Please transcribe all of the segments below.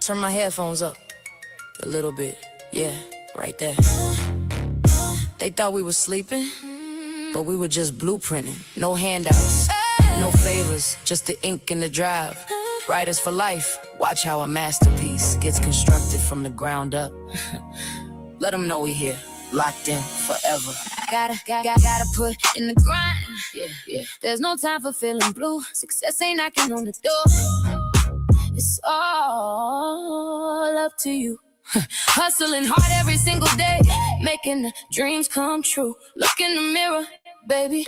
Turn my headphones up a little bit. Yeah, right there. They thought we were sleeping, but we were just blueprinting. No handouts, no favors, just the ink and the drive. Writers for life. Watch how a masterpiece gets constructed from the ground up. Let them know we here, locked in forever. Gotta put in the grind. Yeah. There's no time for feeling blue. Success ain't knocking on the door. It's all up to you. Hustling hard every single day, making the dreams come true. Look in the mirror, baby.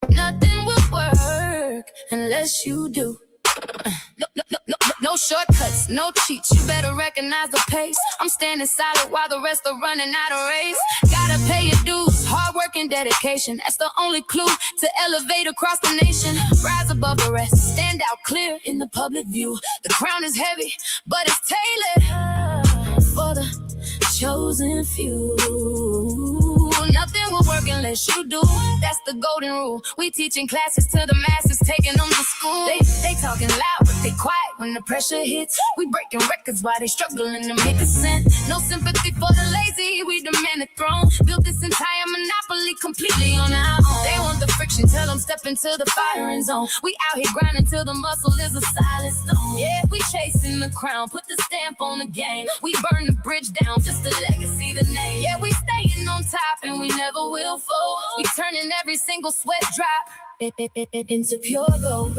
Nothing will work unless you do. No shortcuts, no cheats. You better recognize the pace. I'm standing solid while the rest are running out of race. Gotta pay your dues, hard work and dedication. That's the only clue to elevate across the nation. Rise above the rest, stand out clear in the public view. The crown is heavy, but it's tailored for the chosen few. Nothing will work unless you do. That's the golden rule. We teaching classes to the masses, taking them to school. They talking loud, but they quiet when the pressure hits. We breaking records while they struggling to make a cent. No sympathy for the lazy, we demand a throne. Built this entire monopoly completely on our own. They want the friction, tell them step into the firing zone. We out here grinding till the muscle is a solid stone. Yeah, we chasing the crown, put the stamp on the game. We burn the bridge down, just the legacy, the name. Yeah, we staying on top and we never will fold. We turning every single sweat drop into pure gold.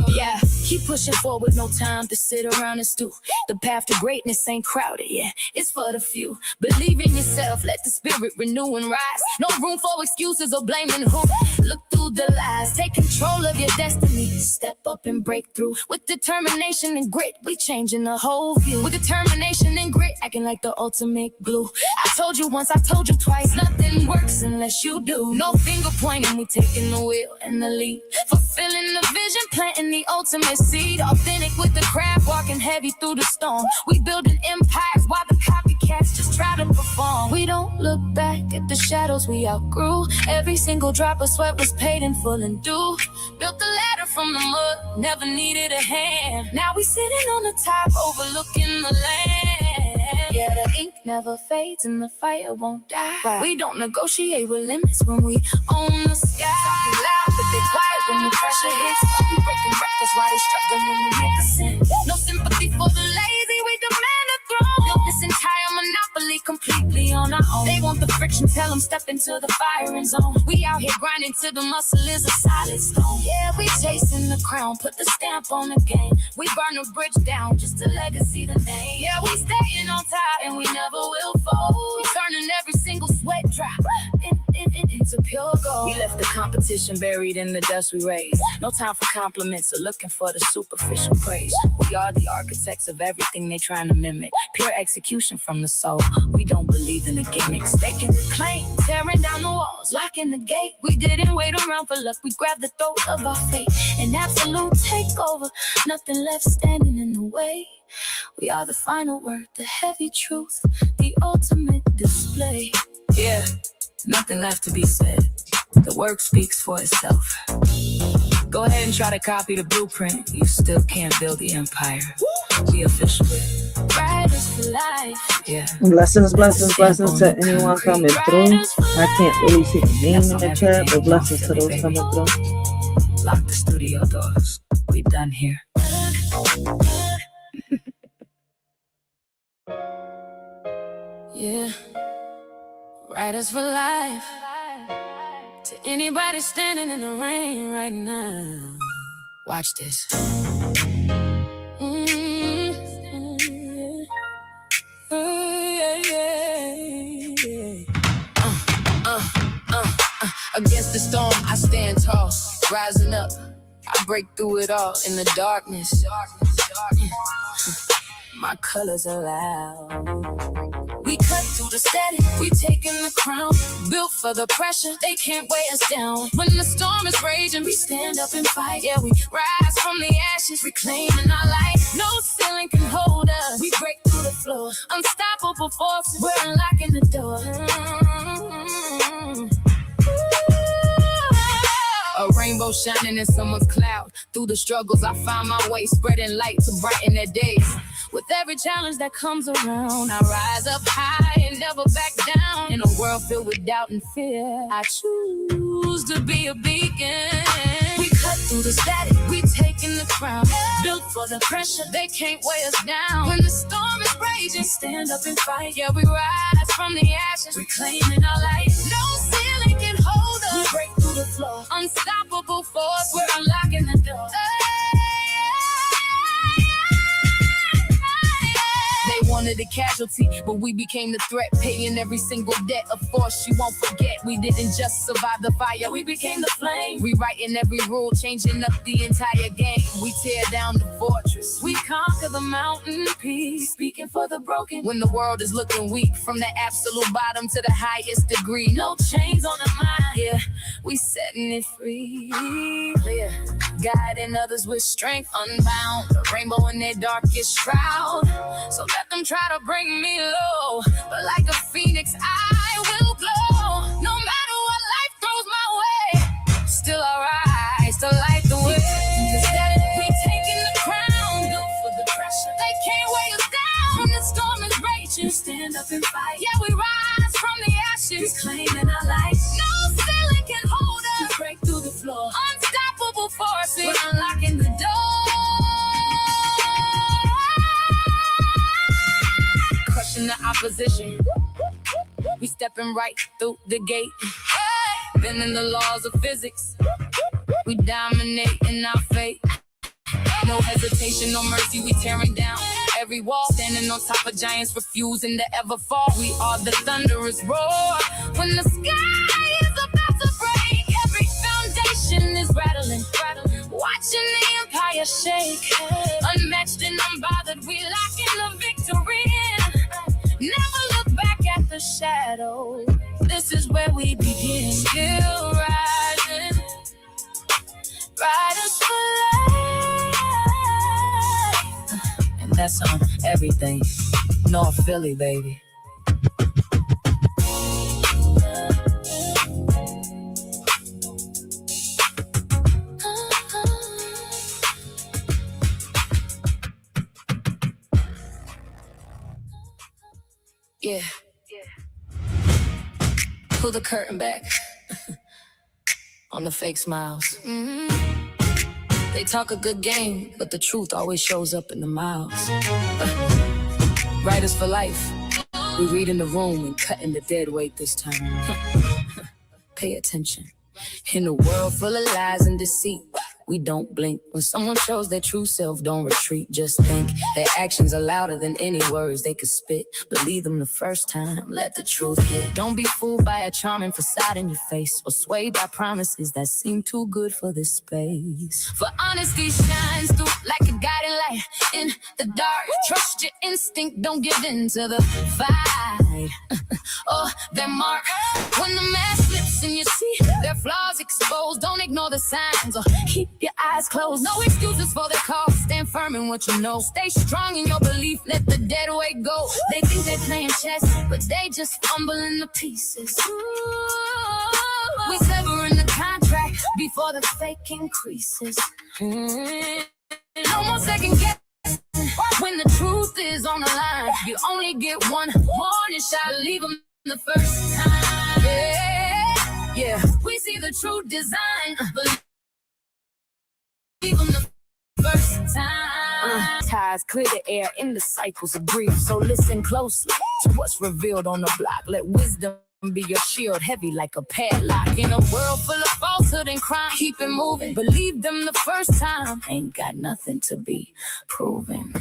Yeah, keep pushing forward, no time to sit around and stew. The path to greatness ain't crowded, yeah, it's for the few. Believe in yourself, let the spirit renew and rise. No room for excuses or blaming who. Look through the lies, take control of your destiny. Step up and break through. With determination and grit, we changing the whole view. With determination and grit, acting like the ultimate glue. I told you once, I told you twice, nothing works unless you do. No finger pointing, we taking the wheel and the lead. Fulfilling the vision, planting the ultimate seed. Authentic with the craft, walking heavy through the storm. We building empires while the copycats just try to perform. We don't look back at the shadows we outgrew. Every single drop of sweat was paid in full and due. Built the ladder from the mud, never needed a hand. Now we sitting on the top, overlooking the land. Yeah, the ink never fades and the fire won't die. Right. We don't negotiate with limits when we own the sky. Talking loud, but they quiet when the pressure hits. We breaking records while they struggling to make a cent. No sympathy for the lazy, we demand a throne. Built this entire monopoly completely on our own. They want the friction, tell them step into the firing zone. We out here grinding till the muscle is a solid stone. Yeah, we chasing the crown, put the stamp on the game. We burn the bridge down, just a legacy, the name. Yeah, we staying on top and we never will fold. We turning every single sweat drop into pure gold. We left the competition buried in the dust we raised. No time for compliments or looking for the superficial praise. We are the architects of everything they trying to mimic. Pure execution from the soul. We don't believe in the gimmicks. They can claim, tearing down the walls, locking the gate. We didn't wait around for luck. We grabbed the throat of our fate. An absolute takeover. Nothing left standing in the way. We are the final word, the heavy truth, the ultimate display. Yeah, nothing left to be said. The work speaks for itself. Go ahead and try to copy the blueprint. You still can't build the empire. We officially riders for life. Yeah. Blessings to anyone coming through. I can't really see the name in the chat, but blessings to those coming through. Lock the studio doors. We done here. Yeah, riders for life. To anybody standing in the rain right now, watch this. Against the storm, I stand tall, rising up. I break through it all in the darkness. My colors are loud. We cut through the static, we taking the crown. Built for the pressure, they can't weigh us down. When the storm is raging, we stand up and fight. Yeah, we rise from the ashes, reclaiming our light. No ceiling can hold us, we break through the floor. Unstoppable forces, we're unlocking the door. rainbow shining in someone's cloud. Through the struggles, I find my way, spreading light to brighten their days. With every challenge that comes around, I rise up high and never back down. In a world filled with doubt and fear, I choose to be a beacon. We cut through the static, we taking the crown. Built for the pressure, they can't weigh us down. When the storm is raging, stand up and fight. Yeah, we rise from the ashes, reclaiming our light. No ceiling can hold us. We break through the floor, unstoppable force. We're unlocking the door. They wanted a casualty, but we became the threat, paying every single debt. Of course, you won't forget, we didn't just survive the fire, we became the flame. Rewriting every rule, changing up the entire game. We tear down the fortress, we conquer the mountain peak. Speaking for the broken, when the world is looking weak. From the absolute bottom to the highest degree. No chains on the mind, yeah, we setting it free. Clear, guiding others with strength unbound. A rainbow in their darkest shroud. So let them try to bring me low, but like a phoenix I will glow. No matter what life throws my way, still I rise to light the way. We taking the crown, built for the pressure. They can't weigh us down. When the storm is raging, stand up and fight. Yeah, we rise from the ashes, reclaiming our light. No ceiling can hold us. We break through the floor, unstoppable forces. We're unlocking the door. Crushing the opposition, we stepping right through the gate. Bending the laws of physics, we dominate in our fate. No hesitation, no mercy, we tearing down every wall. Standing on top of giants, refusing to ever fall. We are the thunderous roar. When the sky is about to break, every foundation is rattling. Watching the empire shake, unmatched and unbothered, we lock in the victory. Never look back at the shadow. This is where we begin. Still rising, riders for life. And that's on everything. North Philly, baby. Yeah. Pull the curtain back on the fake smiles. They talk a good game, but the truth always shows up in the miles. Writers for life. We read in the room and cutting the dead weight this time. Pay attention. In a world full of lies and deceit, we don't blink. When someone shows their true self, don't retreat. Just think their actions are louder than any words they could spit. Believe them the first time, let the truth hit. Don't be fooled by a charming facade in your face, or swayed by promises that seem too good for this space. For honesty shines through like a guiding light in the dark. Trust your instinct, don't give in to the fight or their mark. When the mask slips and you see their flaws exposed, don't ignore the signs or keep your eyes closed. No excuses for their cause. Stand firm in what you know. Stay strong in your belief. Let the dead weight go. They think they're playing chess, but they just fumbling the pieces. We severing the contract before the fake increases. No more second guess. When the truth is on the line, you only get one warning shot. Leave them the first time. Yeah. We see the true design. Leave them the first time. Ties clear the air in the cycles of grief. So listen closely to what's revealed on the block. Let wisdom be your shield, heavy like a padlock. In a world full of falsehood and crime, keep it moving. Believe them the first time. Ain't got nothing to be proven.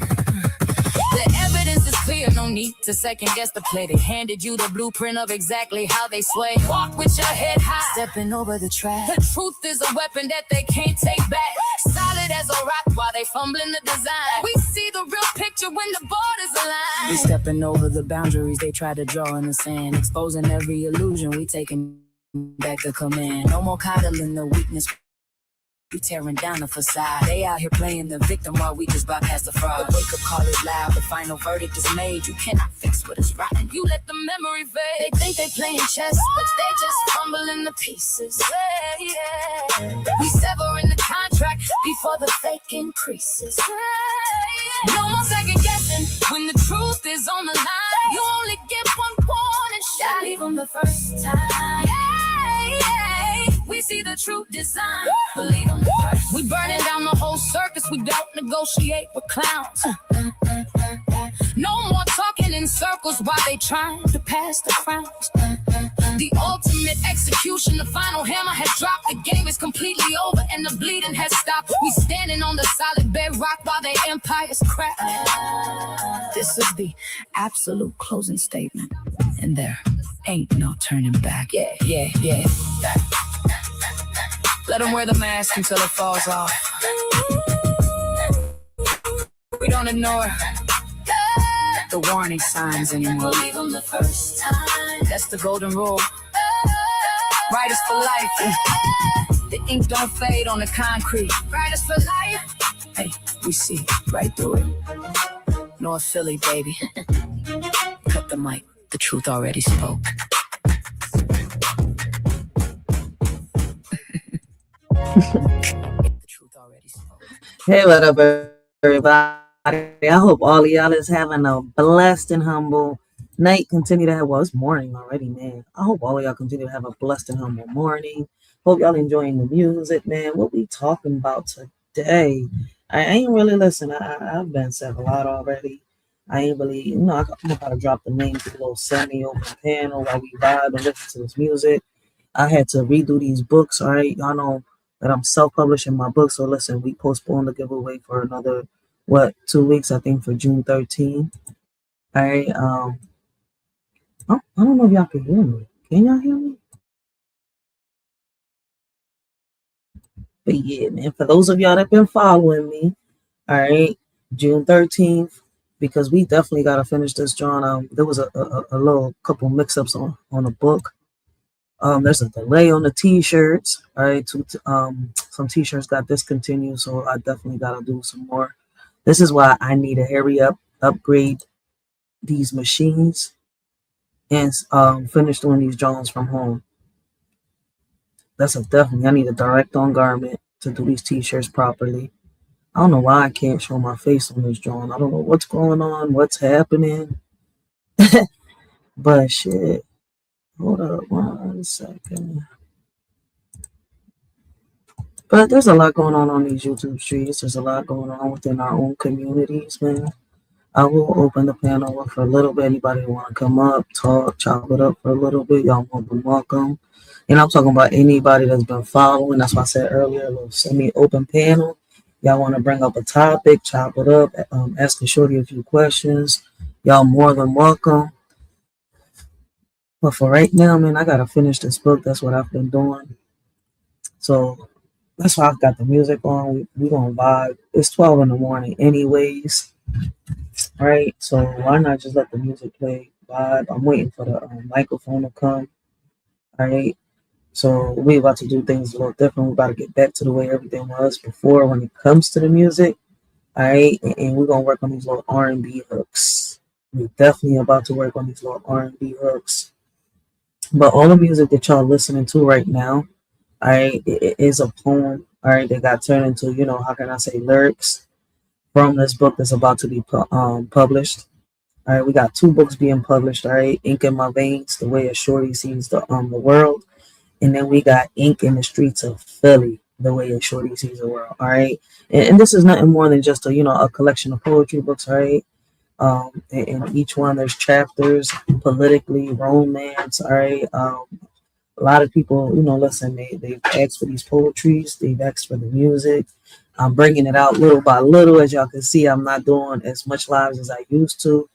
The evidence is clear, no need to second guess the play. They handed you the blueprint of exactly how they sway. Walk with your head high, stepping over the track. The truth is a weapon that they can't take back. Solid as a rock while they fumbling the design. We see the real picture when the borders align. We stepping over the boundaries they try to draw in the sand. Exposing every illusion, we taking back the command. No more coddling the weakness. We tearing down the facade. They out here playing the victim while we just bypass the fraud. The wake-up call is loud, the final verdict is made. You cannot fix what is rotten. You let the memory fade. They think they playing chess, but they just fumbling the pieces. Yeah. We severing the contract before the fake increases. No more second guessing when the truth is on the line. You only get one warning shot. Leave them the first time. We see the true design. Believe them first. We burning down the whole circus. We don't negotiate with clowns. No more talking in circles while they trying to pass the crowns. The ultimate execution, the final hammer has dropped. The game is completely over and the bleeding has stopped. We standing on the solid bedrock while their empires crack. This is the absolute closing statement, and there ain't no turning back. Yeah. Let them wear the mask until it falls off. We don't ignore the warning signs anymore. Believe them the first time. That's the golden rule. Right is for life. The ink don't fade on the concrete. Right is for life. Hey, we see right through it. North Philly, baby. Cut the mic. The truth already spoke. The truth already spoke. Hey, what up, everybody? I hope all of y'all is having a blessed and humble night. Continue to have, well, it's morning already, man. I hope all of y'all continue to have a blessed and humble morning. Hope y'all enjoying the music, man. What we talking about today? I ain't really listening. I've been said a lot already. I ain't really, I'm about to drop the name to a little semi-open panel while we vibe and listen to this music. I had to redo these books, all right? Y'all know that I'm self-publishing my book, so listen, we postponed the giveaway for another 2 weeks, I think, for June 13th. All right. I don't know if y'all can hear me. Can y'all hear me? But yeah, man, for those of y'all that been following me, all right, June 13th, because we definitely got to finish this, John. There was a little couple mix-ups on the book. There's a delay on the t-shirts. All right, some t-shirts got discontinued, so I definitely got to do some more. This is why I need to hurry up, upgrade these machines, and finish doing these drawings from home. That's definitely, I need a direct on garment to do these t-shirts properly. I don't know why I can't show my face on this drawing. I don't know what's going on, what's happening. But shit. Hold up 1 second. But there's a lot going on these YouTube streets. There's a lot going on within our own communities, man. I will open the panel up for a little bit. Anybody who want to come up, talk, chop it up for a little bit, y'all more than welcome. And I'm talking about anybody that's been following. That's why I said earlier, a little semi-open panel. Y'all want to bring up a topic, chop it up, ask the shorty a few questions. Y'all more than welcome. But for right now, man, I got to finish this book. That's what I've been doing. So that's why I've got the music on. We going to vibe. It's 12 in the morning anyways. All right, so why not just let the music play, vibe? I'm waiting for the microphone to come. All right, so we about to do things a little different. We're about to get back to the way everything was before when it comes to the music. All right, and we're going to work on these little R&B hooks. We're definitely about to work on these little R&B hooks. But all the music that y'all listening to right now, all right, it is a poem. All right, they got turned into, how can I say, lyrics from this book that's about to be published. All right, we got 2 books being published. All right, Ink in My Veins, The Way a Shorty Sees the World. And then we got Ink in the Streets of Philly, The Way a Shorty Sees the World. All right, and this is nothing more than just a collection of poetry books. All right, and each one there's chapters, politically, romance. All right, a lot of people, listen, they've asked for these poetries, they've asked for the music. I'm bringing it out little by little. As y'all can see, I'm not doing as much lives as I used to.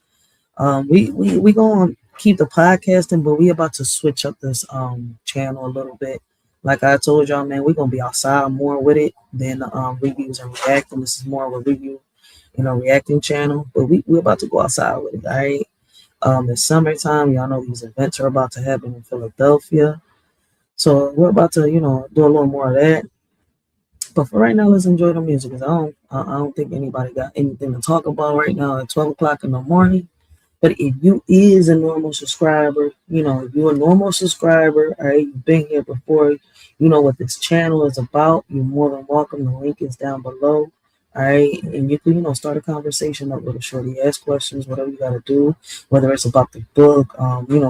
We going to keep the podcasting, but we about to switch up this channel a little bit. Like I told y'all, man, we're going to be outside more with it than reviews and reacting. This is more of a review, reacting channel. But we're about to go outside with it, all right? It's summertime. Y'all know these events are about to happen in Philadelphia. So we're about to, do a little more of that. But for right now, let's enjoy the music, because I don't think anybody got anything to talk about right now at 12 o'clock in the morning. But if you is a normal subscriber, if you're a normal subscriber, all right, you've been here before, you know what this channel is about, you're more than welcome. The link is down below. All right, and you can, start a conversation up with a shorty, ask questions, whatever you gotta do, whether it's about the book,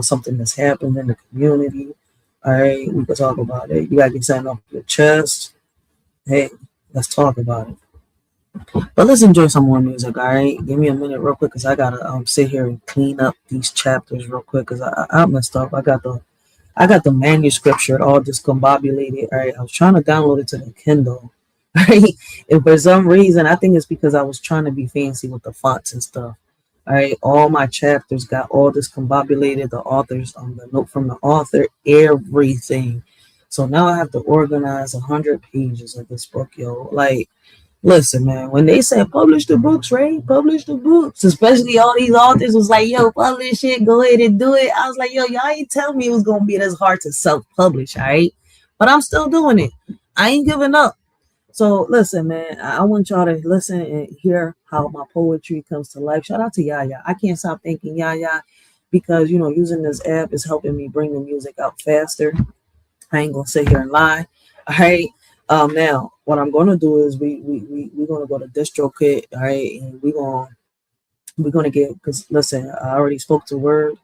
something that's happened in the community. All right, we can talk about it. You gotta get something off your chest. Hey, let's talk about it. But let's enjoy some more music, all right? Give me a minute real quick because I gotta sit here and clean up these chapters real quick because I messed up. I got the manuscript shirt all discombobulated. All right, I was trying to download it to the Kindle. Right, and for some reason, I think it's because I was trying to be fancy with the fonts and stuff. All right, all my chapters got all discombobulated. The authors, the note from the author, everything. So now I have to organize 100 pages of this book, yo. Like, listen, man, when they said publish the books, right? Publish the books. Especially all these authors was like, yo, publish it, go ahead and do it. I was like, yo, y'all ain't tell me it was gonna be this hard to self-publish, all right? But I'm still doing it. I ain't giving up. So listen, man, I want y'all to listen and hear how my poetry comes to life. Shout out to Yaya. I can't stop thanking Yaya because using this app is helping me bring the music out faster. I ain't gonna sit here and lie. All right. Now what I'm gonna do is we're gonna go to DistroKid, all right, and we're gonna get, because listen, I already spoke to Word.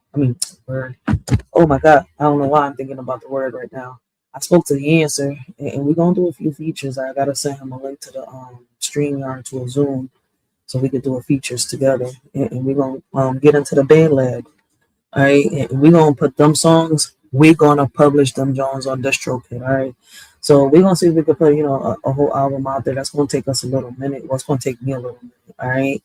Oh my god, I don't know why I'm thinking about the Word right now. I spoke to the Answer, and we're gonna do a few features. I gotta send him a link to the StreamYard to a Zoom so we could do a features together, and we're gonna get into the band lab. All right, and we're gonna put them songs. We're gonna publish them Jones on DistroKid. All right, so we're gonna see if we can put a whole album out there. That's gonna take us a little minute. Well, it's gonna take me a little minute. All right,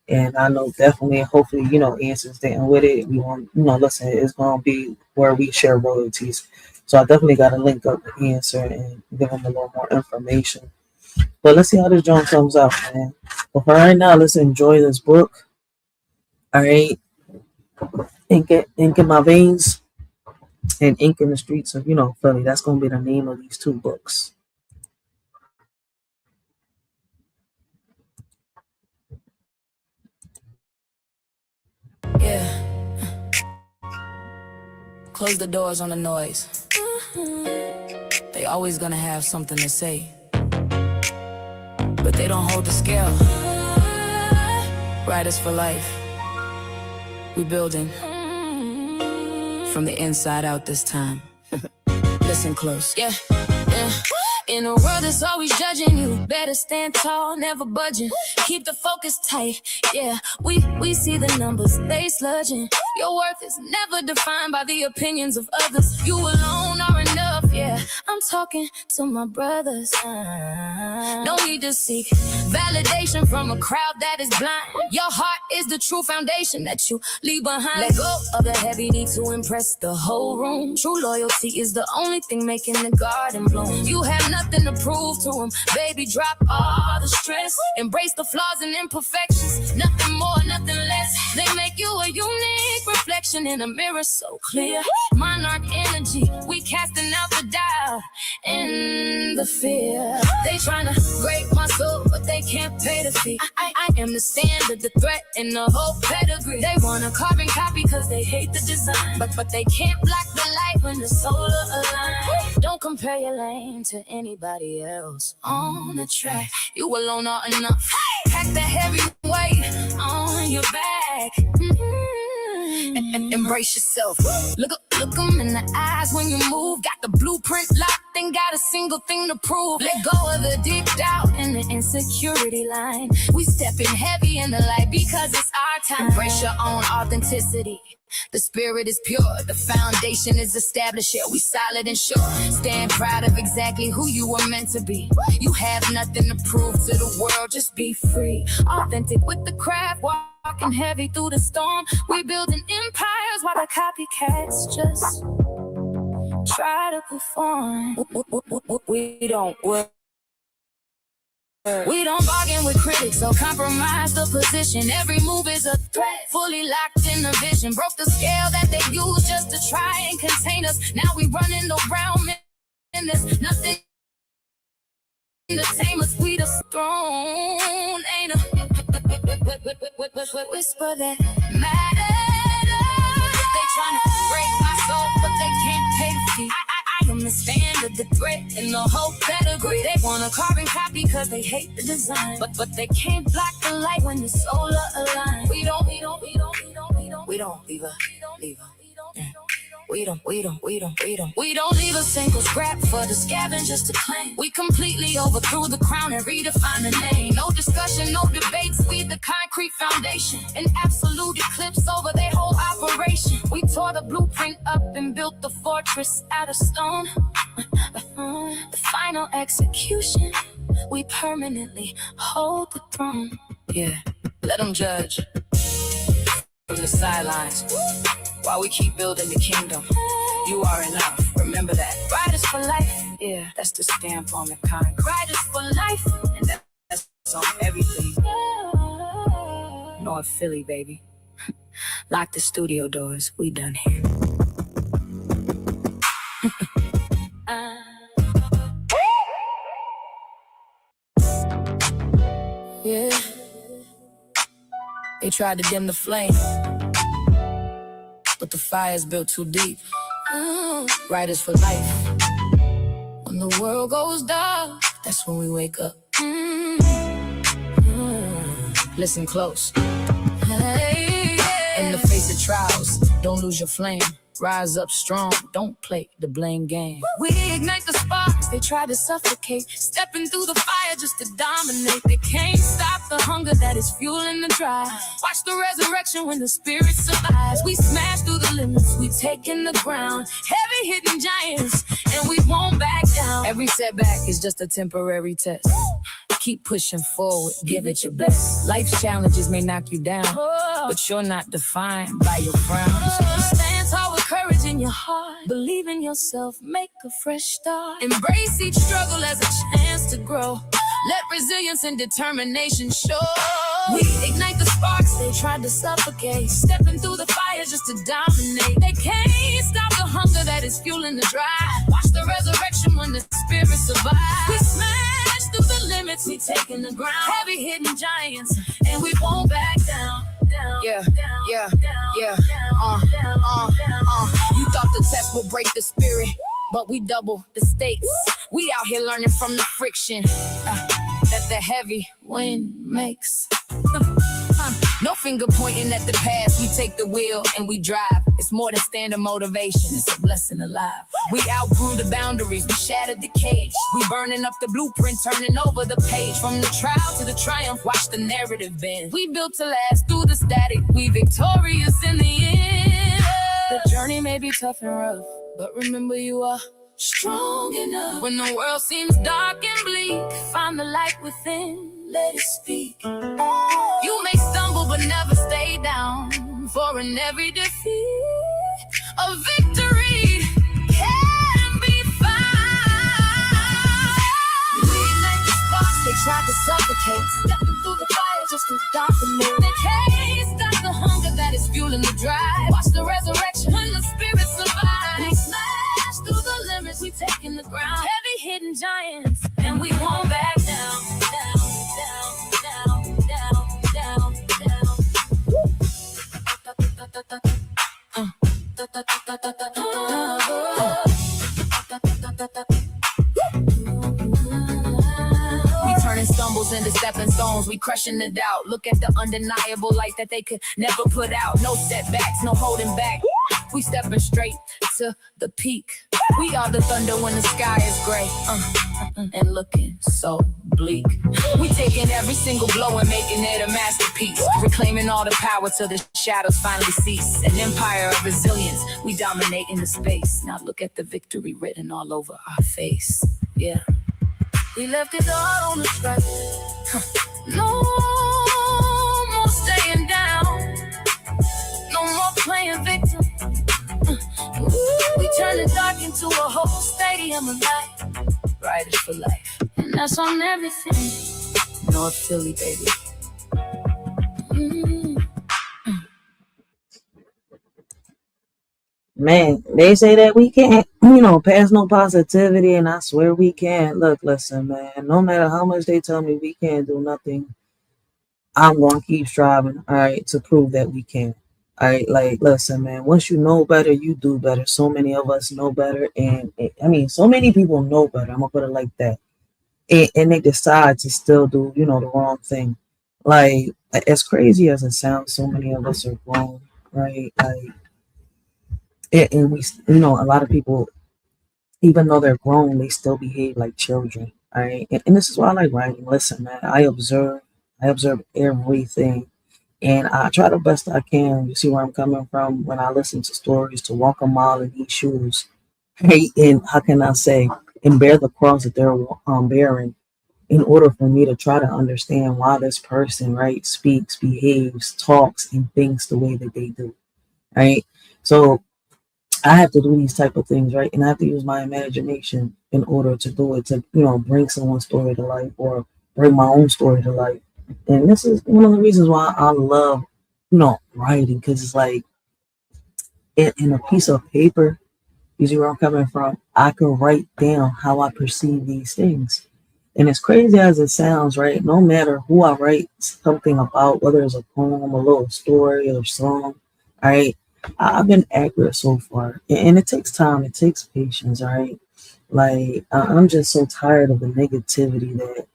and I know definitely, hopefully, Answer's staying with it. We want, listen, it's gonna be where we share royalties. So I definitely gotta link up with Answer and give them a little more information. But let's see how this Jones comes out, man. But for right now, let's enjoy this book. All right. Ink in my veins and ink in the streets of Philly. That's gonna be the name of these two books. Yeah. Close the doors on the noise. They always gonna have something to say, but they don't hold the scale. Writers for life. We building from the inside out this time. Listen close. Yeah. In a world that's always judging you, better stand tall, never budging. Keep the focus tight. Yeah, we see the numbers, they sludging. Your worth is never defined by the opinions of others. You alone are enough. Yeah, I'm talking to my brothers. No need to seek validation from a crowd that is blind. Your heart is the true foundation that you leave behind. Let go of the heavy need to impress the whole room. True loyalty is the only thing making the garden bloom. You have nothing to prove to them. Baby, drop all the stress. Embrace the flaws and imperfections. Nothing more, nothing less. They make you a unique reflection in a mirror so clear. Monarch energy, we casting out the doubt and the fear. They tryna break my soul, but they can't pay the fee. I am the standard, the threat, and the whole pedigree. They want a carbon copy cause they hate the design, but they can't block the light when the solar align. Don't compare your lane to anybody else on the track. You alone are enough. Pack the heavy weight on your back. And embrace yourself. Look them in the eyes when you move. Got the blueprint locked, ain't got a single thing to prove. Let go of the deep doubt and the insecurity line. We stepping heavy in the light because it's our time. Embrace your own authenticity. The spirit is pure, the foundation is established. Yeah, we solid and sure. Stand proud of exactly who you were meant to be. You have nothing to prove to the world, just be free. Authentic with the craft, walking heavy through the storm. We building empires while the copycats just try to perform. We don't bargain with critics or compromise the position. Every move is a threat, fully locked in the vision. Broke the scale that they use just to try and contain us. Now we running around and there's nothing to tame us. We the throne, ain't a whisper that matters. no whole pedigree. They want a carbon copy because they hate the design. But they can't block the light when the solar align. We don't leave her. We don't leave a single scrap for the scavengers to claim. We completely overthrew the crown and redefined the name. No discussion, no debates, we the concrete foundation. An absolute eclipse over their whole operation. We tore the blueprint up and built the fortress out of stone. The final execution, we permanently hold the throne. Yeah, let them judge from the sidelines while we keep building the kingdom. You are enough, remember that. Riders for life, yeah, that's the stamp on the concrete. Riders for life, and that's on everything. North Philly, baby. Lock the studio doors, we done here. Yeah. They tried to dim the flame, but the fire's built too deep. Riders for life. When the world goes dark, that's when we wake up. Listen close. Hey, yeah. In the face of trials, don't lose your flame. Rise up strong, don't play the blame game. We ignite the sparks, they try to suffocate. Stepping through the fire just to dominate. They can't stop the hunger that is fueling the drive. Watch the resurrection when the spirit survives. We smash through the limits, we taking the ground. Heavy hitting giants, and we won't back down. Every setback is just a temporary test. Keep pushing forward, give it your best. Life's challenges may knock you down, but you're not defined by your frowns. Stand tall with courage in your heart. Believe in yourself, make a fresh start. Embrace each struggle as a chance to grow. Let resilience and determination show. We ignite the sparks, they tried to suffocate. Stepping through the fire just to dominate. They can't stop the hunger that is fueling the drive. Watch the resurrection when the spirit survives. We smash through the limits, we taking the ground. Heavy hitting giants, and we won't back down. Yeah. You thought the test would break the spirit, but we double the stakes. We out here learning from the friction that the heavy wind makes. No finger pointing at the past, we take the wheel and we drive. It's more than standard motivation, it's a blessing alive. We outgrew the boundaries, we shattered the cage. We burning up the blueprint, turning over the page. From the trial to the triumph, watch the narrative bend. We built to last through the static, we victorious in the end. The journey may be tough and rough, but remember you are strong enough. When the world seems dark and bleak, find the light within, let it speak. You may stumble but never stay down, for in every defeat, a victory can be found. We ignite the sparks, they tried to suffocate. Stepping through the fire just to dominate. They can't stop the hunger that is fueling the drive. Watch the resurrection when the spirit survives. We smash through the limits, we taking the ground. Heavy hidden giants, and we won't back down. We turning stumbles into stepping stones. We crushing the doubt. Look at the undeniable light that they could never put out. No setbacks, no holding back. We stepping straight to the peak. We are the thunder when the sky is gray and looking so bleak. We taking every single blow and making it a masterpiece. Reclaiming all the power till the shadows finally cease. An empire of resilience, we dominate in the space. Now look at the victory written all over our face. Yeah, we left it all on the strike. No more staying down. No more playing victim. We turn the dark into a whole stadium of light. Riders for life, and that's on everything. North Philly, baby. Man, they say that we can't, pass no positivity, and I swear we can. Look, listen, man, no matter how much they tell me we can't do nothing, I'm going to keep striving, all right, to prove that we can. Like, listen, man, once you know better, you do better. So many of us know better. And I mean, so many people know better. I'm going to put it like that. And they decide to still do, the wrong thing. Like, as crazy as it sounds, so many of us are grown, right? Like, and we, a lot of people, even though they're grown, they still behave like children, right? And this is why I like writing. Listen, man, I observe everything, and I try the best I can. You see where I'm coming from when I listen to stories, to walk a mile in these shoes, right? And how can I say, and bear the cross that they're bearing, in order for me to try to understand why this person, right, speaks, behaves, talks, and thinks the way that they do, right? So I have to do these type of things, right? And I have to use my imagination in order to do it, to, bring someone's story to life or bring my own story to life. And this is one of the reasons why I love, writing, because it's like in a piece of paper, you see where I'm coming from? I can write down how I perceive these things. And as crazy as it sounds, right? No matter who I write something about, whether it's a poem, a little story, or song, right? I've been accurate so far, and it takes time, it takes patience, right? Like, I'm just so tired of the negativity that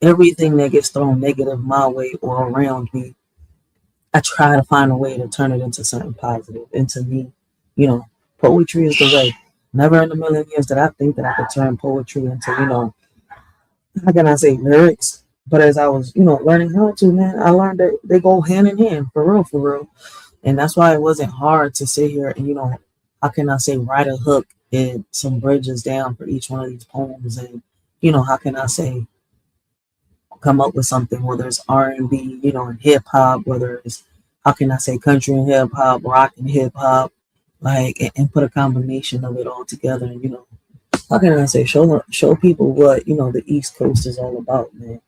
everything that gets thrown negative my way or around me, I try to find a way to turn it into something positive. Into me, poetry is the way. Never in a million years did I think that I could turn poetry into, how can I say, lyrics? But as I was, learning how to, man, I learned that they go hand in hand, for real, for real. And that's why it wasn't hard to sit here and, how can I say, write a hook and some bridges down for each one of these poems. And, how can I say, come up with something, whether it's R&B, and hip hop, whether it's, how can I say, country and hip hop, rock and hip hop, like, and put a combination of it all together. And, how can I say, show people what, the East Coast is all about, man.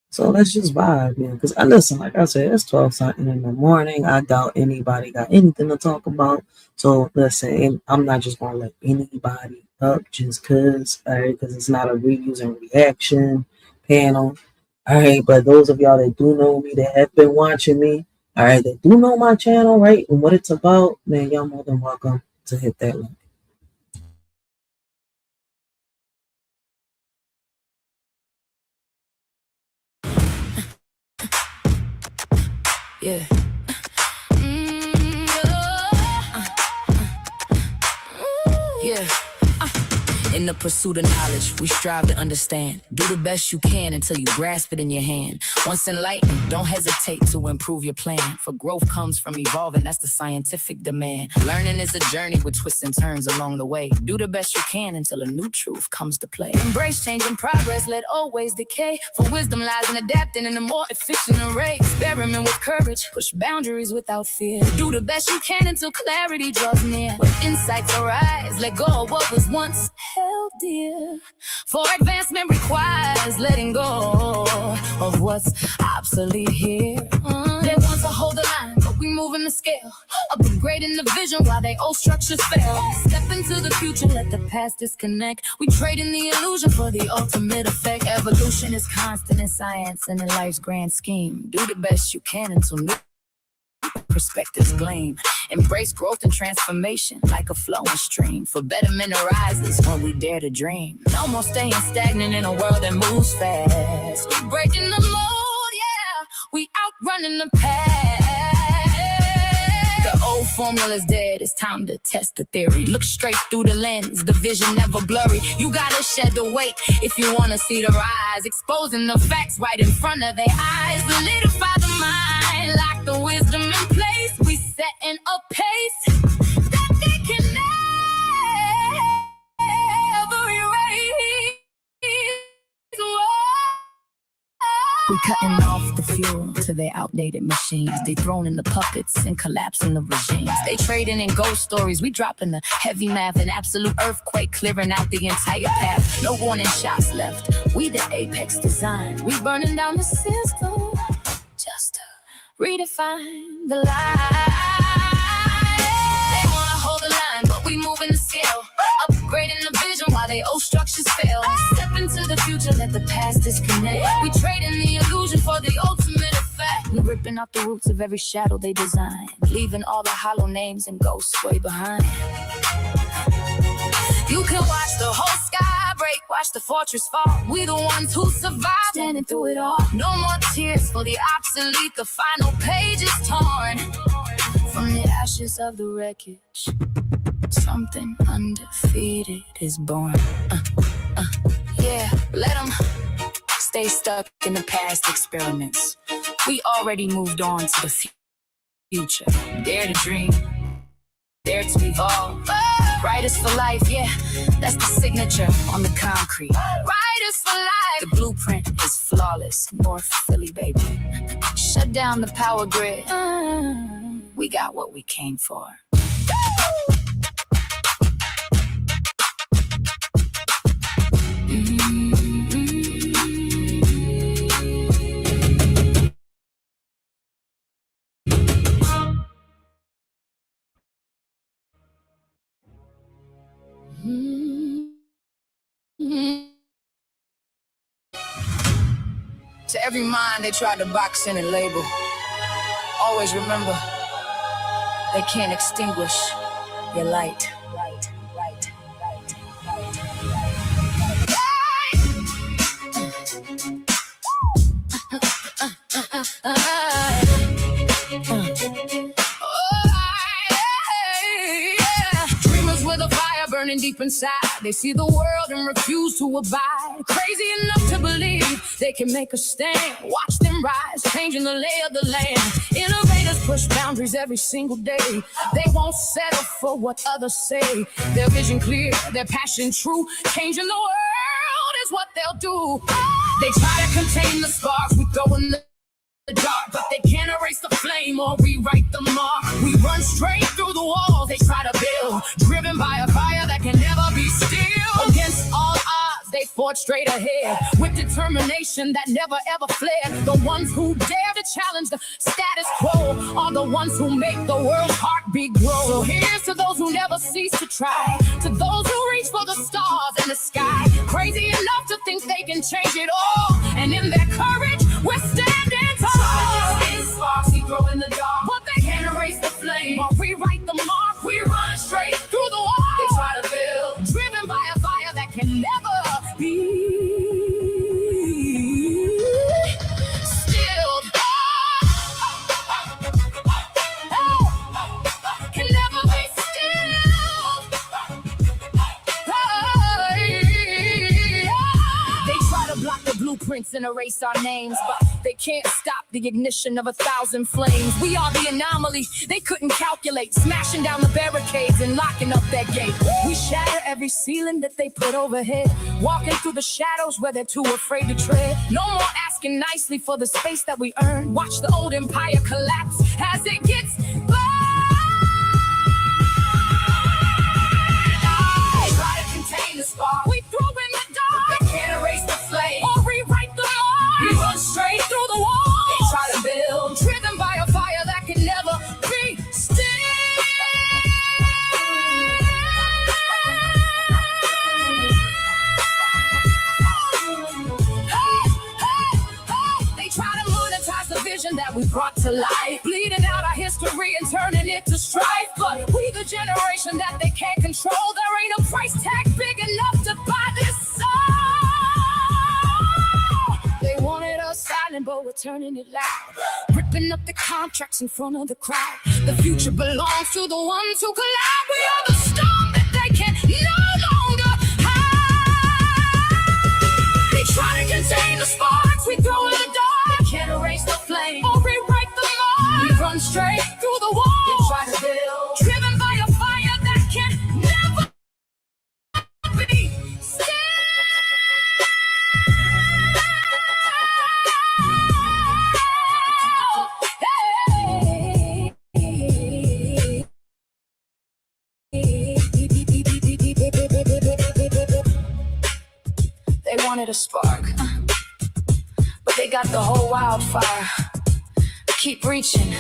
So let's just vibe, man. Because I listen, like I said, it's 12 something in the morning. I doubt anybody got anything to talk about. So listen, and I'm not just gonna let anybody up just cause, all right, because it's not a reuse and reaction panel. All right, but those of y'all that do know me, that have been watching me, all right, that do know my channel, right, and what it's about, man, y'all more than welcome to hit that link. Yeah. Yeah. In the pursuit of knowledge, we strive to understand. Do the best you can until you grasp it in your hand. Once enlightened, don't hesitate to improve your plan. For growth comes from evolving, that's the scientific demand. Learning is a journey with twists and turns along the way. Do the best you can until a new truth comes to play. Embrace change and progress, let always decay. For wisdom lies in adapting in a more efficient array. Experiment with courage, push boundaries without fear. Do the best you can until clarity draws near. When insights arise, let go of what was once held dear. For advancement requires letting go of what's obsolete here. They want to hold the line, but we moving the scale. Upgrading the vision while they old structures fail. Step into the future, let the past disconnect. We trade in the illusion for the ultimate effect. Evolution is constant in science and in life's grand scheme. Do the best you can until new perspectives gleam. Embrace growth and transformation like a flowing stream. For betterment arises when we dare to dream. No more staying stagnant in a world that moves fast. We're breaking the mold, yeah. We outrunning the past. The old formula's dead, it's time to test the theory. Look straight through the lens, the vision never blurry. You gotta shed the weight if you wanna see the rise. Exposing the facts right in front of their eyes. Solidify the mind, lock the wisdom in place. We setting a pace that they can never erase. We cutting off the fuel to their outdated machines. They throwing the puppets and collapsing the regimes. They trading in ghost stories. We dropping the heavy math. An absolute earthquake clearing out the entire path. No warning shots left. We the apex design. We burning down the system just to redefine the line. They wanna hold the line, but we moving the scale. Upgrading the vision while they old structures fail. Step into the future, let the past disconnect. We trade in the illusion for the ultimate effect. We ripping ripping out the roots of every shadow they design, leaving all the hollow names and ghosts way behind. You can watch the whole sky break, watch the fortress fall. We the ones who survived, standing through it all. No more tears for the obsolete, the final page is torn. From the ashes of the wreckage, something undefeated is born. Yeah, let them stay stuck in the past experiments. We already moved on to the future. Dare to dream, dare to evolve. Writers for life, yeah, that's the signature on the concrete. Writers for life, the blueprint is flawless. North Philly, baby. Shut down the power grid. We got what we came for. To every mind they tried to box in and label, always remember, they can't extinguish your light. Dreamers with a fire burning deep inside. They see the world and refuse to abide. Crazy enough to believe they can make a stand. Watch them rise, changing the lay of the land. Innovators push boundaries every single day. They won't settle for what others say. Their vision clear, their passion true. Changing the world is what they'll do. They try to contain the sparks we throw in the dark, but they can't erase the flame or rewrite the mark. We run straight through the walls they try to build, driven by a fire that can never be stilled. Against all odds, they forge straight ahead with determination that never ever fled. The ones who dare to challenge the status quo are the ones who make the world's heartbeat grow. So here's to those who never cease to try, to those who reach for the stars and the sky, crazy enough to think they can change it all. And in their courage, we're standing tall. Sparks we throw in the dark, but they can't erase the flame or rewrite the mark. We run straight through the wall they try to build, driven by a fire that can never be stilled. Can never be stilled. They try to block the blueprints and erase our names, but they can't stop the ignition of 1,000 flames. We are the anomaly they couldn't calculate, smashing down the barricades and locking up that gate. We shatter every ceiling that they put overhead, walking through the shadows where they're too afraid to tread. No more asking nicely for the space that we earn. Watch the old empire collapse as it gets burned. They try to contain the spark we throw in the dark. They can't erase the flame or rewrite the mark. We run straight through the wall they try to build, driven by a fire that can never be stilled. They try to monetize the vision that we brought to life, bleeding out our history and turning it to strife. But we the generation that they can't control. There ain't a price tag big enough to buy this soul. They wanted us silent, but we're turning it loud, ripping up the contracts in front of the crowd. The future belongs to the ones who collide. We are the storm that they can no longer hide. They try to contain the sparks we throw in the dark. They can't erase the flame or rewrite the mark. We run straight through the wall they try to build, driven by a fire that can never be stilled. They wanted a spark, but they got the whole wildfire. Keep reaching,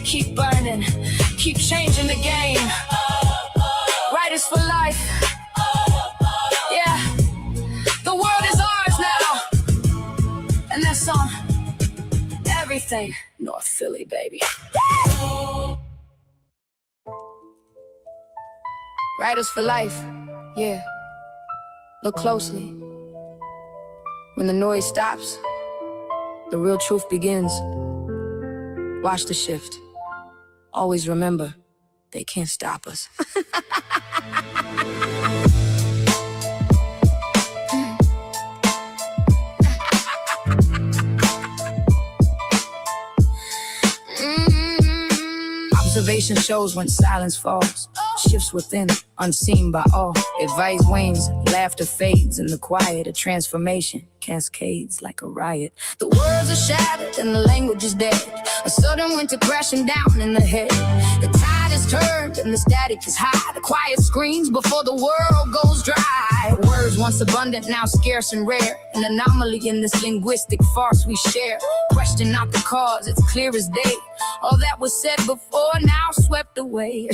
keep burning, keep changing the game. Writers for life. Yeah, the world is ours now, and that's on everything. North Philly, baby. Writers for life, yeah. Look closely. When the noise stops, the real truth begins. Watch the shift. Always remember, they can't stop us. Observation shows when silence falls. Shifts within, unseen by all. Advice wanes, laughter fades. In the quiet, a transformation cascades like a riot. The words are shattered and the language is dead. A sudden winter crashing down in the head. The tide is turned and the static is high. The quiet screams before the world goes dry. Words once abundant, now scarce and rare. An anomaly in this linguistic farce we share. Question not the cause, it's clear as day. All that was said before, now swept away.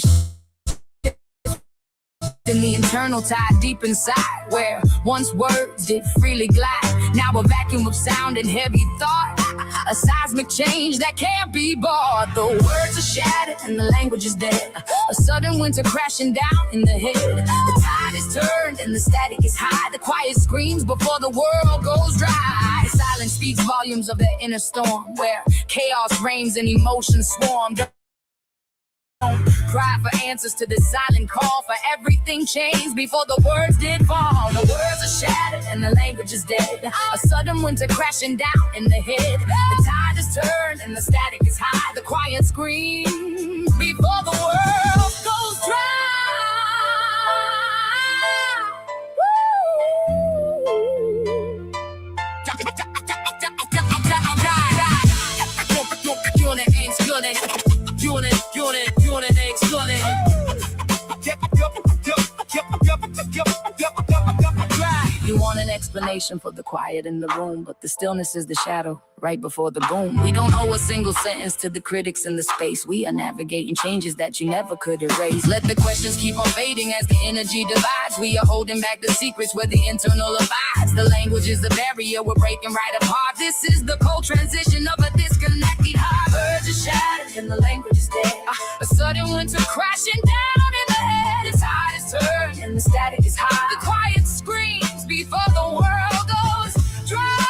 In the internal tide deep inside, where once words did freely glide, now a vacuum of sound and heavy thought, a seismic change that can't be bought. The words are shattered and the language is dead. A sudden winter crashing down in the head. The tide is turned and the static is high. The quiet screams before the world goes dry. Silence speaks volumes of the inner storm, where chaos reigns and emotions swarm. Cry for answers to this silent call, for everything changed before the words did fall. The words are shattered and the language is dead. A sudden winter crashing down in the head. The tide is turned and the static is high. The quiet scream before the world goes dry. You want an explanation for the quiet in the room, but the stillness is the shadow right before the boom. We don't owe a single sentence to the critics in the space. We are navigating changes that you never could erase. Let the questions keep on fading as the energy divides. We are holding back the secrets where the internal abides. The language is the barrier we're breaking right apart. This is the cold transition of a disconnected heart. Words are shattered and the language is dead. A sudden winter crashing down in the head. The tide is turned and the static is high. The quiet screams before the world goes dry.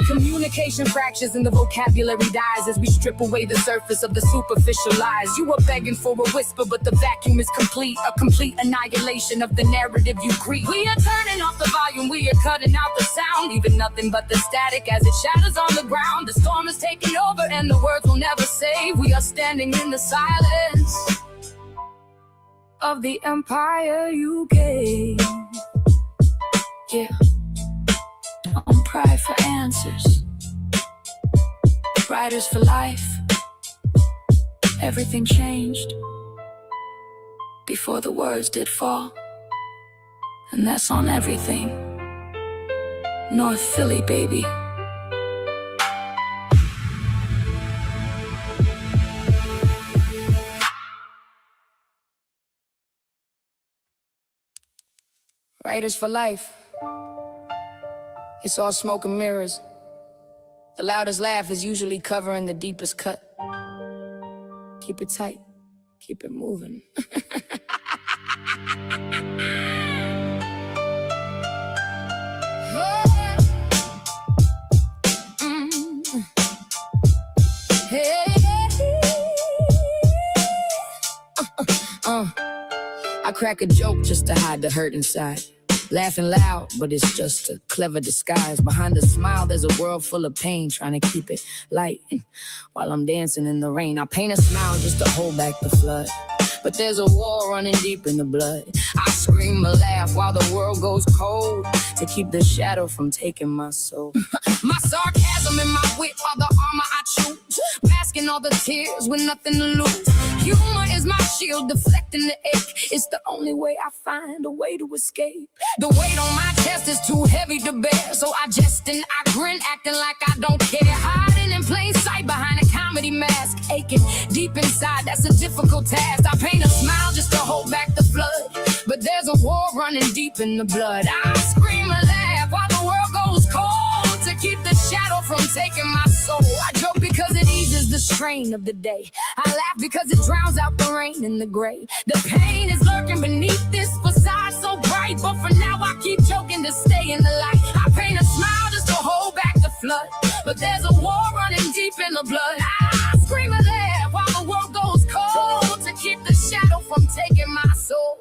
Communication fractures and the vocabulary dies as we strip away the surface of the superficial lies. You were begging for a whisper, but the vacuum is complete. A complete annihilation of the narrative you create. We are turning off the volume, we are cutting out the sound, leaving nothing but the static as it shatters on the ground. The storm is taking over and the words will never save. We are standing in the silence of the empire you gave. Yeah. On pride for answers. Writers for life. Everything changed before the words did fall. And that's on everything. North Philly, baby. Writers for life. It's all smoke and mirrors. The loudest laugh is usually covering the deepest cut. Keep it tight, keep it moving. I crack a joke just to hide the hurt inside. Laughing loud, but it's just a clever disguise. Behind the smile, there's a world full of pain, trying to keep it light. While I'm dancing in the rain, I paint a smile just to hold back the flood. But there's a war running deep in the blood. I scream or laugh while the world goes cold, to keep the shadow from taking my soul. My sarcasm and my wit are the armor I choose, masking all the tears with nothing to lose. humor is my shield, deflecting the ache. It's the only way I find a way to escape. The weight on my chest is too heavy to bear, so I jest and I grin, acting like I don't care. Hiding in plain sight behind a comedy mask, aching deep inside, that's a difficult task. I paint a smile just to hold back the flood, but there's a war running deep in the blood. I scream and laugh while the world goes cold to keep the shadow from taking my soul. I joke because it eases the strain of the day. I laugh because it drowns out the rain and the gray. The pain is lurking beneath this facade so bright, but for now I keep joking to stay in the light. I paint a smile just to hold back the flood, but there's a war running deep in the blood. I scream and laugh while the world goes cold to keep the shadow from taking my soul.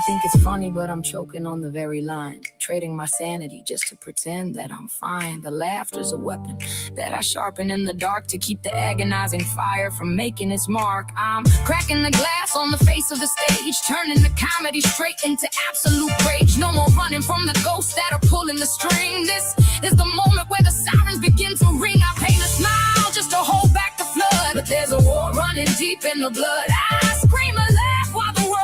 Think it's funny, but I'm choking on the very line, trading my sanity just to pretend that I'm fine. The laughter's a weapon that I sharpen in the dark to keep the agonizing fire from making its mark. I'm cracking the glass on the face of the stage, turning the comedy straight into absolute rage. No more running from the ghosts that are pulling the string. This is the moment where the sirens begin to ring. I paint a smile just to hold back the flood, but there's a war running deep in the blood. I scream and laugh while the world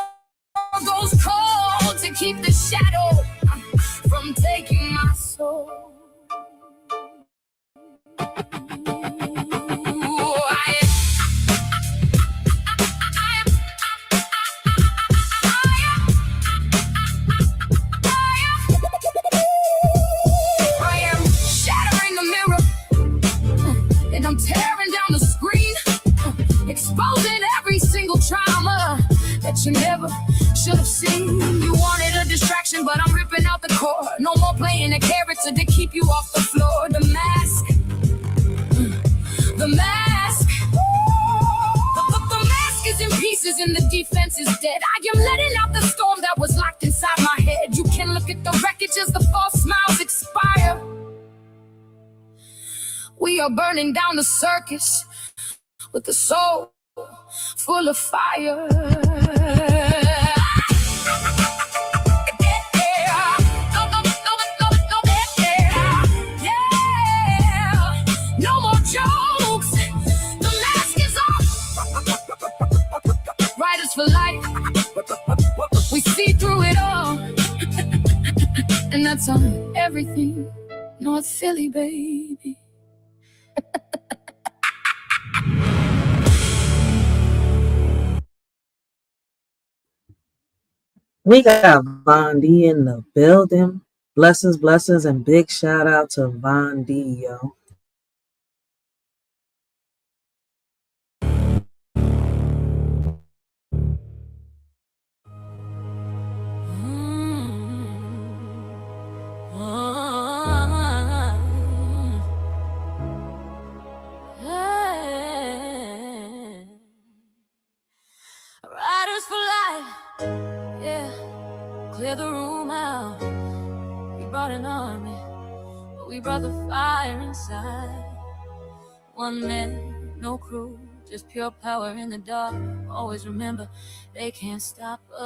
goes cold to keep the shadow from taking my soul. I am shattering the mirror, and I'm tearing down the screen, exposing every single trauma that you never should have seen. You wanted a distraction, but I'm ripping out the core. No more playing a character to keep you off the floor. The mask, the mask, the mask is in pieces and the defense is dead. I am letting out the storm that was locked inside my head. You can look at the wreckage as the false smiles expire. We are burning down the circus with the soul full of fire. No more jokes. The mask is off. Riders for life. We see through it all. And that's on everything. North Philly, baby. We got Von D in the building. Blessings, blessings, and big shout out to Von D, yo. Riders for life. Yeah, clear the room out. We brought an army, but we brought the fire inside. One man, no crew, just pure power in the dark. Always remember, they can't stop us.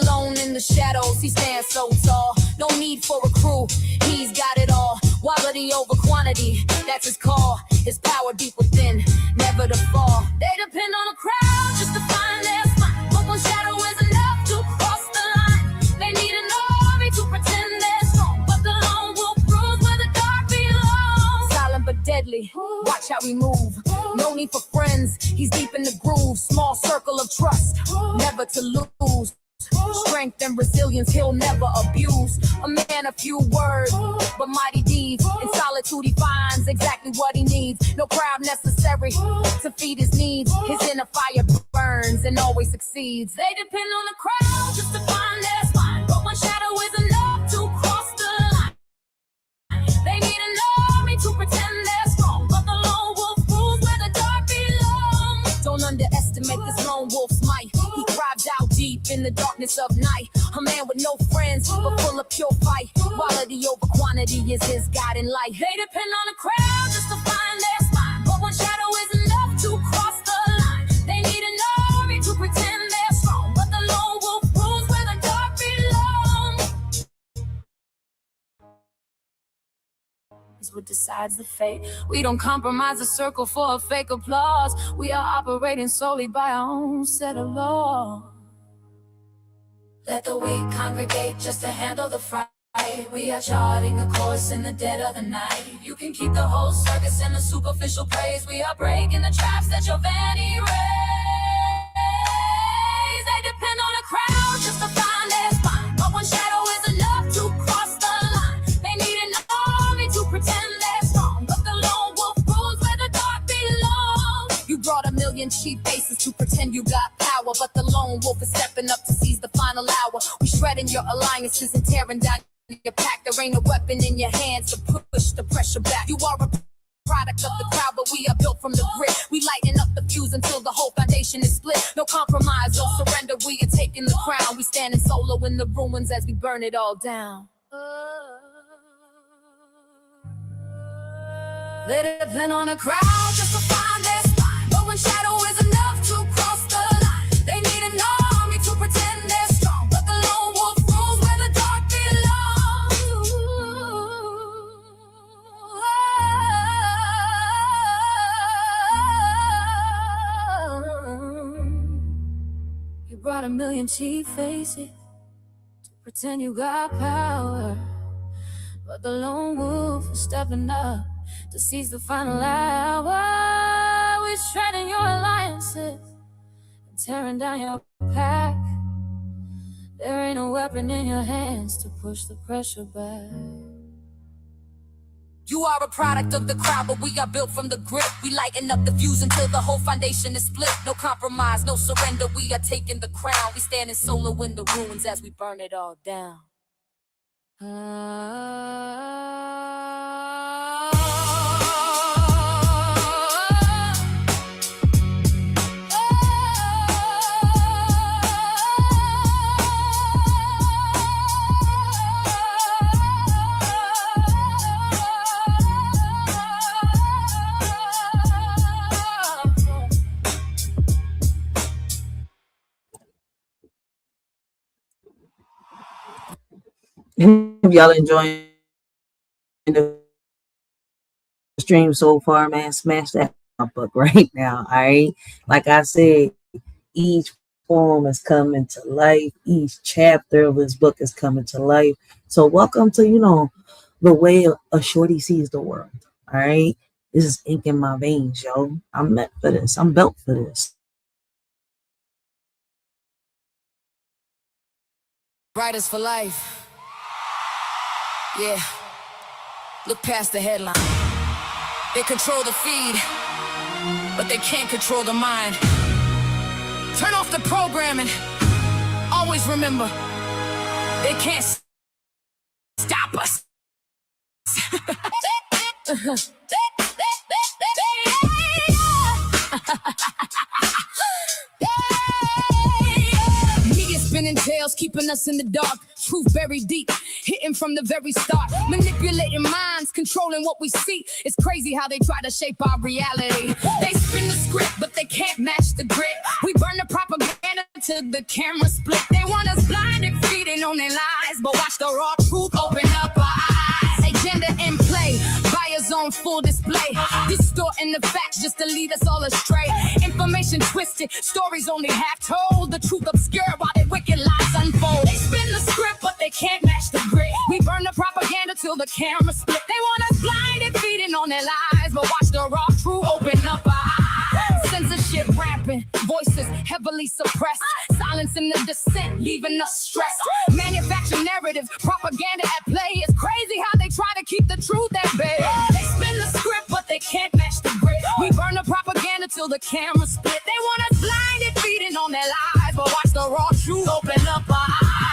Alone in the shadows, he stands so tall. No need for a crew, he's got it all. Quality over quantity, that's his call. His power deep within, never to fall. They depend on a crowd just to find their spot. But one shadow is enough to cross the line. They need an army to pretend they're strong, but the lone wolf rules where the dark belongs. Silent but deadly, watch how we move. No need for friends, he's deep in the groove. Small circle of trust, never to lose. Strength and resilience he'll never abuse. A man of few words, but mighty deeds. In solitude he finds exactly what he needs. No crowd necessary to feed his needs. His inner fire burns and always succeeds. They depend on the crowd just to find their spot. But one shadow is enough to cross the line. They need an army to pretend they're strong, but the lone wolf rules where the dark belongs. Don't underestimate this lone wolf's might. He thrives out deep in the darkness of night. A man with no friends, but full of pure fight. Quality over quantity is his guiding light. They depend on a crowd just to find their spot, but one shadow is enough to cross the line. They need an army what decides the fate. We don't compromise the circle for a fake applause. We are operating solely by our own set of laws. Let the weak congregate just to handle the fright. We are charting a course in the dead of the night. You can keep the whole circus and the superficial praise. We are breaking the traps that your vanity raise. They depend on a crowd just to find their spine. But one shadow is enough to cross the line. They need an army to pretend they're strong, but the lone wolf rules where the dark belongs. You brought a million cheap faces to pretend you got power, but the lone wolf is stepping up to seize the final hour. We shredding your alliances and tearing down your pack. There ain't a weapon in your hands to push the pressure back. You are a product of the crowd, but we are built from the grit. We lighten up the fuse until the whole foundation is split. No compromise, no surrender, we are taking the crown. We standing solo in the ruins as we burn it all down. They depend on a crowd just to find their spine. But when shadow is enough to cross the line, they need an army to pretend they're strong. But the lone wolf rules where the dark belongs. You brought a million cheap faces to pretend you got power, but the lone wolf is stepping up to seize the final hour. We're shredding your alliances and tearing down your pack. There ain't a weapon in your hands to push the pressure back. You are a product of the crowd, but we are built from the grit. We lighten up the fuse until the whole foundation is split. No compromise, no surrender, we are taking the crown. We standing solo in the ruins as we burn it all down. If y'all enjoying the stream so far, man, smash that book right now. All right. Like I said, each poem is coming to life. Each chapter of this book is coming to life. So welcome to, the way a shorty sees the world. All right. This is ink in my veins, yo. I'm meant for this. I'm built for this. Writers for life. Yeah. Look past the headline. They control the feed, but they can't control the mind. Turn off the programming. Always remember, they can't stop us. Media spinning tails, keeping us in the dark. Truth buried deep, hitting from the very start. Manipulating minds, controlling what we see. It's crazy how they try to shape our reality. They spin the script, but they can't match the grit. We burn the propaganda till the camera split. They want us blinded, feeding on their lies, but watch the raw truth open up our eyes. Agenda in play, bias on full display. Distorting the facts just to lead us all astray. Information twisted, stories only half told. The truth obscure while their wicked lies unfold. They spin the script, but they can't match the grit. We burn the propaganda till the camera split. They want us blinded, feeding on their lies, but watch the raw truth open up our eyes. Censorship rampant, voices heavily suppressed. Silence in the dissent, leaving us stressed. Manufactured narratives, propaganda at play. It's crazy how they try to keep the truth at bay. They spin the script, but they can't match the grit. We burn the propaganda till the camera split. They want us blinded, feeding on their lies, but watch the raw truth open up our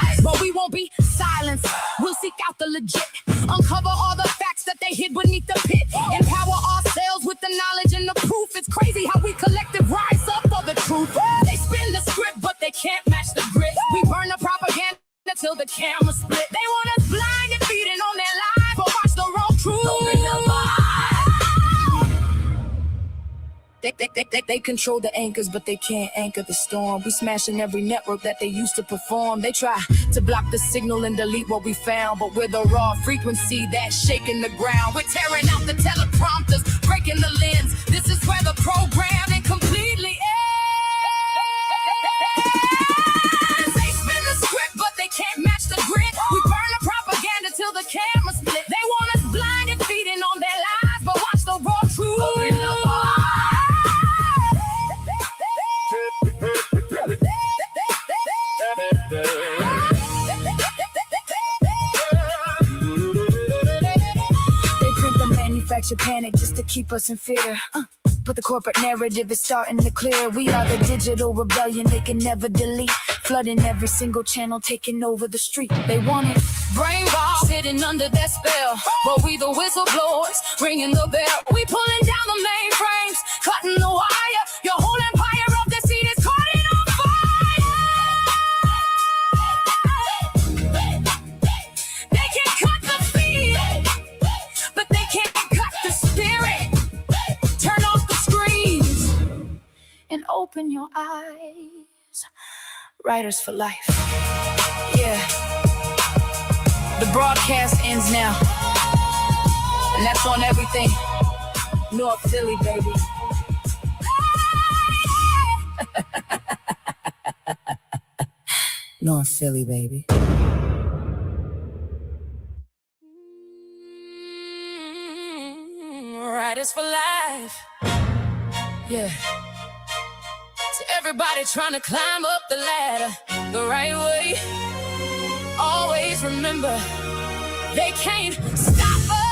eyes. But we won't be silenced. We'll seek out the legit, uncover all the facts that they hid beneath the pit. Empower ourselves with the knowledge and the proof. It's crazy how we collective rise up for the truth. They spin the script, but they can't match the grit. We burn the propaganda till the camera split. They want us blind and feeding on their lies, but watch the raw truth open up our eyes. They control the anchors, but they can't anchor the storm. We smashing every network that they used to perform. They try to block the signal and delete what we found, but we're the raw frequency that's shaking the ground. We're tearing out the teleprompters, breaking the lens. This is where the programming completely ends. They spin the script, but they can't match the grit. We burn the propaganda till the camera split. They want us blind and feeding on their lies, but watch the raw truth. Manufacture panic just to keep us in fear. But the corporate narrative is starting to clear. We are the digital rebellion they can never delete. Flooding every single channel, taking over the street. They want it. Brainwashed, sitting under their spell. But we the whistleblowers, ringing the bell. We pulling down the mainframes, cutting the wire. Your whole empire of the seed is caught on fire. They can cut the feed, but they can't cut the spirit. Turn off the screens and open your eyes. Writers for life. Yeah. The broadcast ends now, and that's on everything. North Philly, baby. North Philly, baby. Writers for life. Yeah. So everybody trying to climb up the ladder the right way. Always remember, they can't stop us.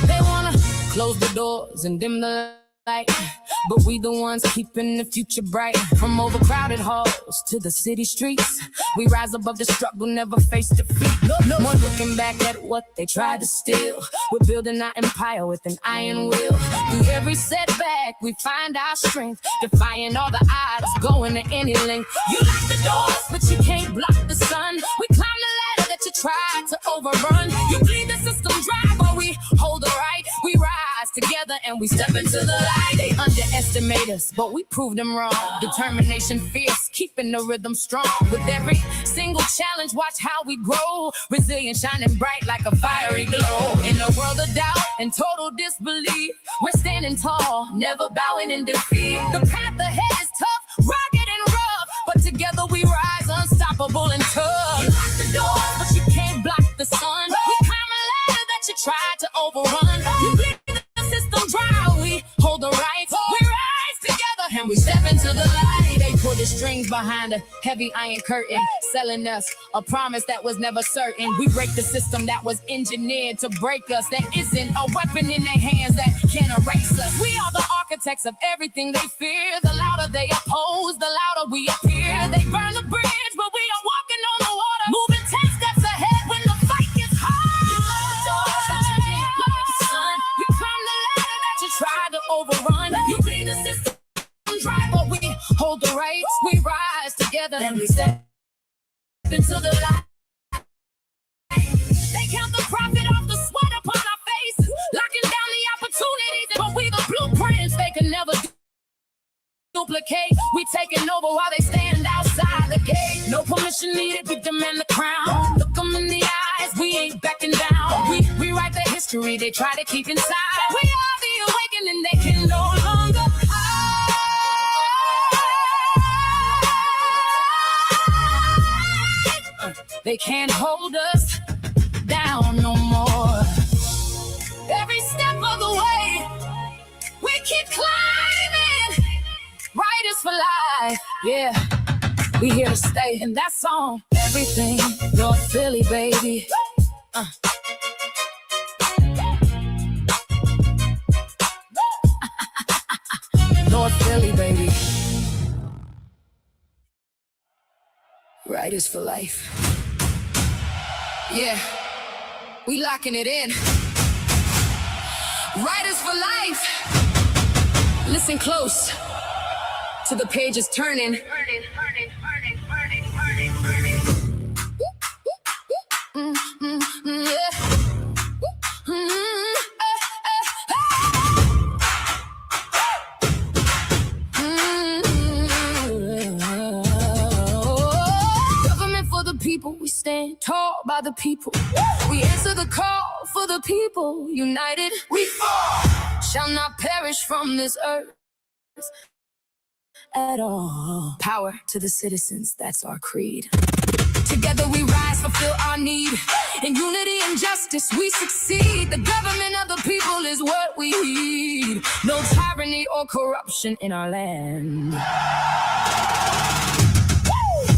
They wanna close the doors and dim the light, but we the ones keeping the future bright. From overcrowded halls to the city streets, we rise above the struggle, never face defeat. No more looking back at what they tried to steal. We're building our empire with an iron will. Through every setback, we find our strength, defying all the odds, going to any length. You lock the doors, but you can't block the sun. We climb the ladder that you tried to overrun. You bleed the system dry, but we hold the right. We rise together and we step into the light. They underestimate us, but we prove them wrong. Determination fierce, keeping the rhythm strong. With every single challenge, watch how we grow. Resilient, shining bright like a fiery glow. In a world of doubt and total disbelief, we're standing tall, never bowing in defeat. The path ahead is tough, rugged and rough, but together we rise, unstoppable and tough. You lock the door, but you can't block the sun. We climb a ladder that you tried to overrun. You bleed the system dry, we hold the right. We rise together and we step into the light. They pull the strings behind a heavy iron curtain, selling us a promise that was never certain. We break the system that was engineered to break us. There isn't a weapon in their hands that can erase us. We are the architects of everything they fear. The louder they oppose, the louder we appear. They burn the bridge, but we are walking on the water, moving 10 steps ahead when the fight gets hard. You climb the ladder that you tried to overrun. You bleed the system dry, but we hold the rights. We rise together and we step into the light. They count the profit off the sweat upon our face, locking down the opportunities, but we the blueprints they can never duplicate. We taking over while they stand outside the gate. No permission needed, we demand the crown. Look them in the eyes, we ain't backing down. We rewrite the history they try to keep inside. We are the awakening they can no longer hide. They can't hold us down no more. Every step of the way, we keep climbing. Writers for life, yeah. We here to stay in that song. Everything, North Philly, baby. North Philly, baby. Writers for life. Yeah, we locking it in. Writers for life. Listen close to the pages turning. Government for the people, we stand tall by the people. We answer the call for the people. United, we fall. Shall not perish from this earth at all. Power to the citizens, that's our creed. Together we rise, fulfill our need. In unity and justice we succeed. The government of the people is what we need. No tyranny or corruption in our land.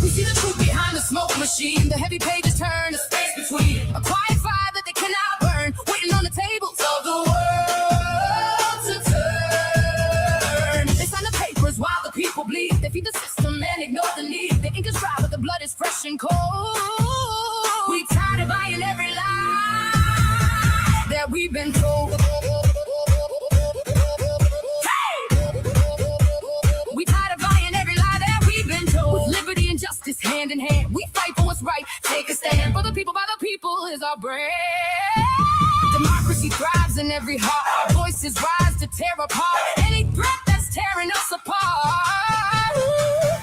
We see the truth behind the smoke machine. The heavy pages turn to space between. A quiet fire that they cannot burn, waiting on the tables of the world to turn. They sign the papers while the people bleed. They feed the system and ignore the need. The ink is dry but the blood is fresh and cold. We tired of buying every lie that we've been told. We tired of buying every lie that we've been told. With liberty and justice hand in hand, we fight for what's right. Take a stand for the people, by the people is our brand. Democracy thrives in every heart. Our voices rise to tear apart any threat that's tearing us apart.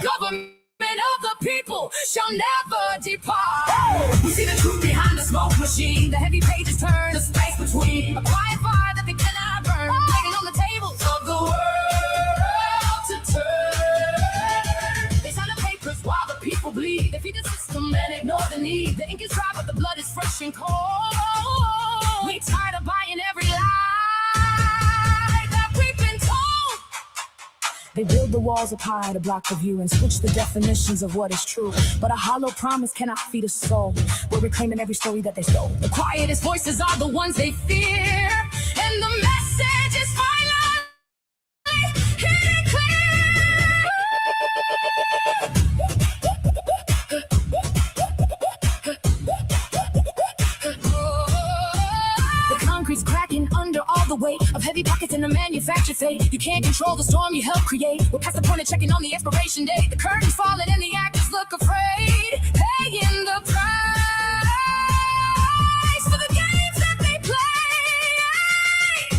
Government of the people shall never depart. We see the truth behind the smoke machine. The heavy pages turn to space between. A quiet fire that they cannot burn, waiting on the tables of the world to turn. They sign the papers while the people bleed. They feed the system and ignore the need. The ink is dry but the blood is fresh and cold. We tired of buying every lie that we've been told. They build the walls up high to block the view and switch the definitions of what is true. But a hollow promise cannot feed a soul. We're reclaiming every story that they stole. The quietest voices are the ones they fear. And the message is finally hidden clear. The concrete's cracking under all the weight of heavy pockets and the manufactured fate. You can't control the storm you help create. We're past the point of checking on the expiration date. The curtain's falling and the actors look afraid, paying the price for the games that they play.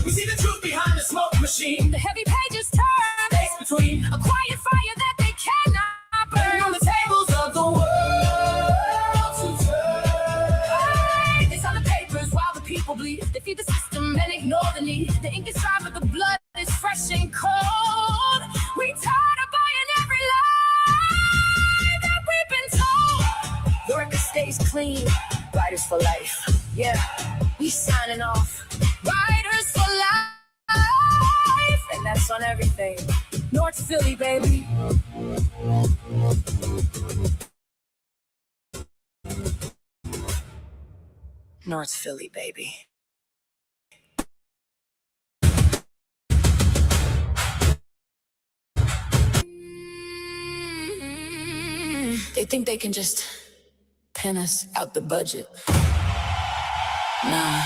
We see the truth behind the smoke machine. The heavy pages turn, space between. A quiet fire that they cannot burn, on the tables of the world to turn. They sign the papers while the people bleed. They feed the system and ignore the need. The ink is dry but the blood is fresh and cold. We tired of buying every lie that we've been told. The record stays clean. Riders for life. Yeah, we signing off. Riders for life. And that's on everything. North Philly, baby. North Philly, baby. They think they can just pen us out the budget. Nah.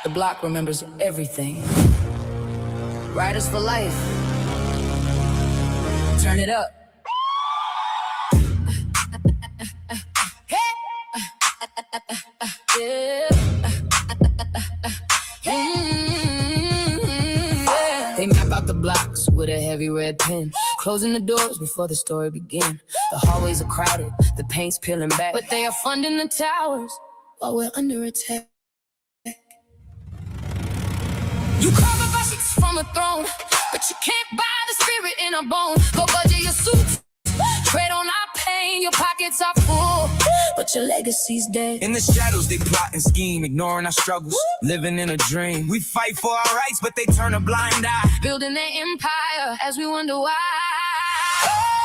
The block remembers everything. Riders for life. Turn it up. They map out the blocks with a heavy red pen, closing the doors before the story begins. The hallways are crowded, the paint's peeling back, but they are funding the towers while we're under attack. You carve up our seats from a throne, but you can't buy the spirit in a bone. Go budget your suits, tread on our pain. Your pockets are full, but your legacy's dead. In the shadows they plot and scheme, ignoring our struggles, living in a dream. We fight for our rights, but they turn a blind eye, building their empire as we wonder why.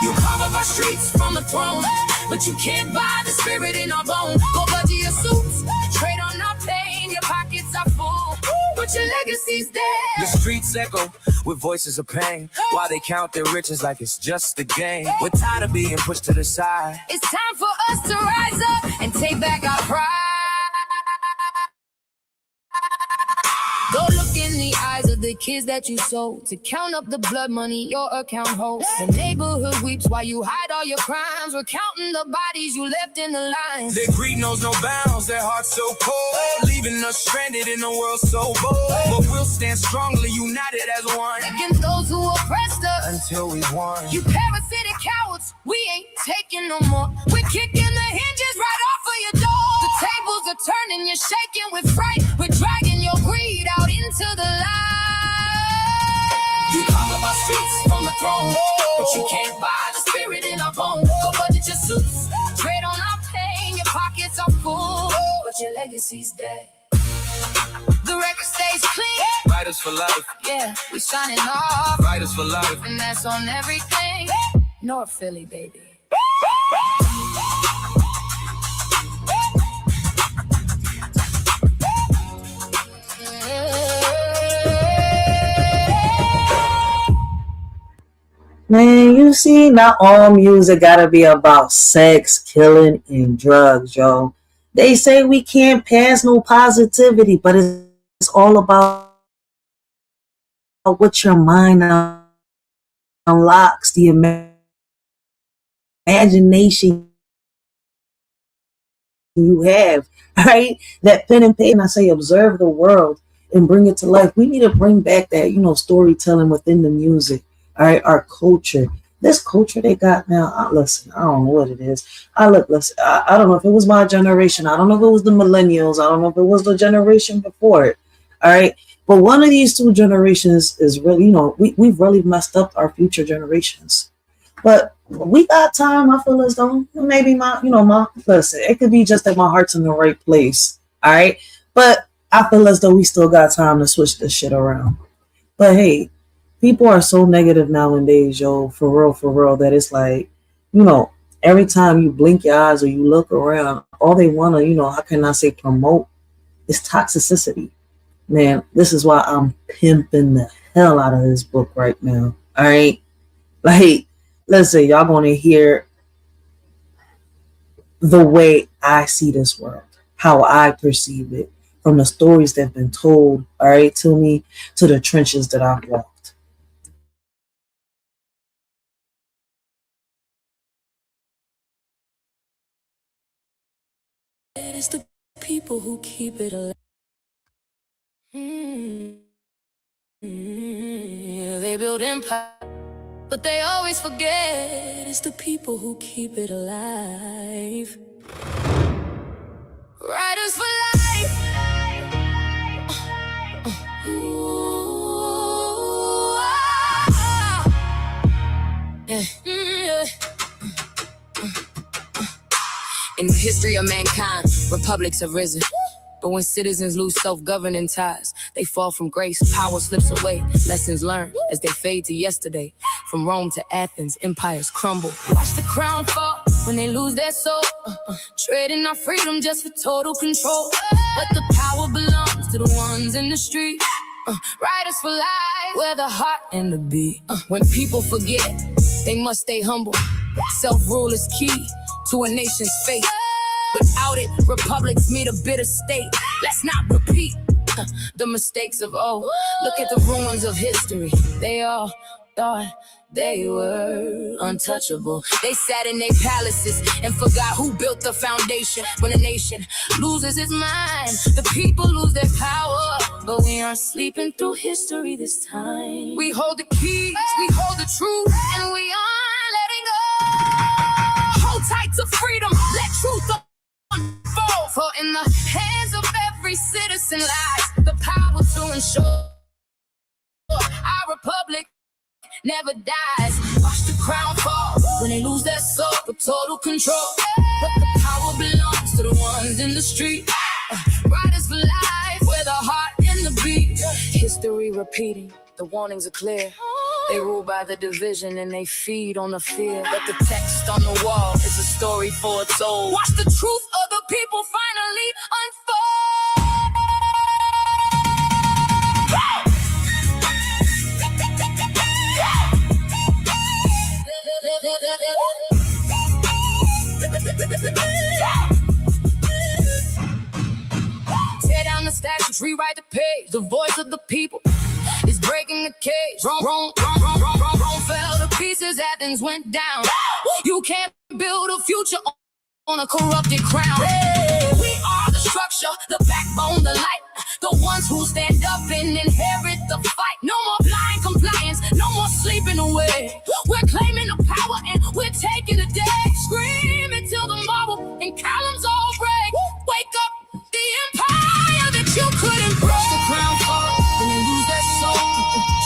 You carve up our streets from the throne, but you can't buy the spirit in our bones. Go budget your suits, trade on our pain. Your pockets are full, but your legacy's The dead. streets echo with voices of pain, while they count their riches like it's just a game. We're tired of being pushed to the side. It's time for us to rise up and take back our pride. Go look in the eyes of the kids that you sold, to count up the blood money your account holds. The neighborhood weeps while you hide all your crimes. We're counting the bodies you left in the lines. Their greed knows no bounds, their hearts so cold, leaving us stranded in a world so bold. But we'll stand strongly united as one Against those who oppressed us. until we've won. You parasitic cowards, we ain't taking no more. We're kicking the hinges right off of your door. The tables are turning, you're shaking with fright. We're dragging your greed out into the light. You conquer my streets from the throne, but you can't buy the spirit in our bones. Go budget your suits, Trade on our pain, your pockets are full, but your legacy's dead. The record stays clean, fighters for life, yeah, we shining off, fighters for life. and that's on everything. North Philly, baby. Man, you see, not all music gotta be about sex, killing, and drugs, yo. They say we can't pass no positivity, but it's all about what your mind unlocks, the imagination you have, right? That pen and paper, and I say observe the world and bring it to life. We need to bring back that, storytelling within the music. All right, our culture. This culture they got now, listen, I don't know what it is. I don't know if it was my generation. I don't know if it was the millennials. I don't know if it was the generation before it. All right. But one of these two generations is really, we've really messed up our future generations. But we got time. I feel as though maybe listen, it could be just that my heart's in the right place. All right. But I feel as though we still got time to switch this shit around. But hey, people are so negative nowadays, yo, for real, that it's like, every time you blink your eyes or you look around, all they want to, how can I say promote is toxicity. Man, this is why I'm pimping the hell out of this book right now. All right. Like, listen, y'all going to hear the way I see this world, how I perceive it, from the stories that have been told, all right, to me, to the trenches that I've walked. It's the people who keep it alive. They build empire, but they always forget it's the people who keep it alive. Riders for life. Ooh, yeah. In the history of mankind, republics have risen. But when citizens lose self-governing ties, they fall from grace, power slips away. Lessons learned as they fade to yesterday. From Rome to Athens, empires crumble. Watch the crown fall when they lose their soul. Trading our freedom just for total control. But the power belongs to the ones in the street. Riders for life, where the heart and the beat. When people forget, they must stay humble. Self-rule is key to a nation's fate. Without it, republics meet a bitter state. Let's not repeat the mistakes of old. Look at the ruins of history. They all thought they were untouchable. They sat in their palaces and forgot who built the foundation. When a nation loses its mind, the people lose their power. But we aren't sleeping through history this time. We hold the keys, we hold the truth, and we aren't letting go. Hold tight to freedom, let truth unfold. For in the hands of every citizen lies the power to ensure our republic never dies. Watch the crown fall when they lose their soul for total control. But the power belongs to the ones in the street. Riders for life, where the heart and the beat. History repeating, the warnings are clear. They rule by the division and they feed on the fear. But the text on the wall is a story foretold. Watch the truth of the people finally Tear down the statues, rewrite the page. The voice of the people is brave. cage. Rome fell to pieces, Athens went down. You can't build a future on a corrupted crown. We are the structure, the backbone, the light. The ones who stand up and inherit the fight. No more blind compliance, no more sleeping away. We're claiming the power and we're taking the day. Scream until the marble and columns all break. Wake up the empire that you couldn't break. Watch the crown fall, then you lose that soul.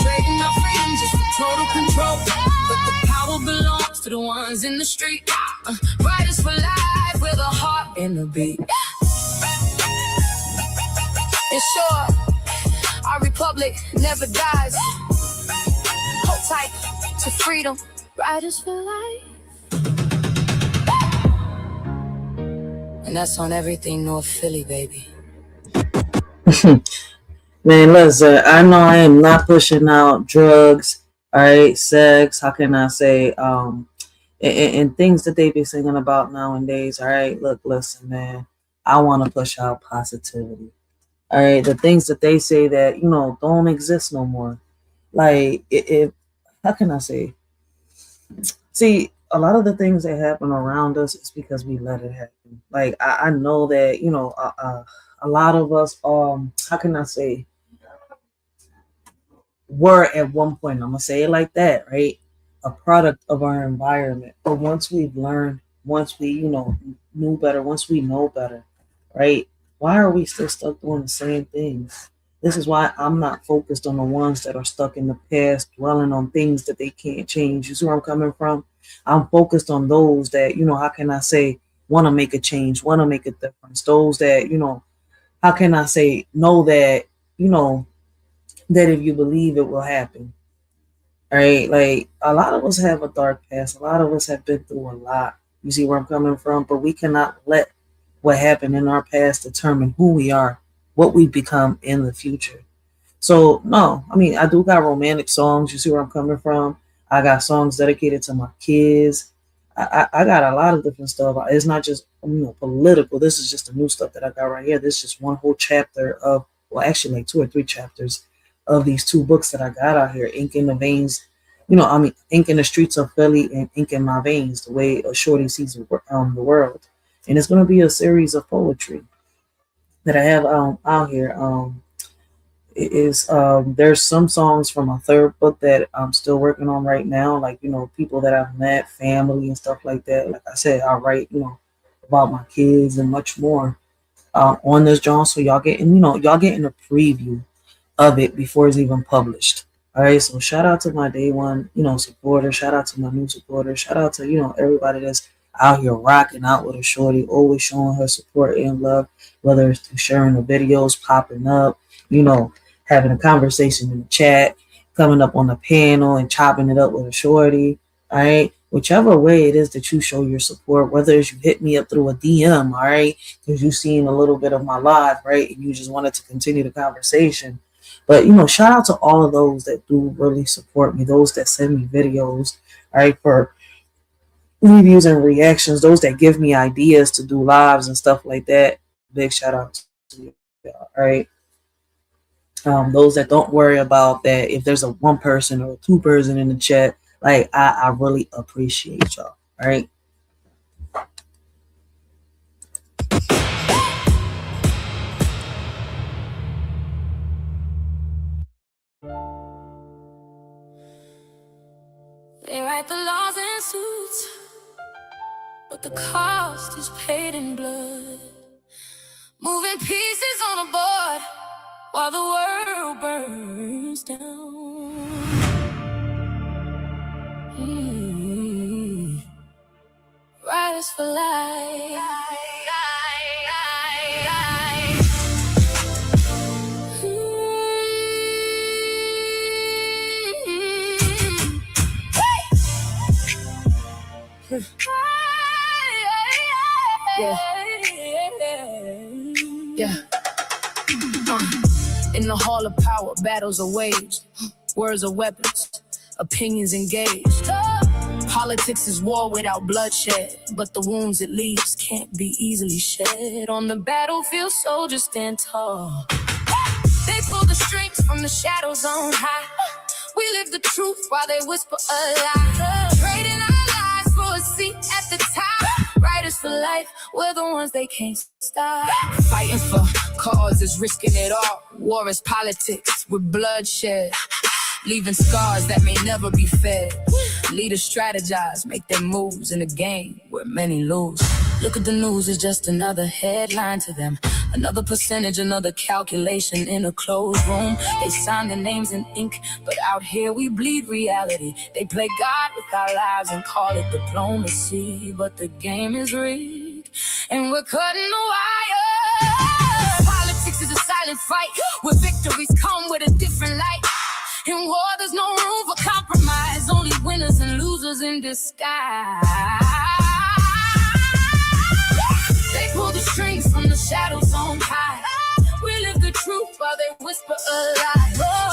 Trading our freedom just for total control. But the power belongs to the ones in the street. Riders for life with a heart and a beat. And sure, our republic never dies. Hold tight to freedom. Riders for life. And that's on everything North Philly, baby. Man, listen, I know I am not pushing out drugs, all right, sex, how can I say, and things that they be singing about nowadays, all right? Look, listen, man, I want to push out positivity, all right? The things that they say that, you know, don't exist no more. Like, how can I say? See, a lot of the things that happen around us is because we let it happen. Like, I know that, you know, a lot of us, how can I say, were at one point, I'm gonna say it like that, right? A product of our environment. But once we've learned, once we, you know, knew better, once we know better, right? Why are we still stuck doing the same things? This is why I'm not focused on the ones that are stuck in the past, dwelling on things that they can't change. You see where I'm coming from? I'm focused on those that, you know, how can I say, want to make a change, want to make a difference. Those that, you know, how can I say, know that, you know, that if you believe it will happen, right? Like, a lot of us have a dark past. A lot of us have been through a lot. You see where I'm coming from? But we cannot let what happened in our past determine who we are, what we become in the future. So, no, I mean, I do got romantic songs. You see where I'm coming from? I got songs dedicated to my kids. I got a lot of different stuff. It's not just, you know, political. This is just the new stuff that I got right here. This is just one whole chapter of, well, actually like 2 or 3 chapters of these 2 books that I got out here, Ink in the Veins, you know, I mean, Ink in the Streets of Philly and Ink in My Veins, the way a shorty sees the world. And it's going to be a series of poetry that I have out here. There's some songs from my 3rd book that I'm still working on right now, like, you know, people that I've met, family and stuff like that. Like I said, I write, you know, about my kids and much more on this John, so y'all getting a preview of it before it's even published. All right, so shout out to my day one, you know, supporter. Shout out to my new supporter. Shout out to, you know, everybody that's out here rocking out with a shorty, always showing her support and love, whether it's through sharing the videos, popping up, you know, having a conversation in the chat, coming up on the panel and chopping it up with a shorty. All right, whichever way it is that you show your support, whether it's you hit me up through a DM, all right, because you've seen a little bit of my live, right, and you just wanted to continue the conversation. But, you know, shout out to all of those that do really support me, those that send me videos, all right, for reviews and reactions, those that give me ideas to do lives and stuff like that. Big shout out to you, all right. Those that don't worry about that, if there's a 1 person or a 2 person in the chat, like, I really appreciate y'all, all right. They write the laws in suits, but the cost is paid in blood. Moving pieces on a board while the world burns down. Riders for life. Yeah. In the hall of power, battles are waged. Words are weapons, opinions engaged. Politics is war without bloodshed, but the wounds it leaves can't be easily shed. On the battlefield, soldiers stand tall. They pull the strings from the shadows on high. We live the truth while they whisper a lie. Trading our lives for a seat at the top. Riders for life, we're the ones they can't stop. Fighting for causes, risking it all. War is politics with bloodshed, leaving scars that may never be fed. Leaders strategize, make their moves in a game where many lose. Look at the news, it's just another headline to them. Another percentage, another calculation in a closed room. They sign their names in ink, but out here we bleed reality. They play God with our lives and call it diplomacy. But the game is rigged, and we're cutting the wire. Politics is a silent fight, where victories come with a different light. In war, there's no room for compromise, only winners and losers in disguise. They pull the strings from the shadows on high. We live the truth while they whisper a lie. Oh,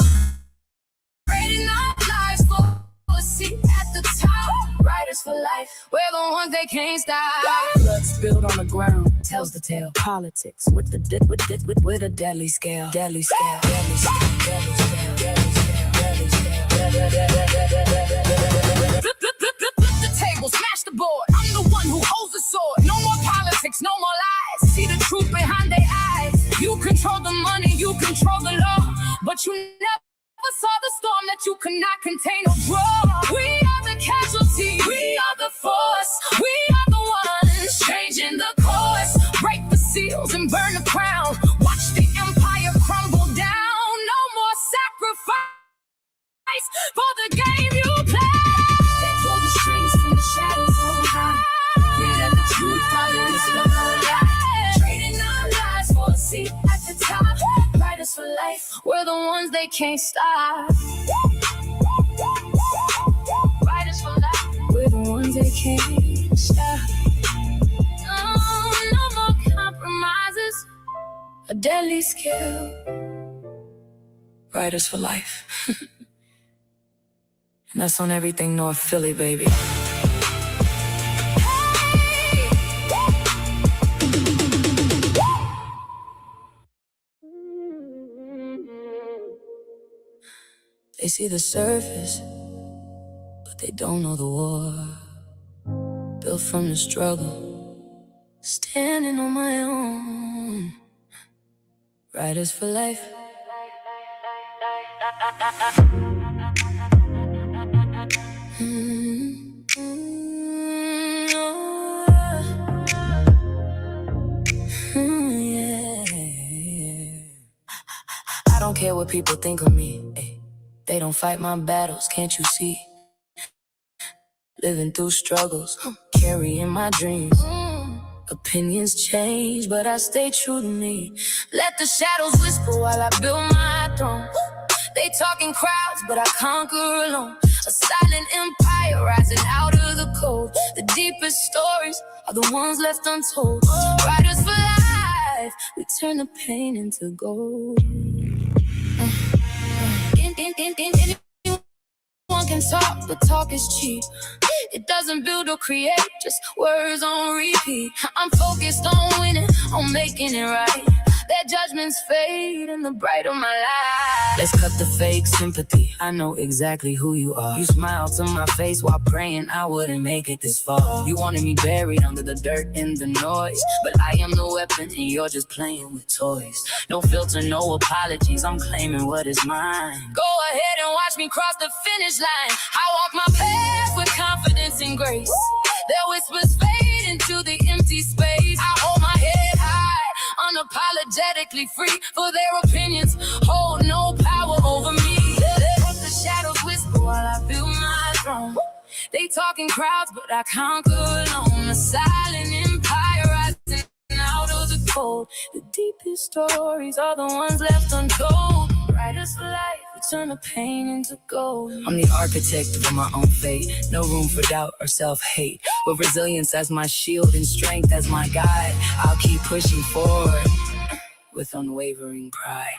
trading our lives for a seat at the top. Riders for life, we're the ones they can't stop. Blood spilled on the ground tells the tale. Politics with the with a deadly scale. Deadly scale. Deadly scale. Deadly scale. Deadly scale. Flip the table, smash the board. I'm the one who holds the sword. No more politics, no more lies. See the truth behind their eyes. You control the money, you control the law, but you never saw the storm that you could not contain or draw. We are the casualty, we are the force. We are the ones changing the course. Break the seals and burn the crown. Watch the empire crumble down. No more sacrifice for the game you play. They pull the strings from the shadows on high. Yeah, the truth follows the light. Trading our lives for a seat at the top. Riders for life, we're the ones they can't stop. Riders for life, we're the ones they can't stop. Oh, no more compromises, a deadly skill. Riders for life. And that's on everything North Philly, baby. They see the surface, but they don't know the war. Built from the struggle, standing on my own. Riders for life. I don't care what people think of me. Ay, they don't fight my battles, can't you see? Living through struggles, carrying my dreams. Opinions change, but I stay true to me. Let the shadows whisper while I build my throne. They talk in crowds, but I conquer alone. A silent empire rising out of the cold. The deepest stories are the ones left untold. Riders for life, we turn the pain into gold. Anyone can talk, but talk is cheap. It doesn't build or create, just words on repeat. I'm focused on winning, on making it right. Their judgments fade in the bright of my light. Let's cut the fake sympathy, I know exactly who you are. You smiled to my face while praying I wouldn't make it this far. You wanted me buried under the dirt and the noise, but I am the weapon and you're just playing with toys. No filter, no apologies, I'm claiming what is mine. Go ahead and watch me cross the finish line. I walk my path with confidence and grace. Their whispers fade into the empty space. I hold my head high, unapologetically free, for their opinions hold no power over me. Let the shadows whisper while I build my throne. They talk in crowds, but I conquer alone. A silent empire rising out of the cold. The deepest stories are the ones left untold. Riders for life, we turn the pain into gold. I'm the architect of my own fate. No room for doubt or self-hate. With resilience as my shield and strength as my guide, I'll keep pushing forward with unwavering pride.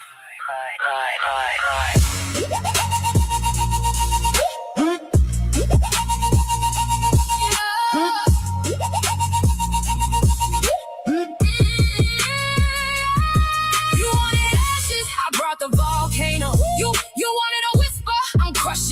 You wanted ashes, I brought the volcano. You wanted a whisper, I'm crushing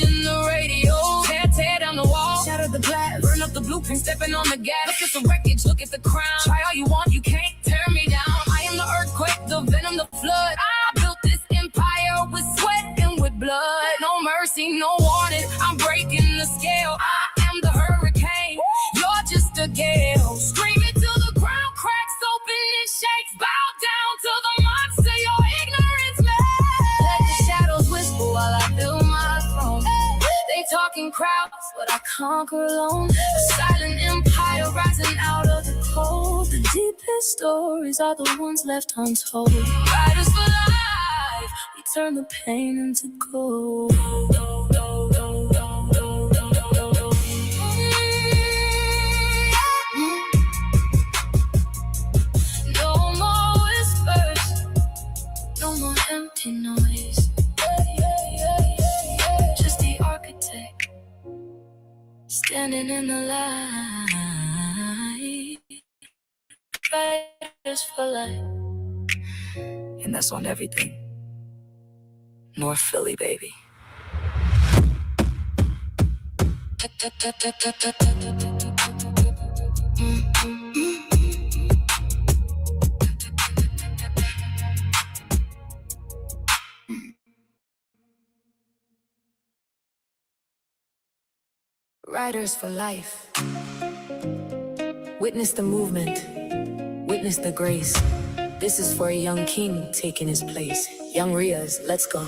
blueprint, stepping on the gas. Look at the wreckage, look at the crown. Try all you want, you can't tear me down. I am the earthquake, the venom, the flood. I built this empire with sweat and with blood. No mercy, no warning, I'm breaking the scale. I am the hurricane, you're just a gale. Screaming till the ground cracks open and shakes. Bow down to the monster your ignorance made. Let the shadows whisper while I build my throne. They talking crowds, but I conquer alone. A silent empire rising out of the cold. The deepest stories are the ones left untold. Riders for life, we turn the pain into gold. No more whispers, no more empty noise. Just the architect standing in the light. Riders for life. And that's on everything. North Philly, baby. Riders for life. Witness the movement. Witness the grace. This is for a young king taking his place. Young Riaz, let's go.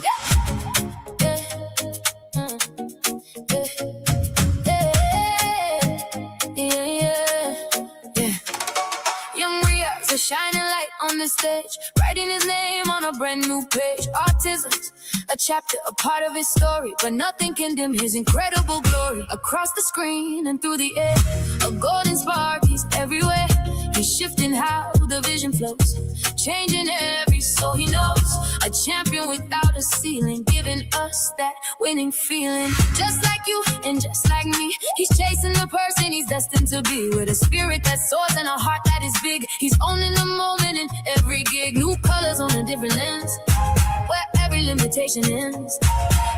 Young Riaz, a shining light on the stage, writing his name on a brand new page. Autism's a chapter, a part of his story, but nothing can dim his incredible glory. Across the screen and through the air, a golden spark, he's everywhere. He's shifting how the vision flows, changing every soul he knows. A champion without a ceiling, giving us that winning feeling. Just like you and just like me, he's chasing the person he's destined to be. With a spirit that soars and a heart that is big. He's owning the moment in every gig. New colors on a different lens, where every limitation ends.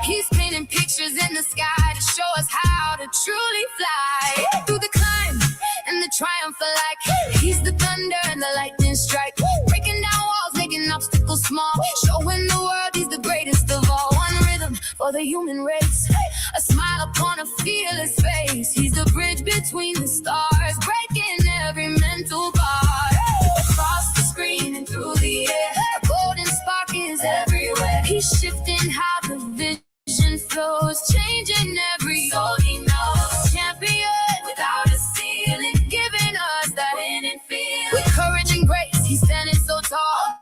He's painting pictures in the sky to show us how to truly fly. Through the climb and the triumph alike, he's the thunder and the lightning strike. Breaking down walls, making obstacles small, showing the world he's the greatest of all. One rhythm for the human race, a smile upon a fearless face. He's the bridge between the stars, breaking every mental bar. Across the screen and through the air, a golden spark is everywhere. He's shifting how the vision flows, changing every soul he knows. Champion without a ceiling, giving us that winning feeling. With courage and grace, he's standing so tall.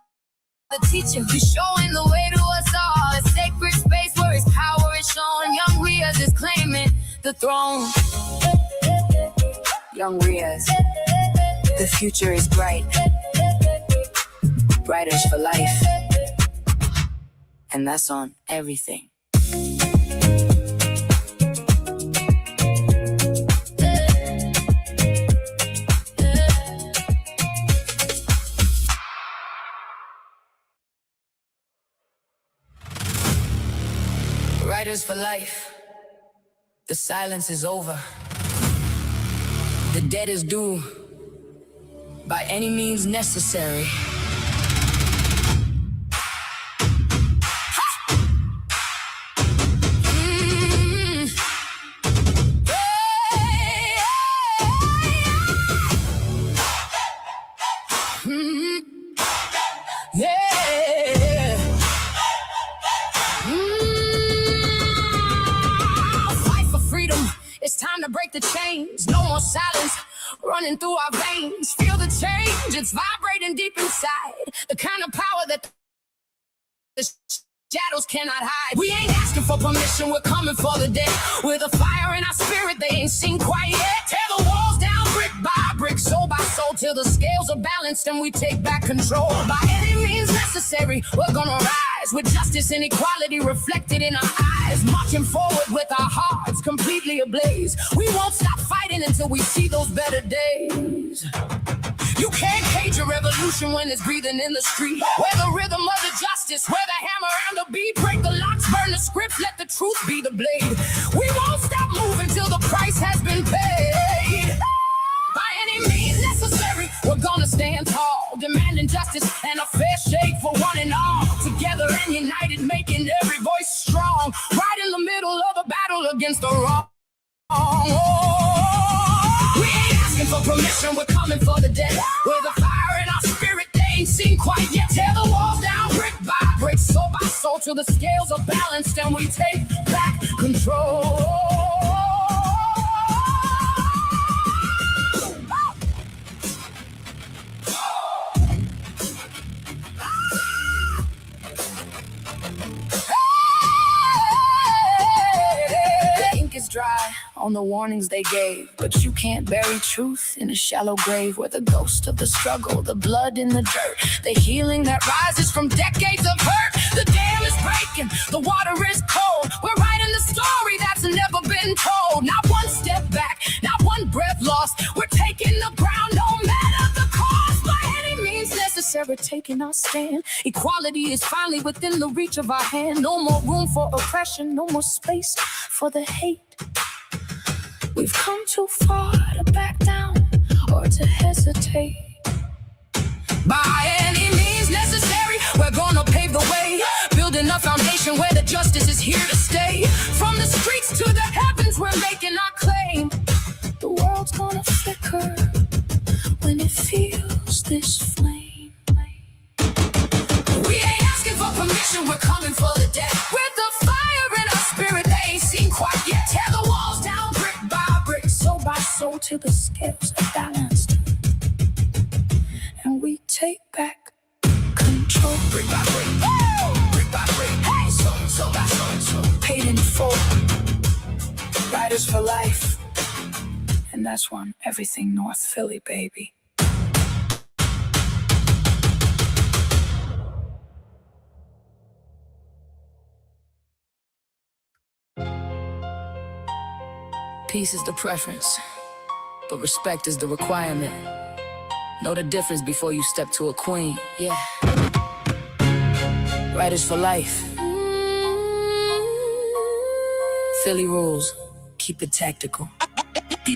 The teacher who's showing the way to us all. A sacred space where his power is shown. Young Riaz is claiming the throne. Young Riaz, the future is bright. Riders for life. And that's on everything. Riders for life. The silence is over. The debt is due. By any means necessary. It's time to break the chains. No more silence running through our veins. Feel the change, it's vibrating deep inside. The kind of power that the shadows cannot hide. We ain't asking for permission, we're coming for the day. With a fire in our spirit they ain't seen quite yet. Tear the walls down brick by brick, soul by soul, till the scales are balanced and we take back control. By any means necessary, we're gonna rise, with justice and equality reflected in our eyes. Marching forward with our hearts completely ablaze. We won't stop fighting until we see those better days. You can't cage a revolution when it's breathing in the street. Where the rhythm of the justice, where the hammer and the beat. Break the locks, burn the script, let the truth be the blade. We won't stop moving till the price has been paid. injustice and a fair shake for one and all. Together and united, making every voice strong. Right in the middle of a battle against the wrong. Oh, we ain't asking for permission, we're coming for the dead. With a fire in our spirit, they ain't seen quite yet. Tear the walls down brick by brick, soul by soul, till the scales are balanced and we take back control. Is dry on the warnings they gave, but you can't bury truth in a shallow grave where the ghost of the struggle, the blood in the dirt, the healing that rises from decades of hurt. The dam is breaking, the water is cold. We're writing the story that's never been told. Not one step back, not one breath lost. We're taking the ground no matter the cost. By any means necessary, taking our stand. Equality is finally within the reach of our hand. No more room for oppression, no more space for the hate. We've come too far to back down or to hesitate. By any means necessary, we're gonna pave the way, building a foundation where the justice is here to stay. From the streets to the heavens, we're making our claim. The world's gonna flicker when it feels this flame. We ain't asking for permission, we're coming for the dead. With the fire in our spirit, they ain't seen quite yet. Tear the walls down brick by brick, soul by soul, till the scales are balanced. And we take back control. Brick by brick, woo! Brick by brick, hey! Soul by soul, paid in full. Riders for life. And that's one everything North Philly, baby. Peace is the preference, but respect is the requirement. Know the difference before you step to a queen, yeah. Riders for life. Philly rules, keep it tactical. Be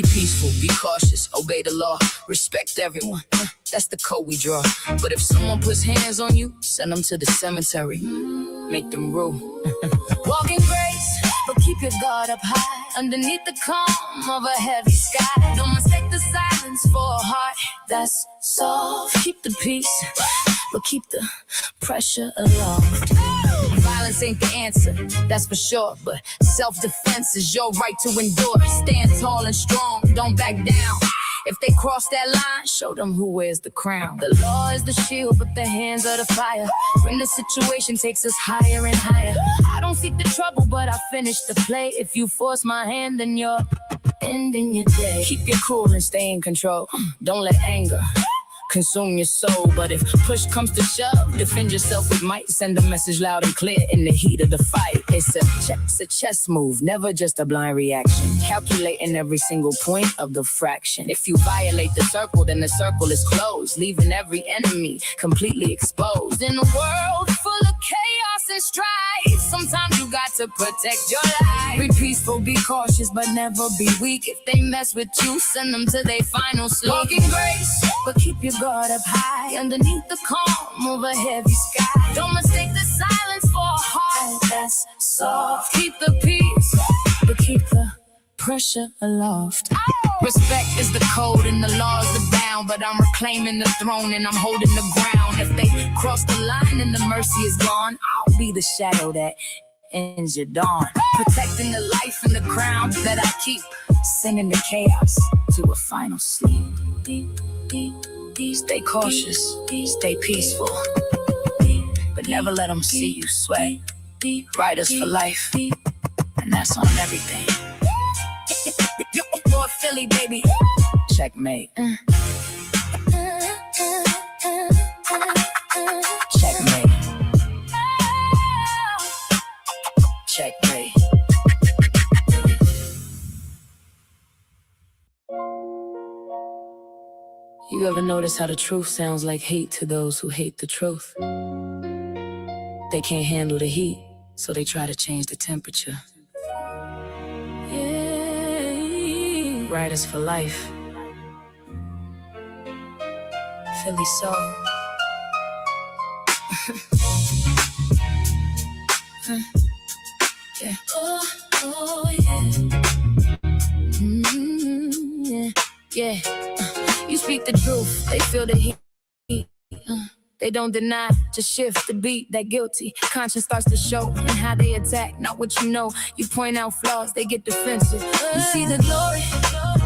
peaceful, be cautious, obey the law, respect everyone. That's the code we draw. But if someone puts hands on you, send them to the cemetery. Make them rule. Walk in grace, but keep your guard up high. Underneath the calm of a heavy sky. Don't mistake the silence for a heart that's soft. Keep the peace, but keep the pressure aloft. Violence ain't the answer, that's for sure. But self-defense is your right to endure. Stand tall and strong, don't back down. If they cross that line, show them who wears the crown. The law is the shield, but the hands are the fire. When the situation takes us higher and higher. I don't seek the trouble, but I finish the play. If you force my hand, then you're ending your day. Keep your cool and stay in control. Don't let anger consume your soul. But if push comes to shove, defend yourself with might. Send a message loud and clear in the heat of the fight. It's a chess move, never just a blind reaction. Calculating every single point of the fraction. If you violate the circle, then the circle is closed, leaving every enemy completely exposed. In a world full of chaos and strife, sometimes you got to protect your life. Be peaceful, be cautious, but never be weak. If they mess with you, send them to their final sleep. Walk in grace, but keep your guard up high. Underneath the calm of a heavy sky. Don't mistake the silence for a heart that's soft. Keep the peace, but keep the pressure aloft. Respect is the code and the laws are bound. But I'm reclaiming the throne and I'm holding the ground. If they cross the line and the mercy is gone, I'll be the shadow that ends your dawn. Protecting the life and the crown that I keep. Sending the chaos to a final sleep. Stay cautious, stay peaceful, but never let them see you sweat. Riders for life, and that's on everything. North Philly, baby. Checkmate. Checkmate. Checkmate. You ever notice how the truth sounds like hate to those who hate the truth? They can't handle the heat, so they try to change the temperature. Yeah. Riders for life. Philly soul. Yeah. Oh, yeah. Yeah. You speak the truth, they feel the heat. They don't deny, just shift the beat. That guilty conscience starts to show in how they attack, not what you know. You point out flaws, they get defensive. You see the glory,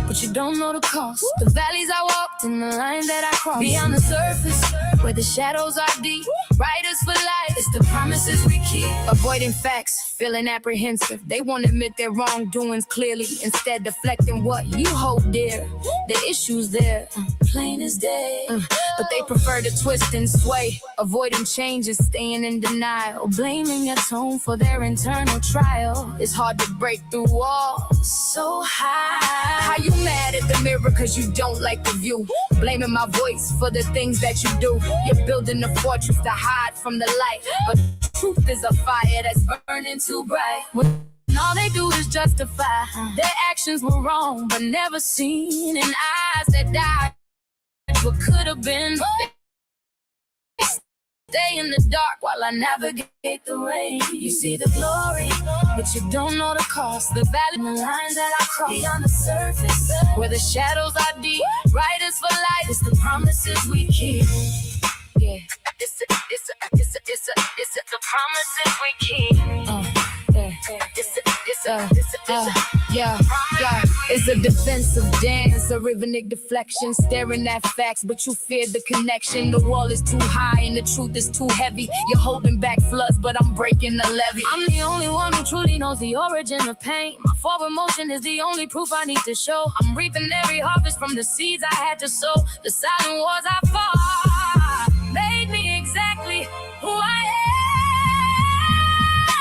but you don't know the cost. The valleys I walked and the line that I crossed. Beyond the surface, where the shadows are deep. Riders for life, it's the promises we keep. Avoiding facts, feeling apprehensive. They won't admit their wrongdoings clearly. Instead, deflecting what you hold dear. The issues there, plain as day. But they prefer to twist and sway. Avoiding changes, staying in denial. Blaming your tone for their internal trial. It's hard to break through walls so high. How you mad at the mirror cause you don't like the view? Blaming my voice for the things that you do. You're building a fortress to hide from the light, but truth is a fire that's burning too bright. When all they do is justify their actions were wrong, but never seen in eyes that died what could have been. Stay in the dark while I navigate the rain. You see the glory, but you don't know the cost. The valley and the lines that I cross. Beyond the surface, where the shadows are deep. Riders for light, it's the promises we keep. Yeah, it's the promises we keep. It's a defensive dance, a rhythmic deflection, staring at facts, but you fear the connection. The wall is too high and the truth is too heavy. You're holding back floods, but I'm breaking the levee. I'm the only one who truly knows the origin of pain. My forward motion is the only proof I need to show. I'm reaping every harvest from the seeds I had to sow. The silent wars I fought made me exactly who I am.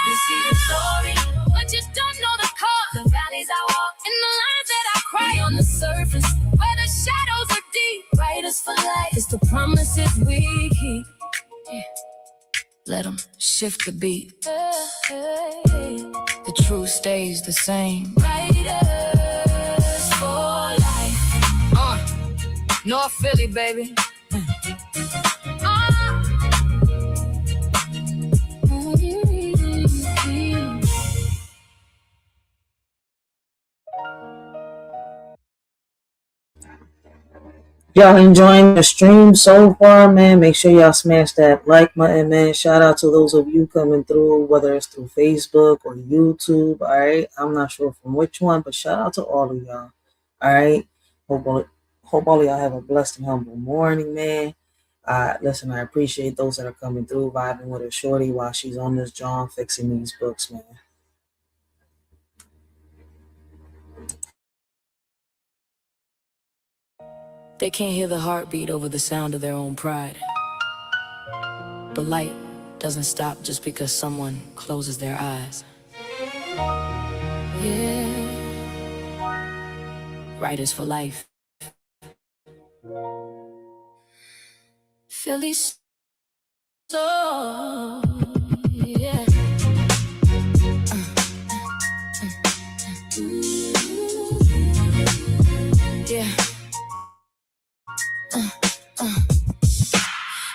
You see the story, but you don't know the cause. The valleys I walk and the lines that I cry on the surface, where the shadows are deep. Riders for light, it's the promises we keep. Yeah. Let them shift the beat. The truth stays the same. Riders for life. North Philly, baby. Y'all enjoying the stream so far, man? Make sure y'all smash that like button, man. Shout out to those of you coming through, whether it's through Facebook or YouTube, all right? I'm not sure from which one, but shout out to all of y'all, all right? Hope all of y'all have a blessed and humble morning, man. Listen, I appreciate those that are coming through, vibing with her shorty while she's on this John fixing these books, man. They can't hear the heartbeat over the sound of their own pride. But light doesn't stop just because someone closes their eyes. Yeah. Writers for life. Philly soul. Yeah. Yeah.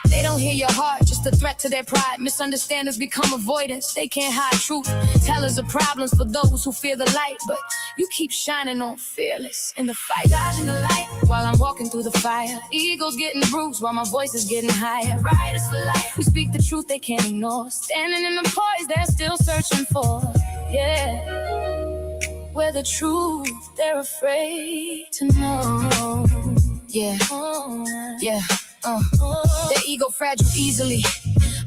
They don't hear your heart, just a threat to their pride. Misunderstandings become avoidance. They can't hide truth. Tellers of problems for those who fear the light, but you keep shining on, fearless in the fight. Dodging the light while I'm walking through the fire. Egos getting bruised while my voice is getting higher. Riders for life, we speak the truth they can't ignore. Standing in the poise they're still searching for. Yeah, where the truth they're afraid to know. Yeah, yeah. Their ego fragile easily,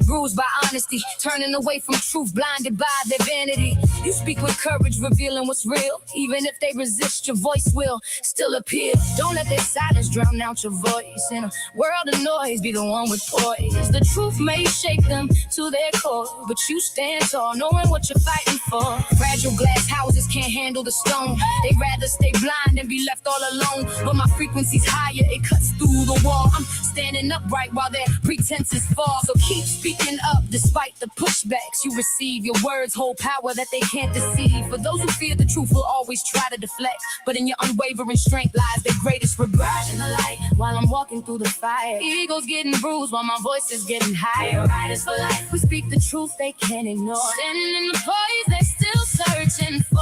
bruised by honesty, turning away from truth, blinded by their vanity. You speak with courage, revealing what's real. Even if they resist, your voice will still appear. Don't let their silence drown out your voice. In a world of noise, be the one with poise. The truth may shake them to their core, but you stand tall, knowing what you're fighting for. Fragile glass houses can't handle the stone. They'd rather stay blind than be left all alone. But my frequency's higher, it cuts through the wall. I'm standing upright while their pretenses fall. So keep speaking Looking up despite the pushbacks you receive. Your words hold power that they can't deceive. For those who fear the truth will always try to deflect, but in your unwavering strength lies their greatest regret. In the light while I'm walking through the fire, egos getting bruised while my voice is getting higher. Riders for life, we speak the truth they can't ignore. Standing in the place they're still searching for.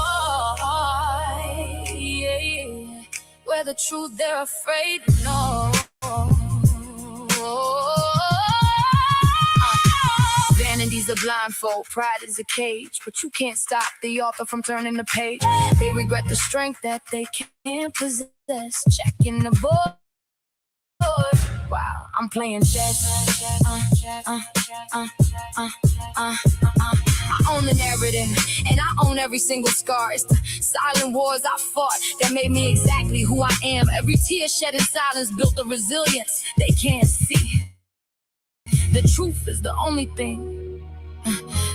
Yeah. Where the truth they're afraid to know. Vanity's a blindfold, pride is a cage, but you can't stop the author from turning the page. They regret the strength that they can't possess. Checking the board. Wow, I'm playing chess. I own the narrative, and I own every single scar. It's the silent wars I fought that made me exactly who I am. Every tear shed in silence built a resilience they can't see. The truth is the only thing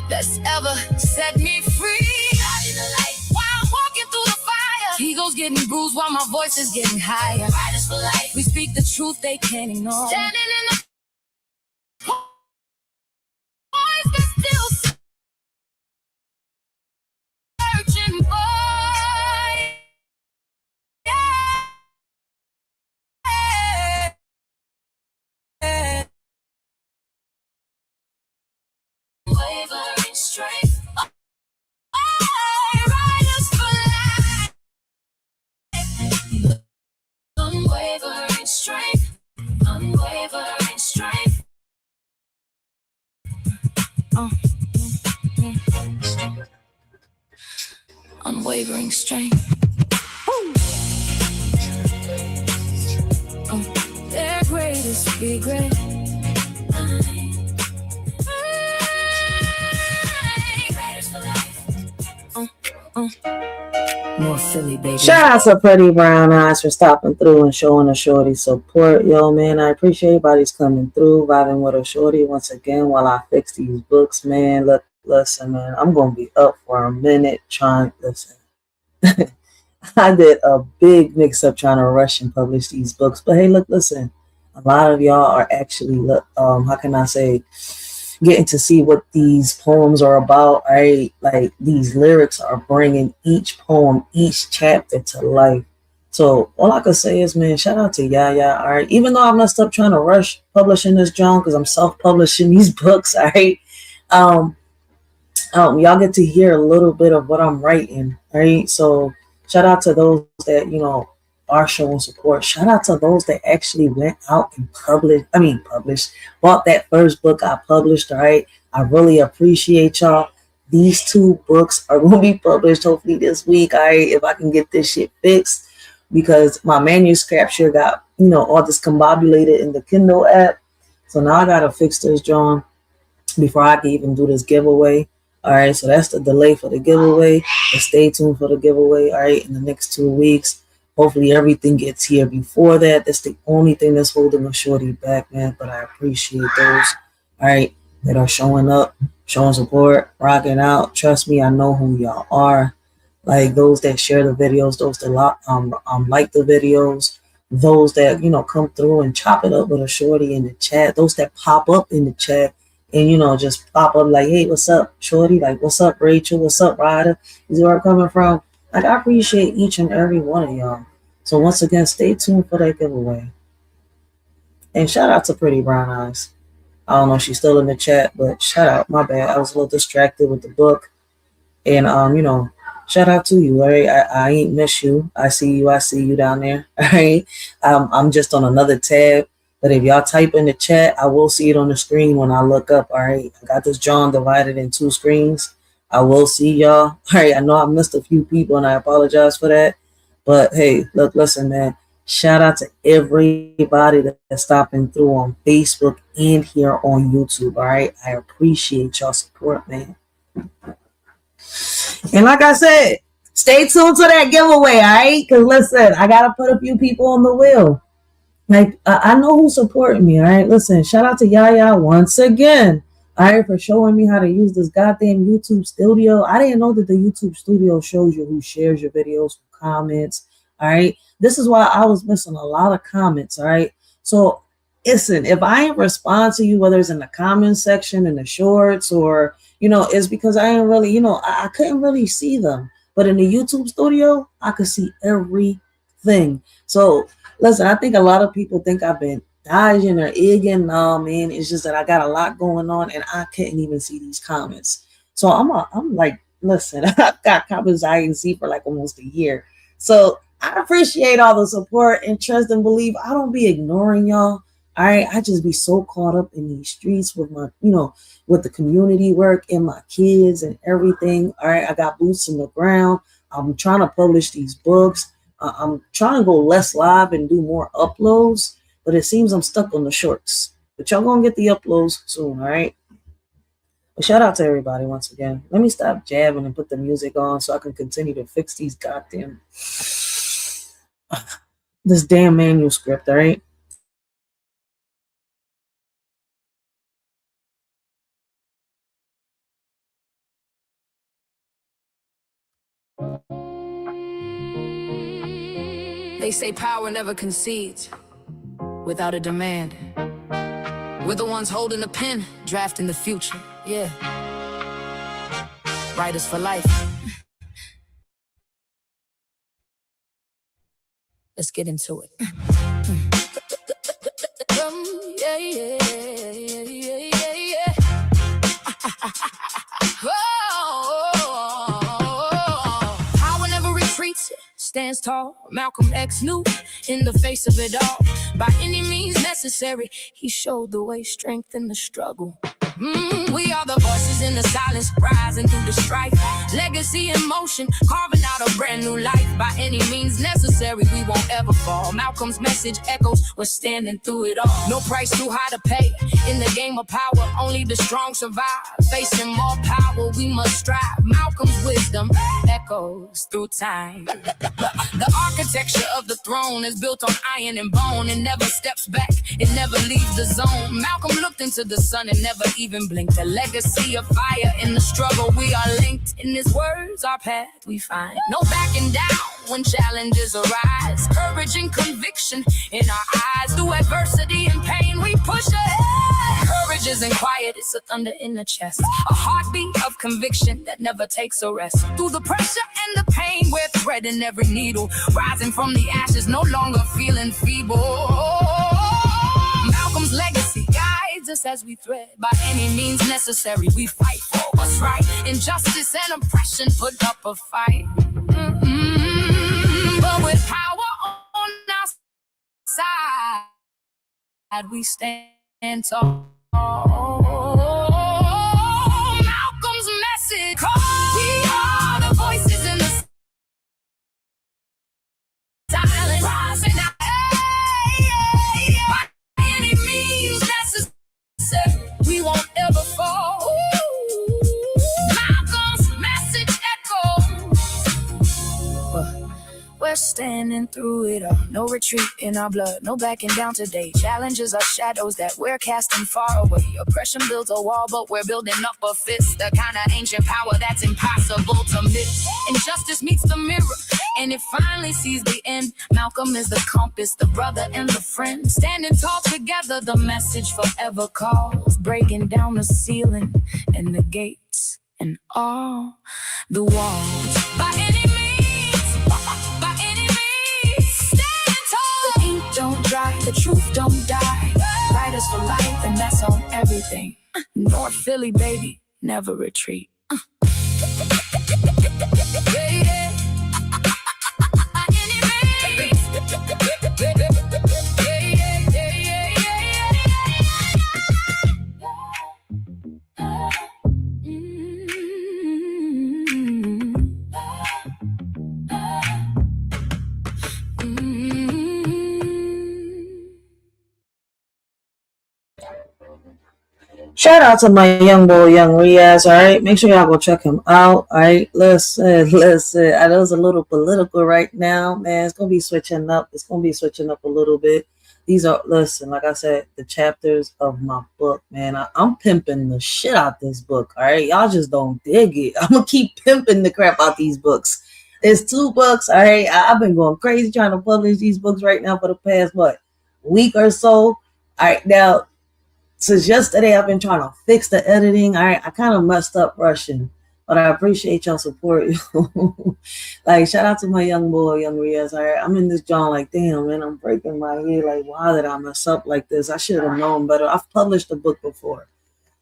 that's ever set me free. Out in the light while I'm walking through the fire, egos getting bruised while my voice is getting higher. Riders for life, we speak the truth they can't ignore. Standing in the voice that's still searching for. Wavering strength. Riders for life. Unwavering strength. Unwavering strength. Unwavering strength. Their greatest regret. More Philly, baby. Shout out to Pretty Brown Eyes for stopping through and showing a shorty support. Yo, man, I appreciate everybody's coming through, vibing with a shorty once again while I fix these books, man. Look, listen, man, I'm going to be up for a minute trying, listen. I did a big mix-up trying to rush and publish these books. But hey, look, listen, a lot of y'all are actually, how can I say, getting to see what these poems are about, right? Like, these lyrics are bringing each poem, each chapter to life. So all I could say is, man, shout out to Yaya, all right? Even though I messed up trying to rush publishing this junk because I'm self-publishing these books, all right? Y'all get to hear a little bit of what I'm writing, right? So shout out to those that, are showing support. Shout out to those that actually went out and bought that first book I published, all right? I really appreciate y'all. These 2 books are going to be published hopefully this week, all right, if I can get this shit fixed, because my manuscript sure got, all discombobulated in the Kindle app. So now I got to fix this, John, before I can even do this giveaway. All right, so that's the delay for the giveaway. But stay tuned for the giveaway, all right, in the next 2 weeks. Hopefully everything gets here before that. That's the only thing that's holding a shorty back, man. But I appreciate those, all right, that are showing up, showing support, rocking out. Trust me, I know who y'all are. Like those that share the videos, those that like the videos, those that, come through and chop it up with a shorty in the chat, those that pop up in the chat and, just pop up like, hey, what's up, shorty? Like, what's up, Rachel? What's up, Ryder? Is where I'm coming from? Like, I appreciate each and every one of y'all. So once again, stay tuned for that giveaway. And shout out to Pretty Brown Eyes. I don't know if she's still in the chat, but shout out. My bad. I was a little distracted with the book. And, shout out to you, all right? I ain't miss you. I see you down there, all right? I'm just on another tab. But if y'all type in the chat, I will see it on the screen when I look up, all right? I got this John divided in 2 screens. I will see y'all. All right, I know I missed a few people, and I apologize for that. But, hey, look, listen, man. Shout out to everybody that's stopping through on Facebook and here on YouTube, all right? I appreciate y'all support, man. And like I said, stay tuned to that giveaway, all right? Because, listen, I got to put a few people on the wheel. Like, I know who's supporting me, all right? Listen, shout out to Yaya once again. All right, for showing me how to use this goddamn YouTube studio. I didn't know that the YouTube studio shows you who shares your videos, who comments. All right, this is why I was missing a lot of comments. All right, so listen, if I ain't respond to you, whether it's in the comment section, in the shorts, or, it's because I ain't really, I couldn't really see them. But in the YouTube studio, I could see everything. So listen, I think a lot of people think I've been dodging or egging. No, man, it's just that I got a lot going on and I couldn't even see these comments. So I'm like, listen, I've got comments I didn't see for like almost a year. So I appreciate all the support and trust and believe. I don't be ignoring y'all. All right, I just be so caught up in these streets with my, with the community work and my kids and everything. All right, I got boots on the ground. I'm trying to publish these books. I'm trying to go less live and do more uploads, but it seems I'm stuck on the shorts. But y'all gonna get the uploads soon, all right? But shout out to everybody once again. Let me stop jabbing and put the music on so I can continue to fix these goddamn this damn manuscript, all right? They say power never concedes without a demand. We're the ones holding the pen, drafting the future. Yeah. Writers for life. Let's get into it. Yeah, yeah, yeah, yeah, yeah. Power never retreats, stands tall. Malcolm X knew in the face of it all. By any means necessary, he showed the way, strength in the struggle. We are the voices in the silence, rising through the strife. Legacy in motion, carving out a brand new life. By any means necessary, we won't ever fall. Malcolm's message echoes, we're standing through it all. No price too high to pay in the game of power. Only the strong survive. Facing more power, we must strive. Malcolm's wisdom echoes through time. The architecture of the throne is built on iron and bone. It never steps back, it never leaves the zone. Malcolm looked into the sun and never even blinked. A legacy of fire in the struggle. We are linked in his words, our path we find. No backing down when challenges arise. Courage and conviction in our eyes. Through adversity and pain, we push ahead. Courage isn't quiet, it's a thunder in the chest. A heartbeat of conviction that never takes a rest. Through the pressure and the pain, we're threading every needle. Rising from the ashes, no longer feeling feeble. Malcolm's legacy guides us as we thread. By any means necessary, we fight for what's right. Injustice and oppression put up a fight. But with power on our side, we stand tall. Malcolm's message. We are the voices in the silence. Rising out. By any means necessary, we won't ever fall. Malcolm's message echoes. We're standing through it all. No retreat in our blood, no backing down today. Challenges are shadows that we're casting far away. Oppression builds a wall, but we're building up a fist. The kind of ancient power that's impossible to miss. Injustice meets the mirror, and it finally sees the end. Malcolm is the compass, the brother and the friend. Standing tall together, the message forever calls. Breaking down the ceiling and the gates and all the walls. By any means, by any means, stand tall. The ink don't dry, the truth don't die. Writers for life, and that's on everything. North Philly, baby, never retreat. Yeah. Shout out to my young boy, Young Riaz, all right? Make sure y'all go check him out, all right? Listen. I know it's a little political right now, man. It's going to be switching up. It's going to be switching up a little bit. These are, listen, like I said, the chapters of my book, man. I'm pimping the shit out this book, all right? Y'all just don't dig it. I'm going to keep pimping the crap out these books. It's 2 books, all right? I've been going crazy trying to publish these books right now for the past, week or so. All right, now since yesterday I've been trying to fix the editing. All right, I kind of messed up Russian, but I appreciate y'all support. Like, shout out to my young boy, young Riaz. All right, I'm in this John like, damn, man, I'm breaking my head. Like, why did I mess up like this? I should have known better. I've published a book before.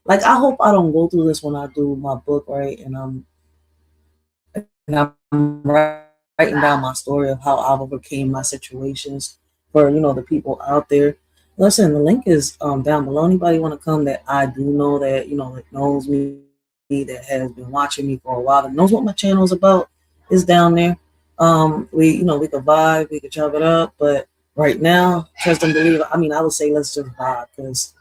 Like, I hope I don't go through this when I do my book, right? And I'm writing down my story of how I overcame my situations for, you know, the people out there. Listen, the link is down below. Anybody want to come that I do know that, you know, that knows me, that has been watching me for a while, that knows what my channel is about, is down there. We could vibe, we could chop it up, but right now, trust and believe. I mean, I would say let's just vibe, because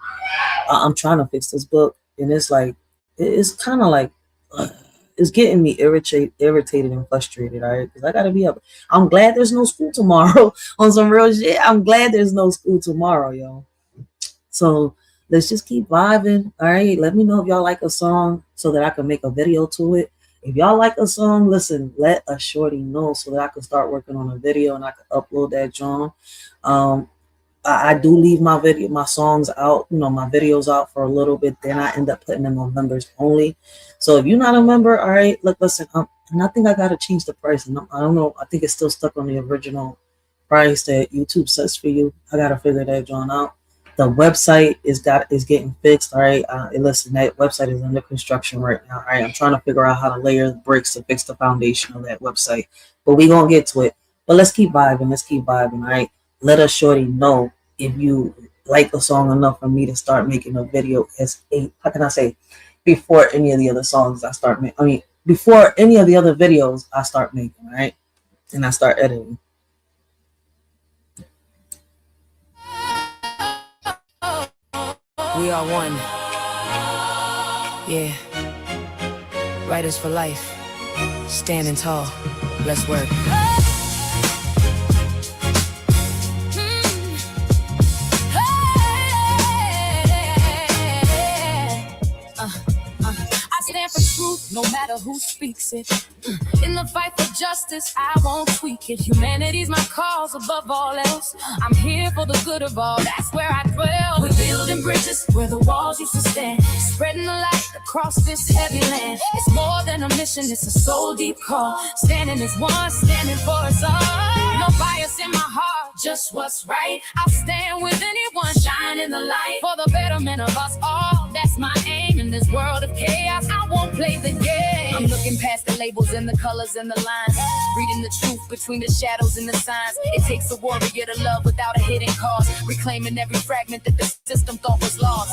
I'm trying to fix this book, and it's like, it's kind of like, it's getting me irritated and frustrated. All right, because I gotta be up. I'm glad there's no school tomorrow. On some real shit, I'm glad there's no school tomorrow, yo. So let's just keep vibing. All right, let me know if y'all like a song so that I can make a video to it. If y'all like a song, listen, let a shorty know so that I can start working on a video and I can upload that John. I do leave my songs out, you know, my videos out for a little bit. Then I end up putting them on members only. So if you're not a member, all right, look, listen, and I think I got to change the price. And I don't know. I think it's still stuck on the original price that YouTube sets for you. I got to figure that John out. The website is getting fixed. All right. Listen, that website is under construction right now. All right. I'm trying to figure out how to layer the bricks to fix the foundation of that website, but we're going to get to it. But let's keep vibing. Let's keep vibing. All right. Let us shorty know if you like the song enough for me to start making a video before any of the other songs I start making. I mean, before any of the other videos I start making, right? And I start editing. We are one. Yeah. Writers for life. Standing tall. Let's work. I stand for truth, no matter who speaks it. In the fight for justice, I won't tweak it. Humanity's my cause above all else. I'm here for the good of all, that's where I dwell. We're building bridges where the walls used to stand, spreading the light across this heavy land. It's more than a mission, it's a soul deep call. Standing as one, standing for us all. No bias in my heart, just what's right. I'll stand with anyone, shining the light for the betterment of us all. That's my aim in this world of chaos. I won't play the game. I'm looking past the labels and the colors and the lines, reading the truth between the shadows and the signs. It takes a warrior to love without a hidden cause, reclaiming every fragment that the system thought was lost.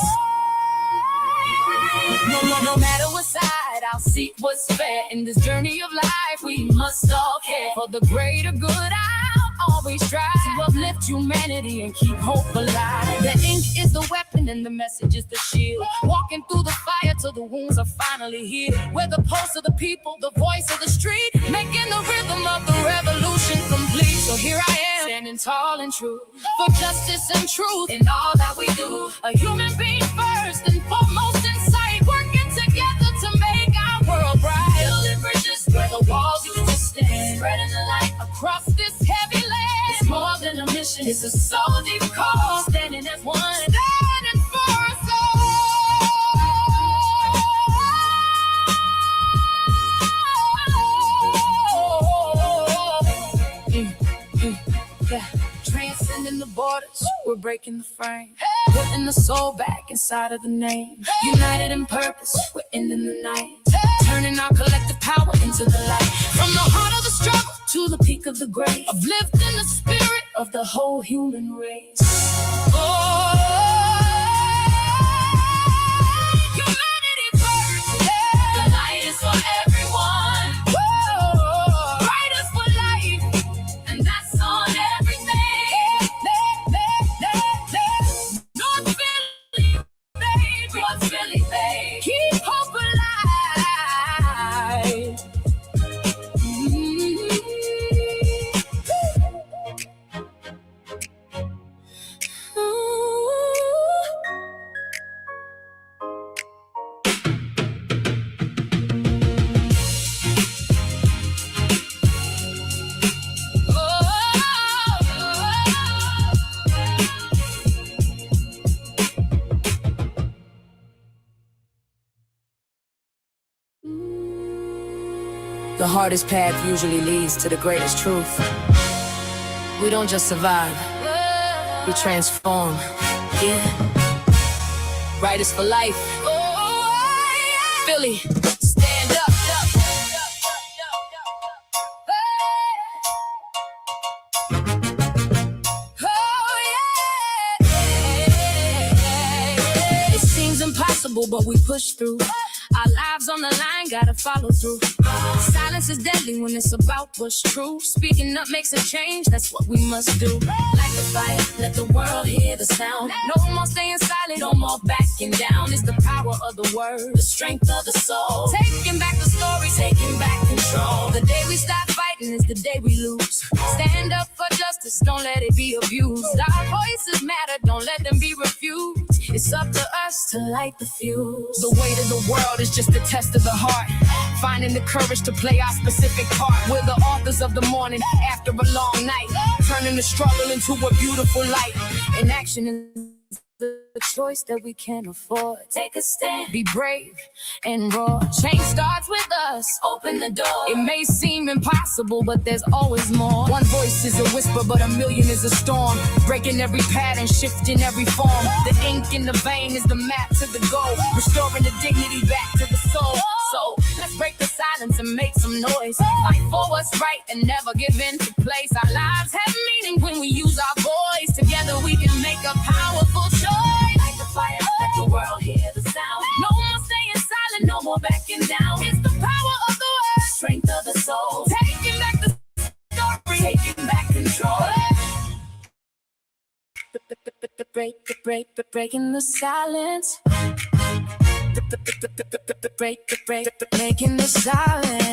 No matter what side, I'll seek what's fair. In this journey of life, we must all care for the greater good. I'll always strive to uplift humanity and keep hope alive. The ink is the weapon and the message is the shield. Walking through the fire till the wounds are finally healed. We're the pulse of the people, the voice of the street, making the rhythm of the revolution complete. So here I am, standing tall and true, for justice and truth in all that we do. A human being first and foremost in sight, working together to make our world bright. Building bridges where the walls used to stand, spreading the light across this heavy land. It's more than a mission, it's a soul deep call. Standing as one, standing for us all. Yeah. Transcending the borders, we're breaking the frame, putting the soul back inside of the name. United in purpose, we're ending the night, turning our collective power into the light. From the heart of the struggle to the peak of the grave, uplifting the spirit of the whole human race. Oh, humanity first, yeah. The light is for everyone. Whoa. Writers for life, and that's on everything. North Philly, baby. North Philly, baby. Keep hope alive. Ooh. The hardest path usually leads to the greatest truth. We don't just survive, we transform. Yeah. Writers for life. Philly, stand up. It seems impossible, but we push through. Our lives on the line, gotta follow through. Silence is deadly when it's about what's true. Speaking up makes a change, that's what we must do. Like the fire, let the world hear the sound. No more staying silent, no more backing down. It's the power of the word, the strength of the soul. Taking back the story, taking back control. The day we stop fighting is the day we lose. Stand up for justice, don't let it be abused. Our voices matter, don't let them be refused. It's up to us to light the fuse. The weight of the world is just a test of the heart. Finding the courage to play our specific part. We're the authors of the morning after a long night. Turning the struggle into a beautiful light. In action is the choice that we can't afford. Take a stand, be brave and raw. Change starts with us, open the door. It may seem impossible, but there's always more. One voice is a whisper, but a million is a storm. Breaking every pattern, shifting every form. The ink in the vein is the map to the goal. Restoring the dignity back to the soul. So let's break the silence and make some noise. Fight for what's right and never give in to place. Our lives have meaning when we use our voice. Together we can make a powerful choice. Like the fire, let the world hear the sound. No more staying silent, no more backing down. It's the power of the word, strength of the soul. Taking back the story, taking back control. Breaking the silence. Breaking the silence.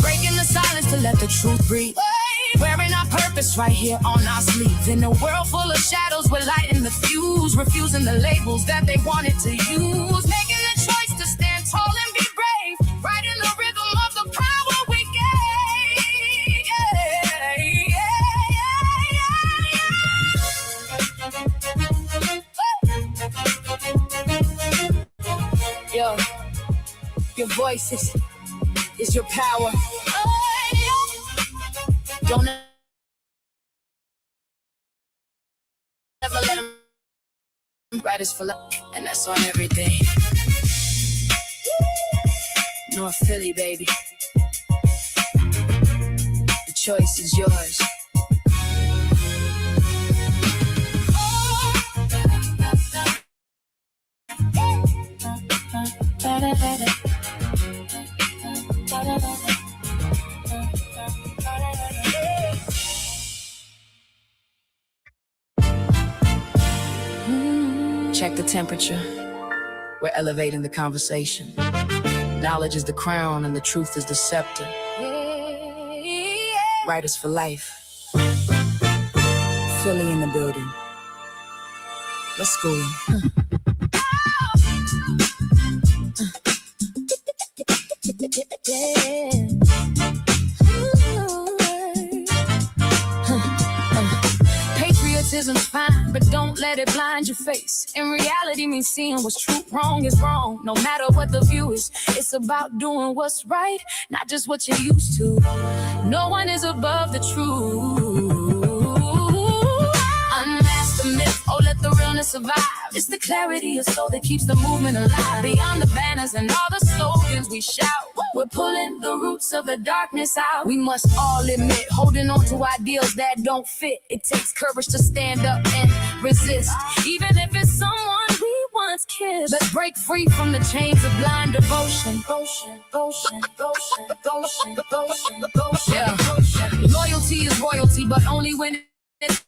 Breaking the silence to let the truth breathe. Wearing our purpose right here on our sleeves. In a world full of shadows, we're lighting the fuse. Refusing the labels that they wanted to use. Making the choice to stand tall and be brave. Right in the rhythm of the power we gave. Yo, your voice is your power. Don't ever let them write us for love, and that's on every day. North Philly, baby. The choice is yours. Check the temperature. We're elevating the conversation. Knowledge is the crown and the truth is the scepter. Writers for life. Fully in the building. Let's go. Patriotism's fine, but don't let it blind your face. In reality means seeing what's true, wrong is wrong. No matter what the view is, it's about doing what's right, not just what you're used to. No one is above the truth. Unmask the myth, oh let the realness survive. It's the clarity of soul that keeps the movement alive. Beyond the banners and all the slogans we shout, we're pulling the roots of the darkness out. We must all admit, holding on to ideals that don't fit. It takes courage to stand up and resist, even if it's someone we once kissed. Let's break free from the chains of blind devotion. Yeah. Loyalty is royalty, but only when it's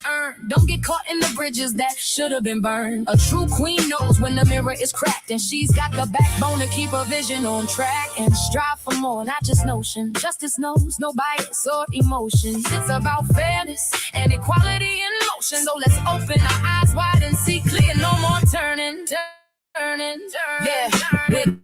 earned. Don't get caught in the bridges that should have been burned. A true queen knows when the mirror is cracked, and she's got the backbone to keep her vision on track and strive for more, not just notion. Justice knows no bias or emotions. It's about fairness and equality in motion. So let's open our eyes wide and see clear. No more turning. Yeah. With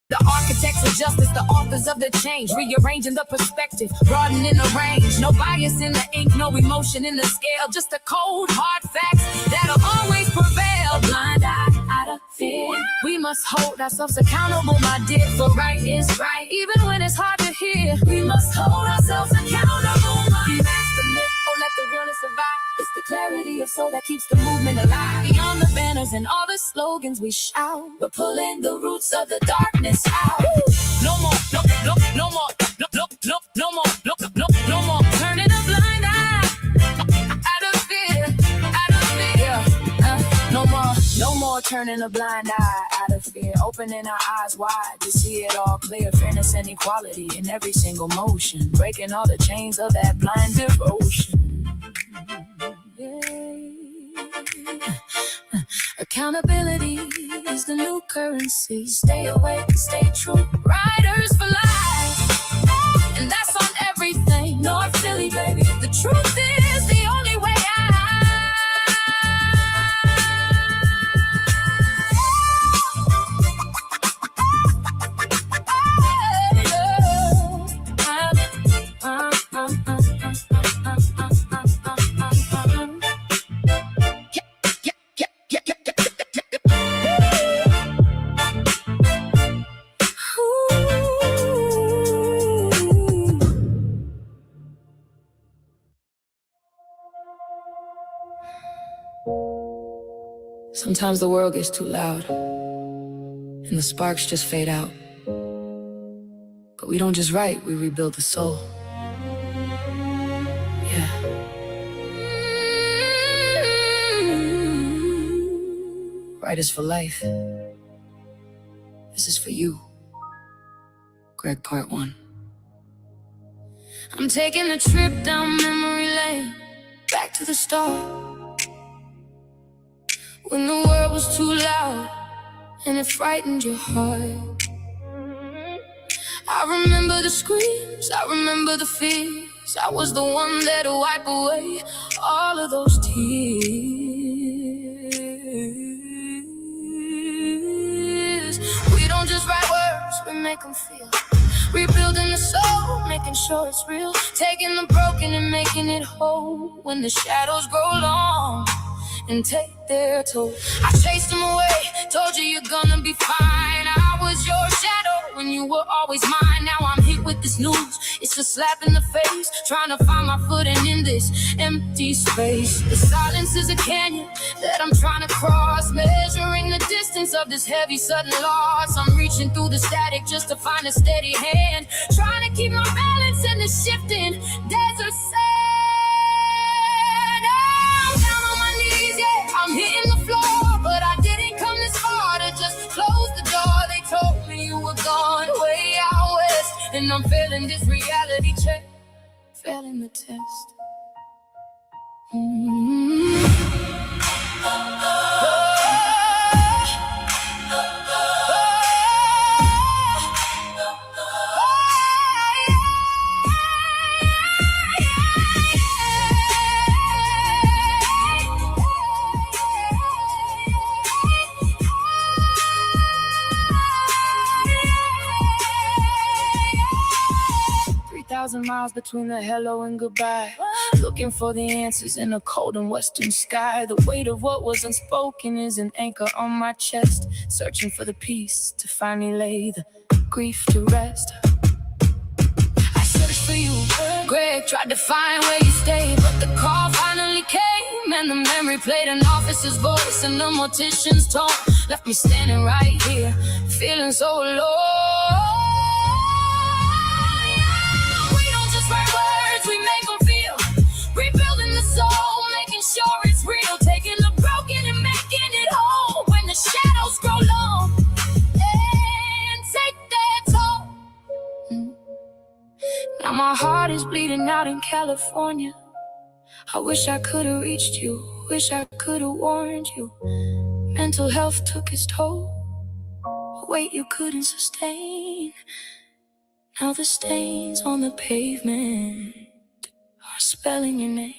the architects of justice, the authors of the change, rearranging the perspective, broadening the range. No bias in the ink, no emotion in the scale, just the cold, hard facts that'll always prevail. A blind eye to of fear. We must hold ourselves accountable, my dear, for right is right, even when it's hard to hear. We must hold ourselves accountable, my dear. The myth, oh, let the realness survive. It's the clarity of soul that keeps the movement alive. Beyond the banners and all the slogans we shout, we're pulling the roots of the darkness out. No more, no more, no more, no more. Turning a blind eye out of fear, no more turning a blind eye out of fear. Opening our eyes wide to see it all clear. Fairness and equality in every single motion. Breaking all the chains of that blind devotion. Accountability is the new currency. Stay awake, stay true. Riders for life, and that's on everything. North Philly, baby. The truth is the only way Sometimes the world gets too loud and the sparks just fade out. But we don't just write, we rebuild the soul. Yeah. Writers for life. This is for you. Greg, part 1. I'm taking a trip down memory lane, back to the start. When the world was too loud and it frightened your heart. I remember the screams, I remember the fears. I was the one there to wipe away all of those tears. We don't just write words, we make them feel. Rebuilding the soul, making sure it's real. Taking the broken and making it whole. When the shadows grow long and take their toll. I chased them away, told you you're gonna be fine. I was your shadow when you were always mine. Now I'm hit with this news, it's a slap in the face. Trying to find my footing in this empty space. The silence is a canyon that I'm trying to cross. Measuring the distance of this heavy sudden loss. I'm reaching through the static just to find a steady hand. Trying to keep my balance in the shifting desert sand. I'm hitting the floor, but I didn't come this far to just close the door. They told me you were gone way out west, and I'm failing this reality check, failing the test. Miles between the hello and goodbye. Looking for the answers in a cold and western sky. The weight of what was unspoken is an anchor on my chest. Searching for the peace to finally lay the grief to rest. I searched for you, Greg, tried to find where you stayed, but the call finally came, and the memory played an officer's voice and the mortician's tone. Left me standing right here, feeling so low. We make them feel, rebuilding the soul, making sure it's real, taking the broken and making it whole. When the shadows grow long and take their toll. Now my heart is bleeding out in California. I wish I could have reached you, wish I could have warned you. Mental health took its toll, a weight you couldn't sustain. Now the stains on the pavement are spelling your name.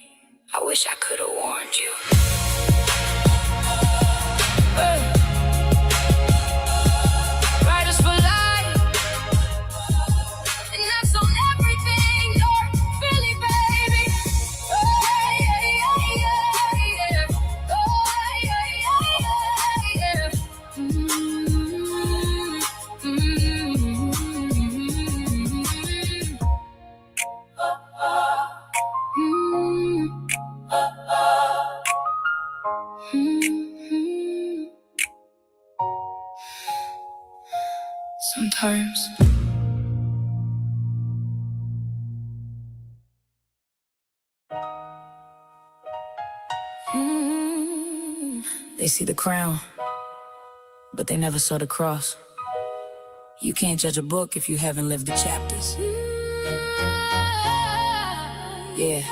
I wish I could have warned you. Riders for life, and that's on everything. North Philly, baby. They see the crown, but they never saw the cross. You can't judge a book if you haven't lived the chapters. Yeah.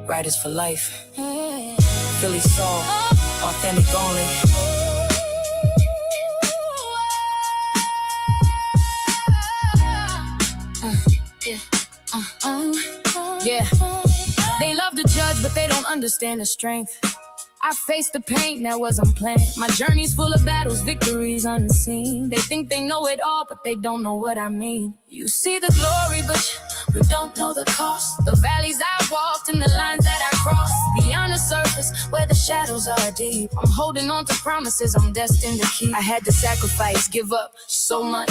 Writers for life. Philly soul, authentic only. Yeah. They love to judge, but they don't understand the strength. I faced the pain, that wasn't planned. My journey's full of battles, victories unseen. They think they know it all, but they don't know what I mean. You see the glory, but you don't know the cost. The valleys I walked and the lines that I crossed. Beyond the surface, where the shadows are deep, I'm holding on to promises I'm destined to keep. I had to sacrifice, give up so much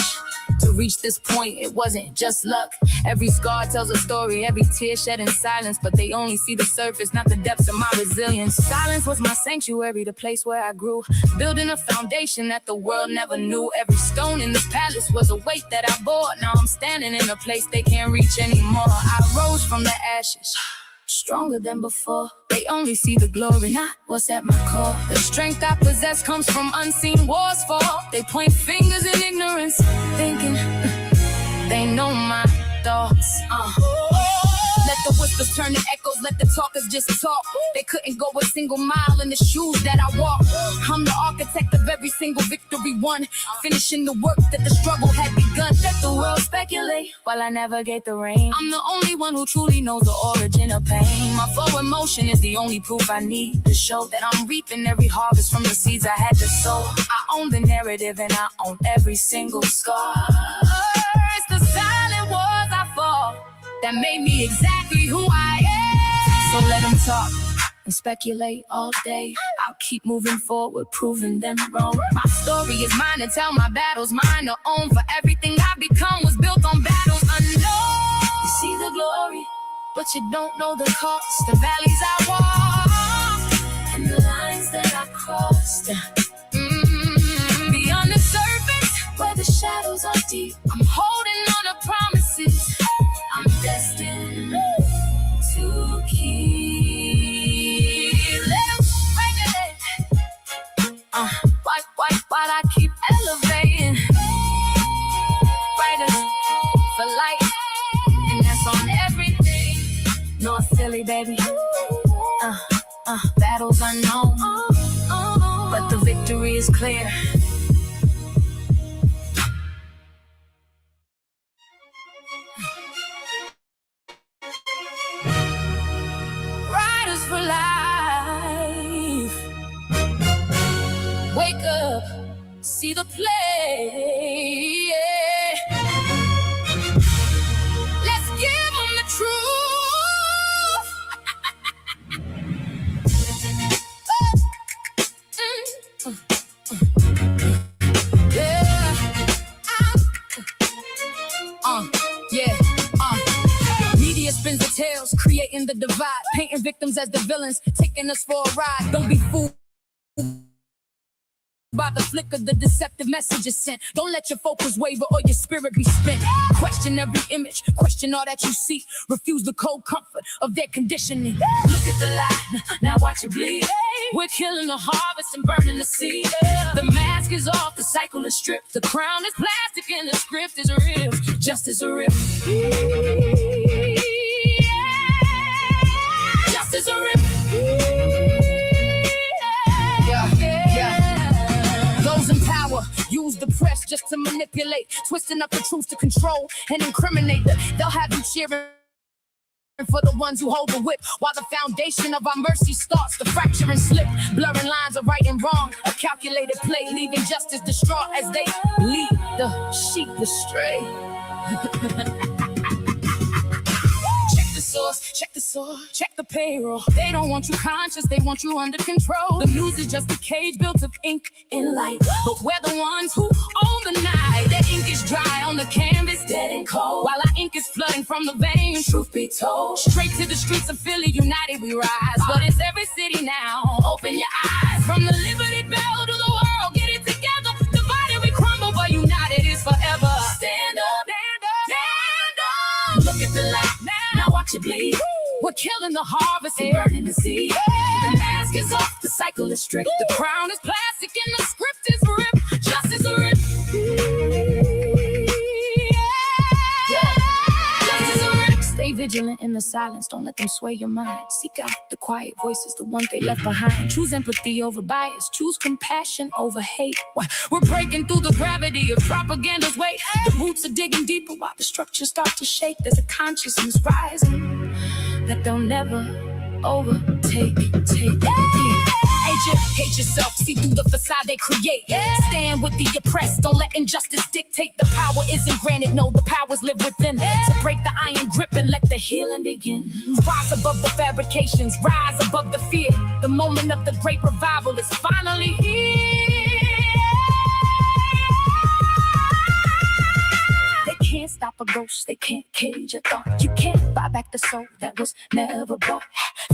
to reach this point. It wasn't just luck. Every scar tells a story, every tear shed in silence, but they only see the surface, not the depths of my resilience. Silence was my sanctuary, the place where I grew, building a foundation that the world never knew. Every stone in this palace was a weight that I bore. Now I'm standing in a place they can't reach anymore. I rose from the ashes, stronger than before. They only see the glory, not what's at my core. The strength I possess comes from unseen wars fought. They point fingers in ignorance, thinking they know my thoughts. Let the whispers turn to echoes, let the talkers just talk. They couldn't go a single mile in the shoes that I walk. I'm the architect of every single victory won, finishing the work that the struggle had begun. Let the world speculate while I navigate the rain. I'm the only one who truly knows the origin of pain. My forward motion is the only proof I need to show that I'm reaping every harvest from the seeds I had to sow. I own the narrative and I own every single scar. It's the silent wars I fought that made me exactly who I am. So let them talk and speculate all day. I'll keep moving forward, proving them wrong. My story is mine to tell, my battles mine to own. For everything I become was built on battles unknown. You see the glory, but you don't know the cost. The valleys I walked and the lines that I crossed. Beyond the surface, where the shadows are deep, I'm holding on to promises I'm destined to keep. Let them regulate. Why I keep elevating. Writers for life, and that's on everything. North Philly, baby. Battles unknown, but the victory is clear. Riders for life. Wake up, see the play. Yeah. Let's give them the truth. Media spins the tales, creating the divide, painting victims as the villains, taking us for a ride. Don't be fooled by the flicker, the deceptive messages sent. Don't let your focus waver or your spirit be spent. Question every image, question all that you see. Refuse the cold comfort of their conditioning. Look at the light, now watch it bleed. We're killing the harvest and burning the seed. The mask is off, the cycle is stripped. The crown is plastic and the script is real. Justice is real. Justice is real. Those in power use the press just to manipulate, twisting up the truth to control and incriminate them. They'll have you cheering for the ones who hold the whip, while the foundation of our mercy starts to fracture and slip. Blurring lines of right and wrong, a calculated play, leaving justice distraught as they lead the sheep astray. Check the source, check the payroll. They don't want you conscious, they want you under control. The news is just a cage built of ink and light, but we're the ones who own the night. Their ink is dry on the canvas, dead and cold, while our ink is flooding from the veins. Truth be told, straight to the streets of Philly, united we rise. But it's every city now, open your eyes. From the Liberty Bell to the world, get it together. Divided we crumble, but united is forever. Stand up, stand up, stand up. Look at the light now, watch it bleed. We're killing the harvest and burning the seed. The mask mask is off, the cycle is strict. The crown is plastic and the script is ripped. Justice is ripped. Stay vigilant in the silence, don't let them sway your mind. Seek out the quiet voices, the ones they left behind. Choose empathy over bias, choose compassion over hate. We're breaking through the gravity of propaganda's weight. The roots are digging deeper while the structures start to shake. There's a consciousness rising that they'll never overtake. Hate yourself, see through the facade they create. Stand with the oppressed, don't let injustice dictate. The power isn't granted, no, the powers live within. So break the iron grip and let the healing begin. Rise above the fabrications, rise above the fear. The moment of the great revival is finally here. They can't stop a ghost, they can't cage a thought. You can't buy back the soul that was never bought.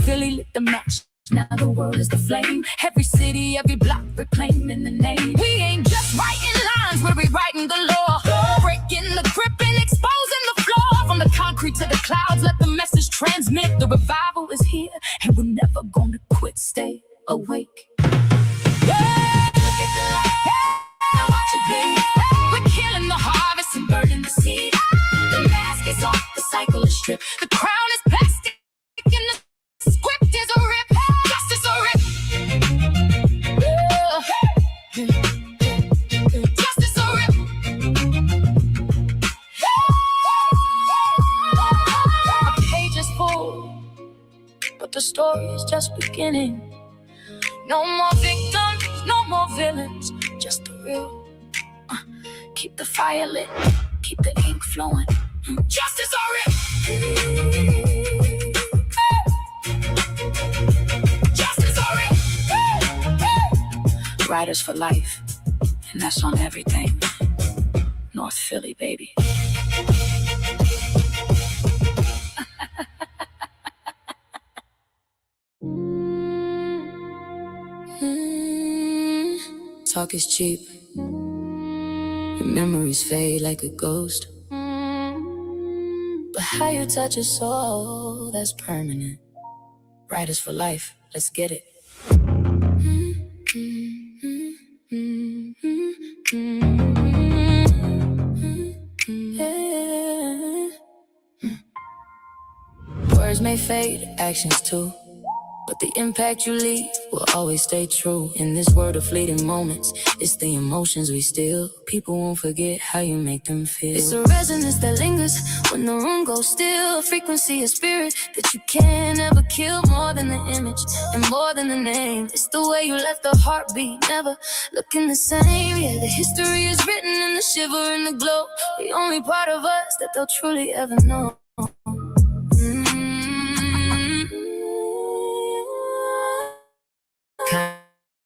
Philly lit the match, now the world is the flame. Every city, every block, reclaiming the name. We ain't just writing lines, we're rewriting the law. Breaking the grip and exposing the flaw. From the concrete to the clouds, let the message transmit. The revival is here, and we're never gonna quit. Stay awake. Yeah. Now watch it bleed. We're killing the harvest and burning the seed. The mask is off, the cycle is stripped. The crown is plastic and the script is a rip. Justice a rip. Justice a rip. A page is full, but the story is just beginning. No more victims, no more villains, just the real. Keep the fire lit, keep the ink flowing. Justice or rip. Justice or rip. Riders for life, and that's on everything. North Philly, baby. Talk is cheap. Your memories fade like a ghost. But how you touch a soul, that's permanent. Writers for life, let's get it. Words may fade, actions too. But the impact you leave will always stay true. In this world of fleeting moments, it's the emotions we steal. People won't forget how you make them feel. It's a resonance that lingers when the room goes still. A frequency, a spirit that you can't ever kill. More than the image and more than the name. It's the way you left the heartbeat, never looking the same. Yeah, the history is written in the shiver and the glow. The only part of us that they'll truly ever know.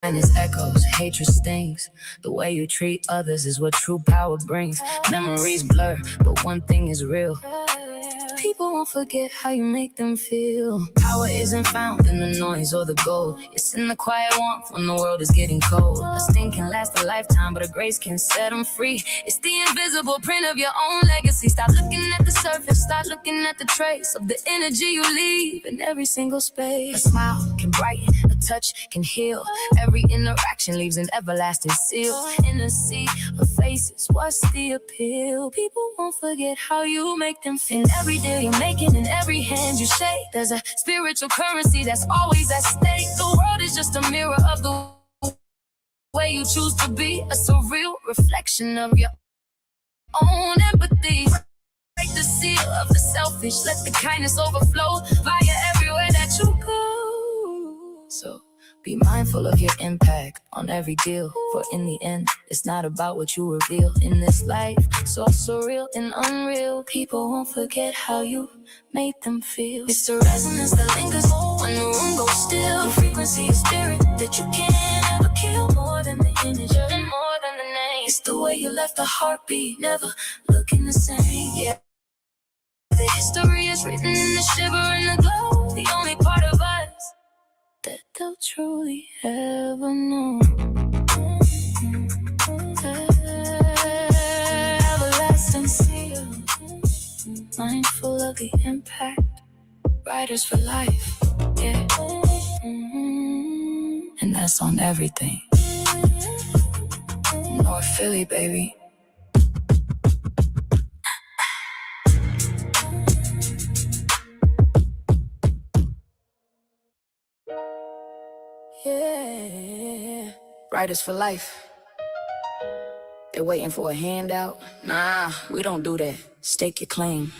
Kindness echoes, hatred stings. The way you treat others is what true power brings. Memories blur, but one thing is real. People won't forget how you make them feel. Power isn't found in the noise or the gold. It's in the quiet warmth when the world is getting cold. A sting can last a lifetime, but a grace can set them free. It's the invisible print of your own legacy. Stop looking at the surface, start looking at the trace of the energy you leave in every single space. A smile can brighten, a touch can heal. Every interaction leaves an everlasting seal. In a sea of faces, what's the appeal? People won't forget how you make them feel. Every day you're making, in every hand you shake, there's a spiritual currency that's always at stake. The world is just a mirror of the way you choose to be, a surreal reflection of your own empathy. Break the seal of the selfish, let the kindness overflow via everywhere that you go. So be mindful of your impact on every deal, for in the end, it's not about what you reveal in this life. So surreal and unreal, people won't forget how you made them feel. It's the resonance that lingers when the room goes still. The frequency of spirit that you can't ever kill. More than the image and more than the name. It's the way you left the heartbeat, never looking the same. Yeah, the history is written in the shiver and the glow. The only part of us that they'll truly ever know. Everlasting seal, mindful of the impact. Writers for life, yeah. that's on everything. North Philly, baby. Yeah. Writers for life. They're waiting for a handout. Nah, we don't do that. Stake your claim.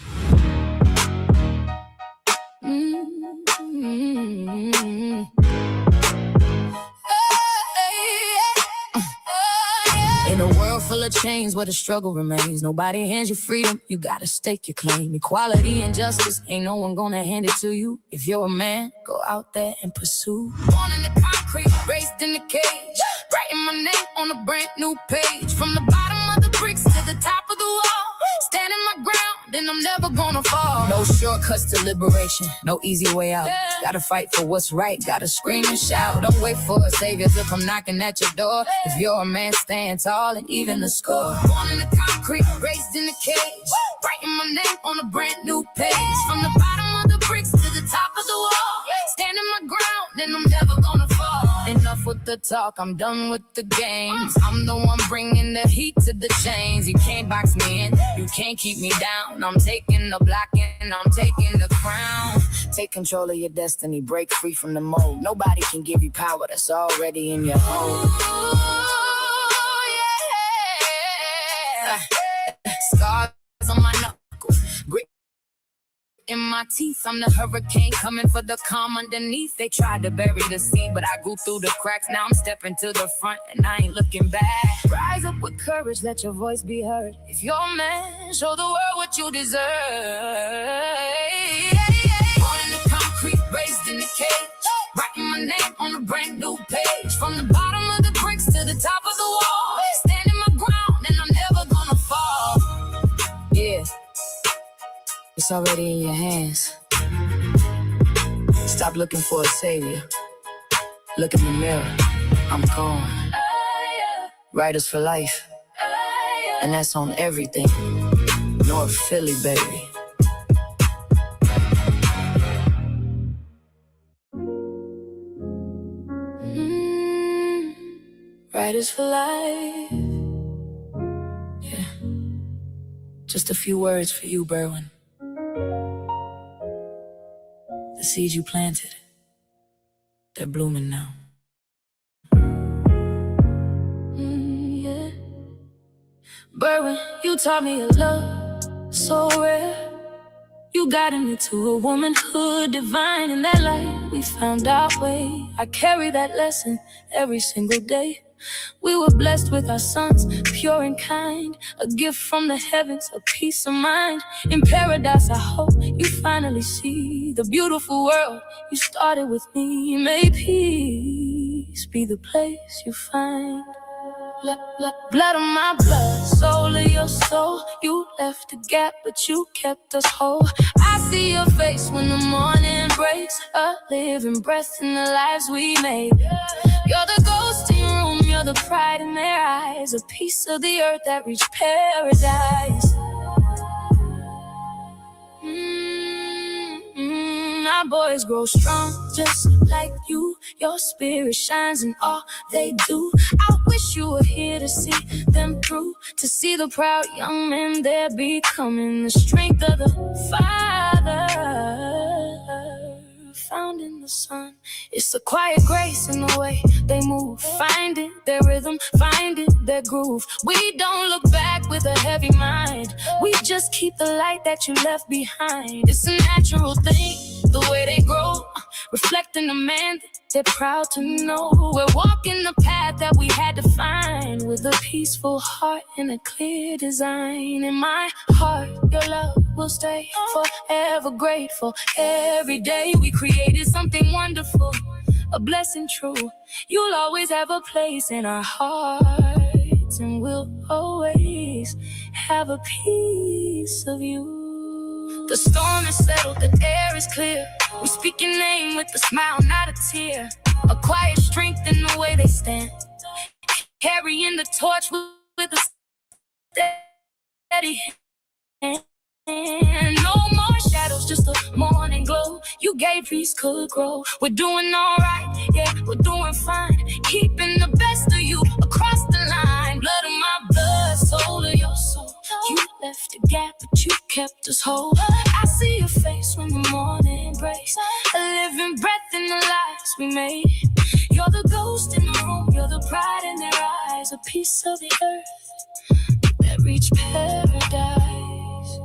In a world full of chains where the struggle remains, nobody hands you freedom, you gotta stake your claim. Equality and justice, ain't no one gonna hand it to you. If you're a man, go out there and pursue. Born in the concrete, raised in the cage, writing my name on a brand new page. From the bottom of the bricks to the top of the wall, standing my ground, and I'm never gonna fall. No shortcuts to liberation, no easy way out. Gotta fight for what's right, gotta scream and shout. Don't wait for a savior to come knocking at your door. If you're a man, stand tall and even the score. Born in the concrete, raised in the cage, writing my name on a brand new page. From the bottom of the bricks to the top of the wall, standing my ground, and I'm never gonna fall. Enough with the talk, I'm done with the games. I'm the one bringing the heat to the chains. You can't box me in, you can't keep me down. I'm taking the block and I'm taking the crown. Take control of your destiny, break free from the mold. Nobody can give you power that's already in your home. Scars on my knuckles, grit in my teeth. I'm the hurricane coming for the calm underneath. They tried to bury the seed, but I grew through the cracks. Now I'm stepping to the front and I ain't looking back. Rise up with courage, let your voice be heard. If you're a man, show the world what you deserve. Born in the concrete, raised in the cage, writing my name on a brand new page. From the bottom of the bricks to the top of the wall, standing my ground and I'm never gonna fall. Yeah, it's already in your hands. Stop looking for a savior. Look in the mirror, I'm gone. Writers for life, and that's on everything. North Philly, baby. Writers for life. Yeah. Just a few words for you, Berwin. The seeds you planted, they're blooming now. Yeah. Berwin, you taught me a love so rare. You guided me to a womanhood divine. In that light, we found our way. I carry that lesson every single day. We were blessed with our sons, pure and kind. A gift from the heavens, a peace of mind. In paradise, I hope you finally see the beautiful world you started with me. May peace be the place you find. Blood of my blood, soul of your soul. You left a gap, but you kept us whole. I see your face when the morning breaks, a living breath in the lives we made. You're the ghost in your room, you're the pride in their eyes, a piece of the earth that reached paradise. My boys grow strong just like you. Your spirit shines in all they do. I wish you were here to see them through, to see the proud young men they're becoming, the strength of the Father found in the Son. It's the quiet grace in the way they move, finding their rhythm, finding their groove. We don't look back with a heavy mind, we just keep the light that you left behind. It's a natural thing, the way they grow, reflecting the man that they're proud to know. We're walking the path that we had to find, with a peaceful heart and a clear design. In my heart, your love will stay forever grateful. Every day we created something wonderful, a blessing true. You'll always have a place in our hearts, and we'll always have a piece of you. The storm is settled, the air is clear. We speak your name with a smile, not a tear. A quiet strength in the way they stand, carrying the torch with a steady hand. No more shadows, just a morning glow. You you gave peace could grow. We're doing alright, yeah, we're doing fine. Keeping the best of you across the line. Blood of my blood, soul of your soul. You left a gap, but you kept us whole. I see your face when the morning breaks. A living breath in the lives we made. You're the ghost in the room, you're the pride in their eyes. A piece of the earth that reached paradise.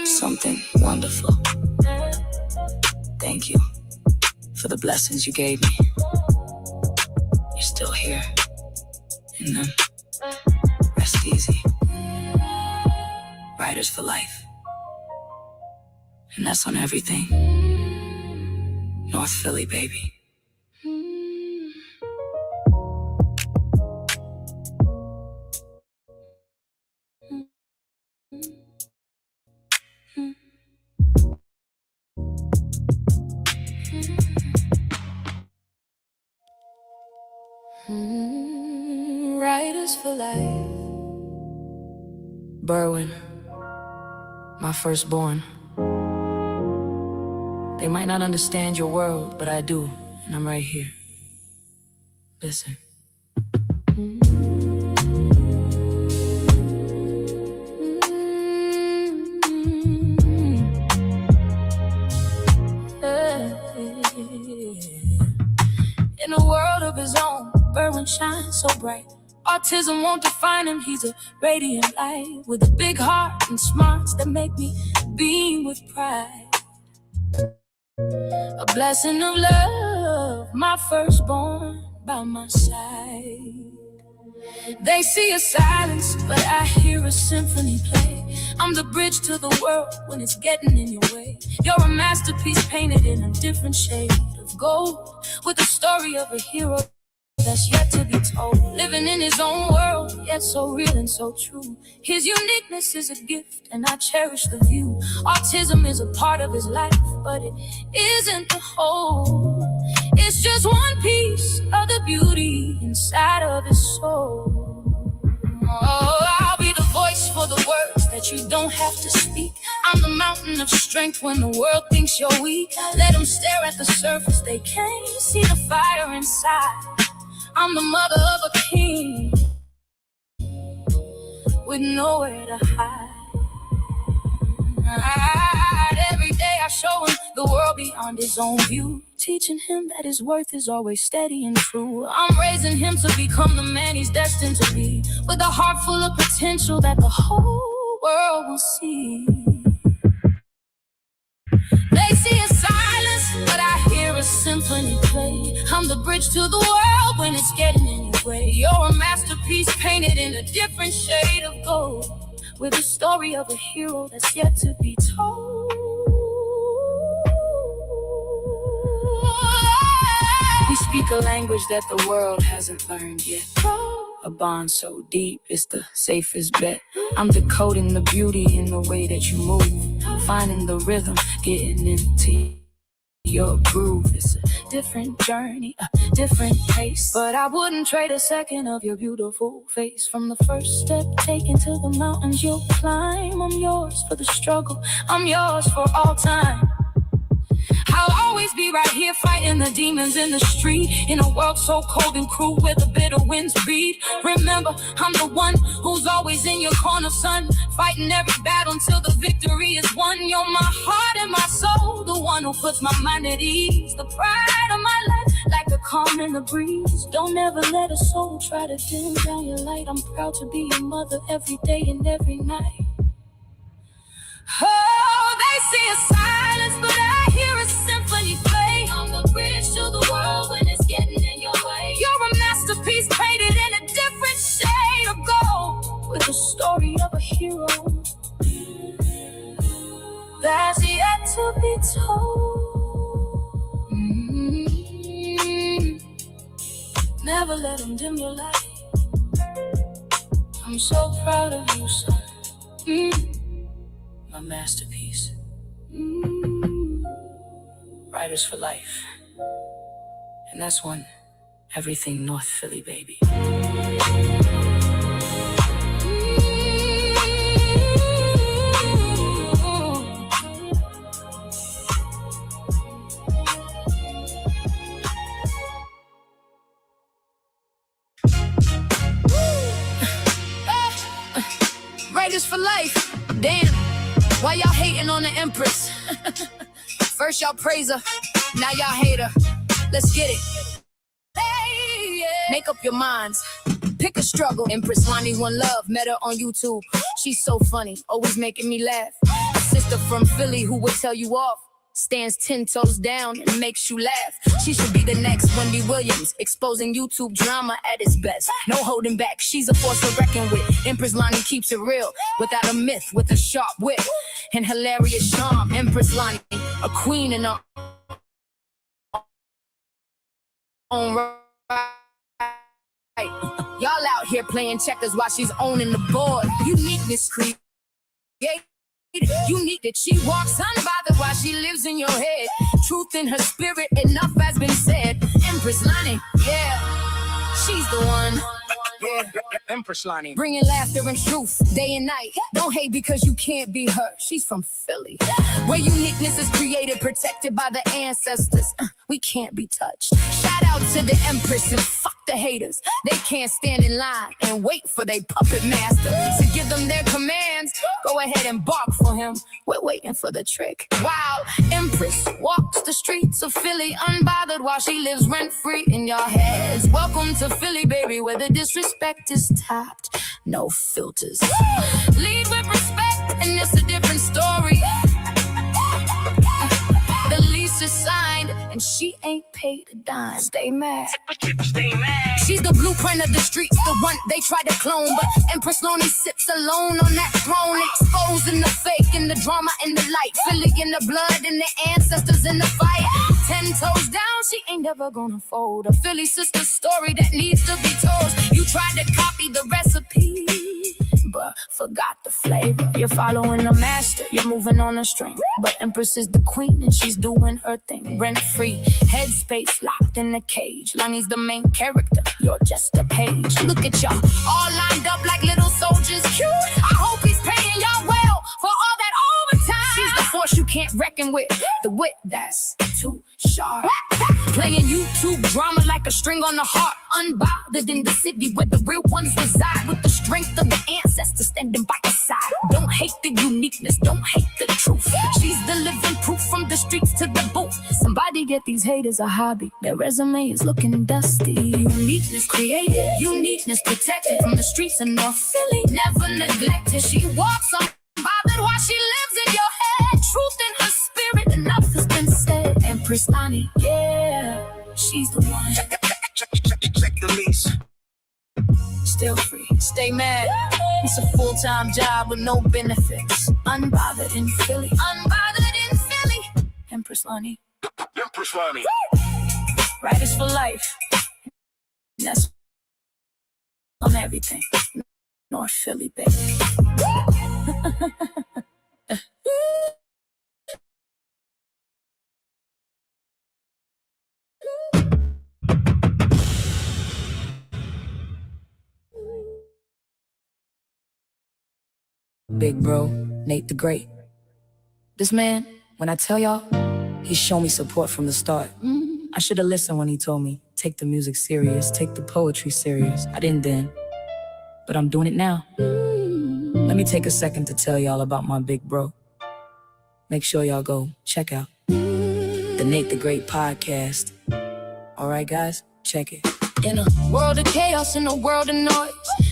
Something wonderful. Thank you for the blessings you gave me. You're still here in them. Rest easy. Writers for life. And that's on everything. North Philly, baby. Writers for life. Berwin, my firstborn. They might not understand your world, but I do, and I'm right here. Listen. In a world of his own, Berwin shines so bright. Autism won't define him, he's a radiant light. With a big heart and smarts that make me beam with pride. A blessing of love, my firstborn by my side. They see a silence, but I hear a symphony play. I'm the bridge to the world when it's getting in your way. You're a masterpiece painted in a different shade of gold, with the story of a hero that's yet to be told. Living in his own world, yet so real and so true. His uniqueness is a gift, and I cherish the view. Autism is a part of his life, but it isn't the whole. It's just one piece of the beauty inside of his soul. Oh, I'll be the voice for the words that you don't have to speak. I'm the mountain of strength when the world thinks you're weak. Let them stare at the surface, they can't see the fire inside. I'm the mother of a king with nowhere to hide. Every day I show him the world beyond his own view, teaching him that his worth is always steady and true. I'm raising him to become the man he's destined to be, with a heart full of potential that the whole world will see. They see a silence, but I hear a symphony play. I'm the bridge to the world when it's getting in your way. You're a masterpiece painted in a different shade of gold, with the story of a hero that's yet to be told. We speak a language that the world hasn't learned yet. A bond so deep, it's the safest bet. I'm decoding the beauty in the way that you move, finding the rhythm, getting into your groove. It's a different journey, a different pace, but I wouldn't trade a second of your beautiful face. From the first step taken to the mountains you'll climb, I'm yours for the struggle, I'm yours for all time. I'll always be right here fighting the demons in the street, in a world so cold and cruel where the bitter winds beat. Remember, I'm the one who's always in your corner, son, fighting every battle until the victory is won. You're my heart and my soul, the one who puts my mind at ease, the pride of my life, like a calm in the breeze. Don't ever let a soul try to dim down your light. I'm proud to be your mother every day and every night. Oh, they see a silence, but I hear a symphony play. I'm the bridge to the world when it's getting in your way. You're a masterpiece painted in a different shade of gold, with the story of a hero that's yet to be told. Never let them dim your light. I'm so proud of you, son. My masterpiece. Writers for life. And that's one, everything North Philly, baby. life. Damn, why y'all hating on the Empress? First y'all praise her, now y'all hate her. Let's get it. Hey, yeah. Make up your minds. Pick a struggle. Empress Lonnie One Love, met her on YouTube. She's so funny, always making me laugh. A sister from Philly who would tell you off. Stands 10 toes down and makes you laugh. She should be the next Wendy Williams, exposing YouTube drama at its best. No holding back, she's a force to reckon with. Empress Lonnie keeps it real, without a myth, with a sharp wit and hilarious charm. Empress Lonnie, a queen in her own right. Y'all out here playing checkers while she's owning the board. Uniqueness created. Unique that she walks unbothered while she lives in your head. Truth in her spirit, enough has been said. Empress Lonnie, yeah, she's the one. Yeah, Empress Lonnie. Bringing laughter and truth day and night. Don't hate because you can't be her. She's from Philly, where uniqueness is created, protected by the ancestors. We can't be touched. Shout out to the Empress and fuck the haters. They can't stand in line and wait for their puppet master to give them their commands. Go ahead and bark for him. We're waiting for the trick. Wow, Empress walks the streets of Philly unbothered while she lives rent-free in your heads. Welcome to Philly, baby, where the disrespect is topped. No filters. Lead with respect, and it's a different story. The lease is signed, and she ain't paid a dime. Stay mad. Stay mad. She's the blueprint of the streets, the one they try to clone. But Empress Lonnie sits alone on that throne, exposing the fake and the drama and the light. Philly in the blood and the ancestors in the fight. 10 toes down, she ain't never gonna fold. A Philly sister story that needs to be told. You tried to copy the recipe, but forgot the flavor. You're following the master, you're moving on a string. But Empress is the queen and she's doing her thing. Rent-free, headspace locked in a cage. Lonnie's the main character, you're just a page. Look at y'all, all lined up like little soldiers. Cute, I hope he's paying y'all well for all that overtime. She's the force you can't reckon with, the wit that's too sharp. Playing YouTube drama like a string on the heart. Unbothered in the city where the real ones reside, with the strength of the ancestors standing by your side. Don't hate the uniqueness, don't hate the truth. She's the living proof from the streets to the booth. Somebody get these haters a hobby. Their resume is looking dusty. Uniqueness created, uniqueness protected. From the streets of North Philly, never neglected. She walks unbothered while she lives in your head. Truth in her spirit, enough has been said. Empress Lonnie, yeah, she's the one. Check the lease. Still free, stay mad. It's a full-time job with no benefits. Unbothered in Philly, unbothered in Philly. Empress Lonnie, Empress Lonnie. writers for life. That's on everything. North Philly, baby. Big bro, Nate the Great. This man, when I tell y'all, he's shown me support from the start. I should have listened when he told me, take the music serious, take the poetry serious. I didn't then, but I'm doing it now. Let me take a second to tell y'all about my big bro. Make sure y'all go check out the Nate the Great podcast. All right, guys, check it. In a world of chaos, in a world of noise,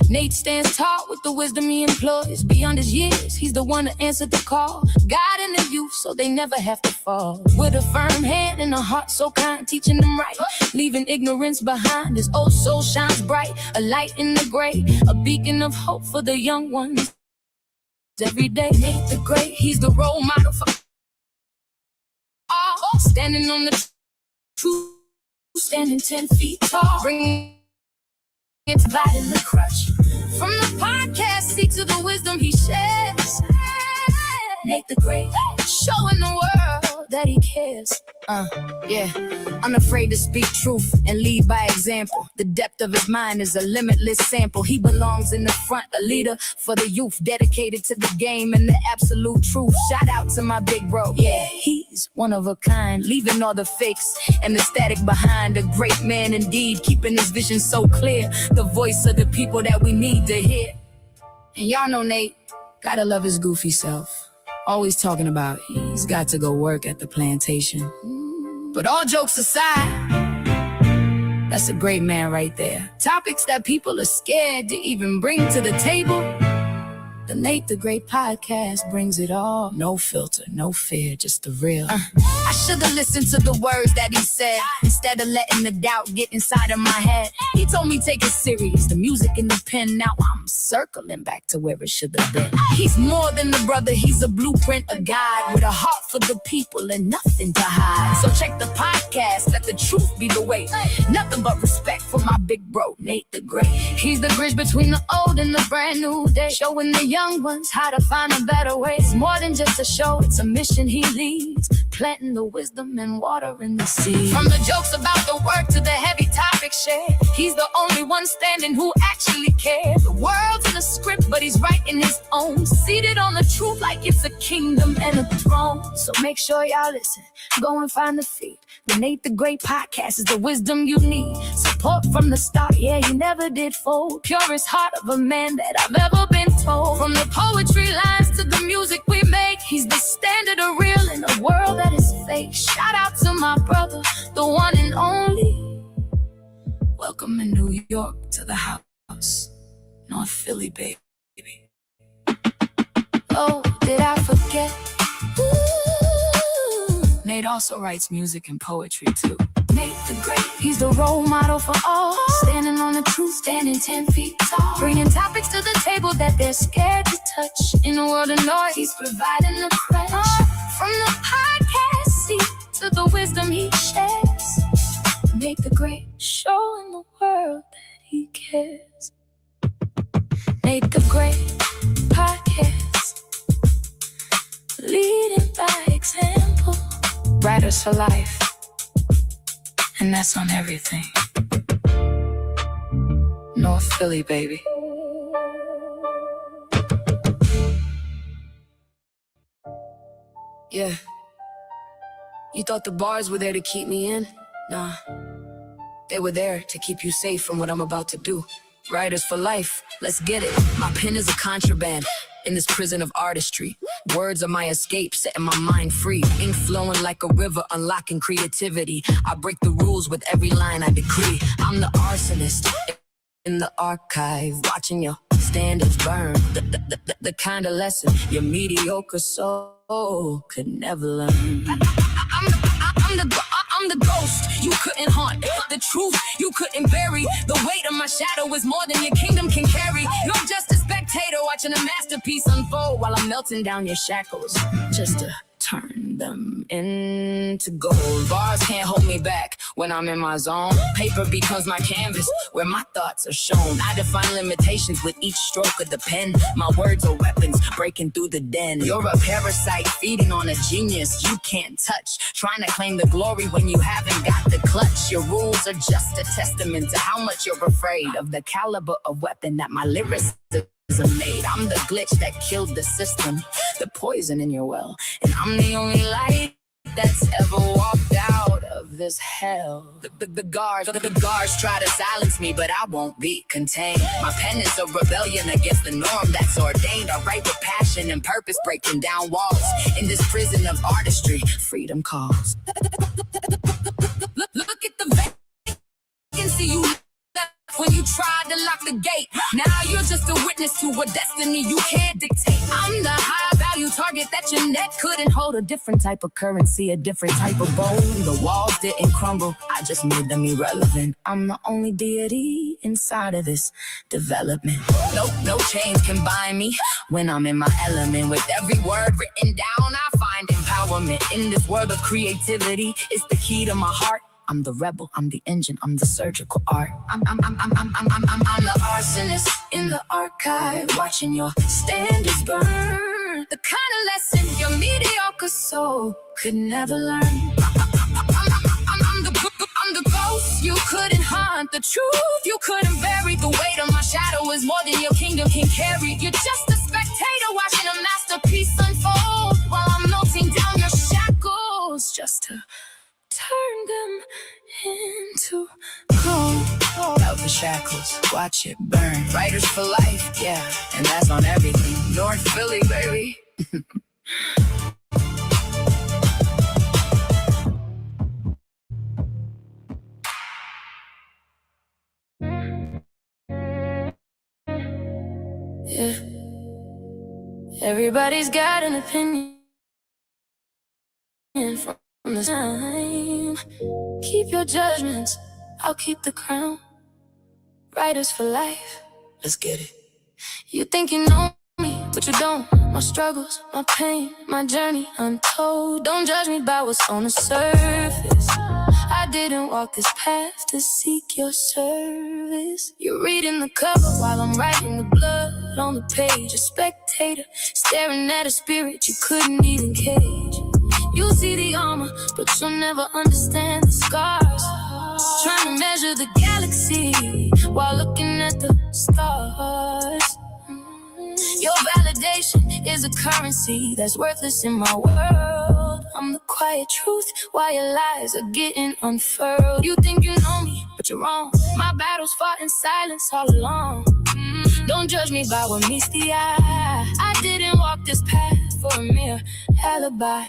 Nate stands tall with the wisdom he employs. Beyond his years, he's the one to answer the call, guiding the youth so they never have to fall. With a firm hand and a heart so kind, teaching them right, leaving ignorance behind. His old soul shines bright, a light in the gray, a beacon of hope for the young ones. Every day, Nate the Great, he's the role model for all, standing on the truth. Standing 10 feet tall, bringing it to light in the crush. From the podcast seat to the wisdom he shares, Nate the Great, showing the world that he cares. Yeah, unafraid to speak truth and lead by example. The depth of his mind is a limitless sample. He belongs in the front, a leader for the youth, dedicated to the game and the absolute truth. Shout out to my big bro. Yeah, he's one of a kind, leaving all the fakes and the static behind. A great man indeed, keeping his vision so clear. The voice of the people that we need to hear. And y'all know Nate Gotta love his goofy self. Always talking about he's got to go work at the plantation. But all jokes aside, that's a great man right there. Topics that people are scared to even bring to the table. The Nate the Great podcast brings it all. No filter, no fear, just the real. I should've listened to the words that he said instead of letting the doubt get inside of my head. He told me take it serious, the music in the pen. Now I'm circling back to where it should have been. He's more than a brother, he's a blueprint, a guide with a heart for the people and nothing to hide. So check the podcast, let the truth be the way. Nothing but respect for my big bro, Nate the Great. He's the bridge between the old and the brand new day, showing the young ones how to find a better way. It's more than just a show, it's a mission he leads, planting the wisdom and watering the seed. From the jokes about the work to the heavy topics shared, he's the only one standing who actually cares. The world's in a script, but he's writing his own, seated on the truth like it's a kingdom and a throne. So make sure y'all listen, go and find the feed. The Nate the Great podcast is the wisdom you need. Support from the start, yeah, he never did fold. Purest heart of a man that I've ever been told. From the poetry lines to the music we make, he's the standard of real in a world that is fake. Shout out to my brother, the one and only. Welcome in New York to the house, North Philly, baby. Oh, did I forget? Nate also writes music and poetry too. Nate the Great, he's the role model for all, standing on the truth, standing 10 feet tall, bringing topics to the table that they're scared to touch. In a world of noise, he's providing the crutch. From the podcast seat to the wisdom he shares, Nate the Great, showing the world that he cares. Nate the Great podcast, leading by example. Writers for life, and that's on everything. North Philly, baby. Yeah. You thought the bars were there to keep me in? Nah. They were there to keep you safe from what I'm about to do. Writers for life, let's get it. My pen is a contraband in this prison of artistry. Words are my escape, setting my mind free. Ink flowing like a river, unlocking creativity. I break the rules with every line I decree. I'm the arsonist in the archive, watching your standards burn. The kind of lesson your mediocre soul could never learn. I'm the ghost you couldn't haunt, the truth you couldn't bury. The weight of my shadow is more than your kingdom can carry. You're just a spectator watching a masterpiece unfold while I'm melting down your shackles just to turn them into gold. Bars can't hold me back when I'm in my zone. Paper becomes my canvas where my thoughts are shown. I define limitations with each stroke of the pen. My words are weapons breaking through the den. You're a parasite feeding on a genius you can't touch, trying to claim the glory when you haven't got the clutch. Your rules are just a testament to how much you're afraid of the caliber of weapon that my lyrics are made. I'm the glitch that killed the system, the poison in your well, and I'm the only light that's ever walked out of this hell. The guards try to silence me, but I won't be contained. My pen is a rebellion against the norm that's ordained. I write with passion and purpose, breaking down walls. In this prison of artistry, freedom calls. Look at the vacancy you left when you tried to lock the gate. Now you're just a witness to a destiny you can't dictate. I'm the high value target that your neck couldn't hold. A different type of currency, a different type of bone. The walls didn't crumble, I just made them irrelevant. I'm the only deity inside of this development. No chains can bind me when I'm in my element. With every word written down, I find empowerment. In this world of creativity, it's the key to my heart. I'm the rebel, I'm the engine, I'm the surgical art. I'm the arsonist in the archive, watching your standards burn. The kind of lesson your mediocre soul could never learn. I'm the ghost you couldn't haunt, the truth you couldn't bury. The weight of my shadow is more than your kingdom can carry. You're just a spectator watching a masterpiece unfold while I'm melting down your shackles just to turn them into gold. Without the shackles, watch it burn. Writers for life, yeah, and that's on everything. North Philly, baby. Yeah. Everybody's got an opinion from the time. Keep your judgments, I'll keep the crown. Writers for life, let's get it. You think you know me, but you don't. My struggles, my pain, my journey untold. Don't judge me by what's on the surface. I didn't walk this path to seek your service. You're reading the cover while I'm writing the blood on the page. A spectator staring at a spirit you couldn't even cage. You see the armor, but you'll never understand the scars. Trying to measure the galaxy while looking at the stars. Your validation is a currency that's worthless in my world. I'm the quiet truth while your lies are getting unfurled. You think you know me, but you're wrong. My battles fought in silence all along. Don't judge me by what meets the eye. I didn't walk this path for a mere alibi.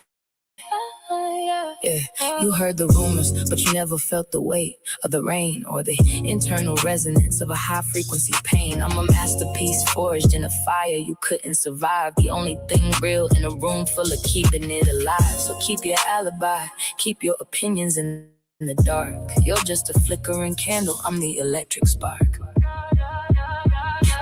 Yeah, you heard the rumors, but you never felt the weight of the rain or the internal resonance of a high-frequency pain. I'm a masterpiece forged in a fire you couldn't survive. The only thing real in a room full of keeping it alive. So keep your alibi, keep your opinions in the dark. You're just a flickering candle, I'm the electric spark.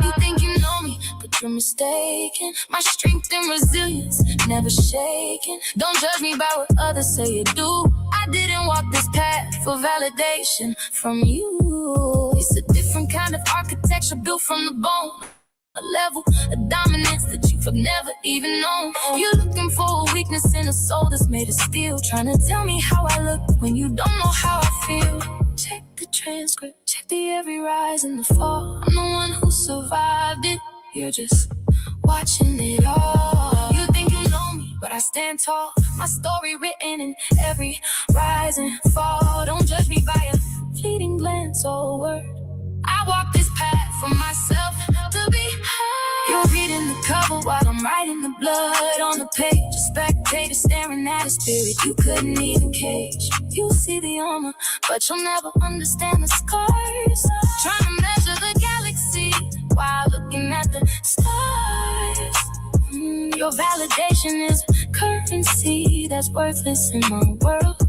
You think you know me, but you're mistaken. My strength and resilience never shaken. Don't judge me by what others say you do. I didn't walk this path for validation from you. It's a different kind of architecture built from the bone. A level of dominance that you've never even known. You're looking for a weakness in a soul that's made of steel. Trying to tell me how I look when you don't know how I feel. Check the transcript, check the every rise and the fall. I'm the one who survived it. You're just watching it all. You think you know me, but I stand tall. My story written in every rise and fall. Don't judge me by a fleeting glance or word. I walk this path for myself to be heard. You're reading the cover while I'm writing the blood on the page. A spectator staring at a spirit you couldn't even cage. You see the armor, but you'll never understand the scars. Trying to measure the galaxy while looking at the stars. Your validation is currency that's worthless in my world.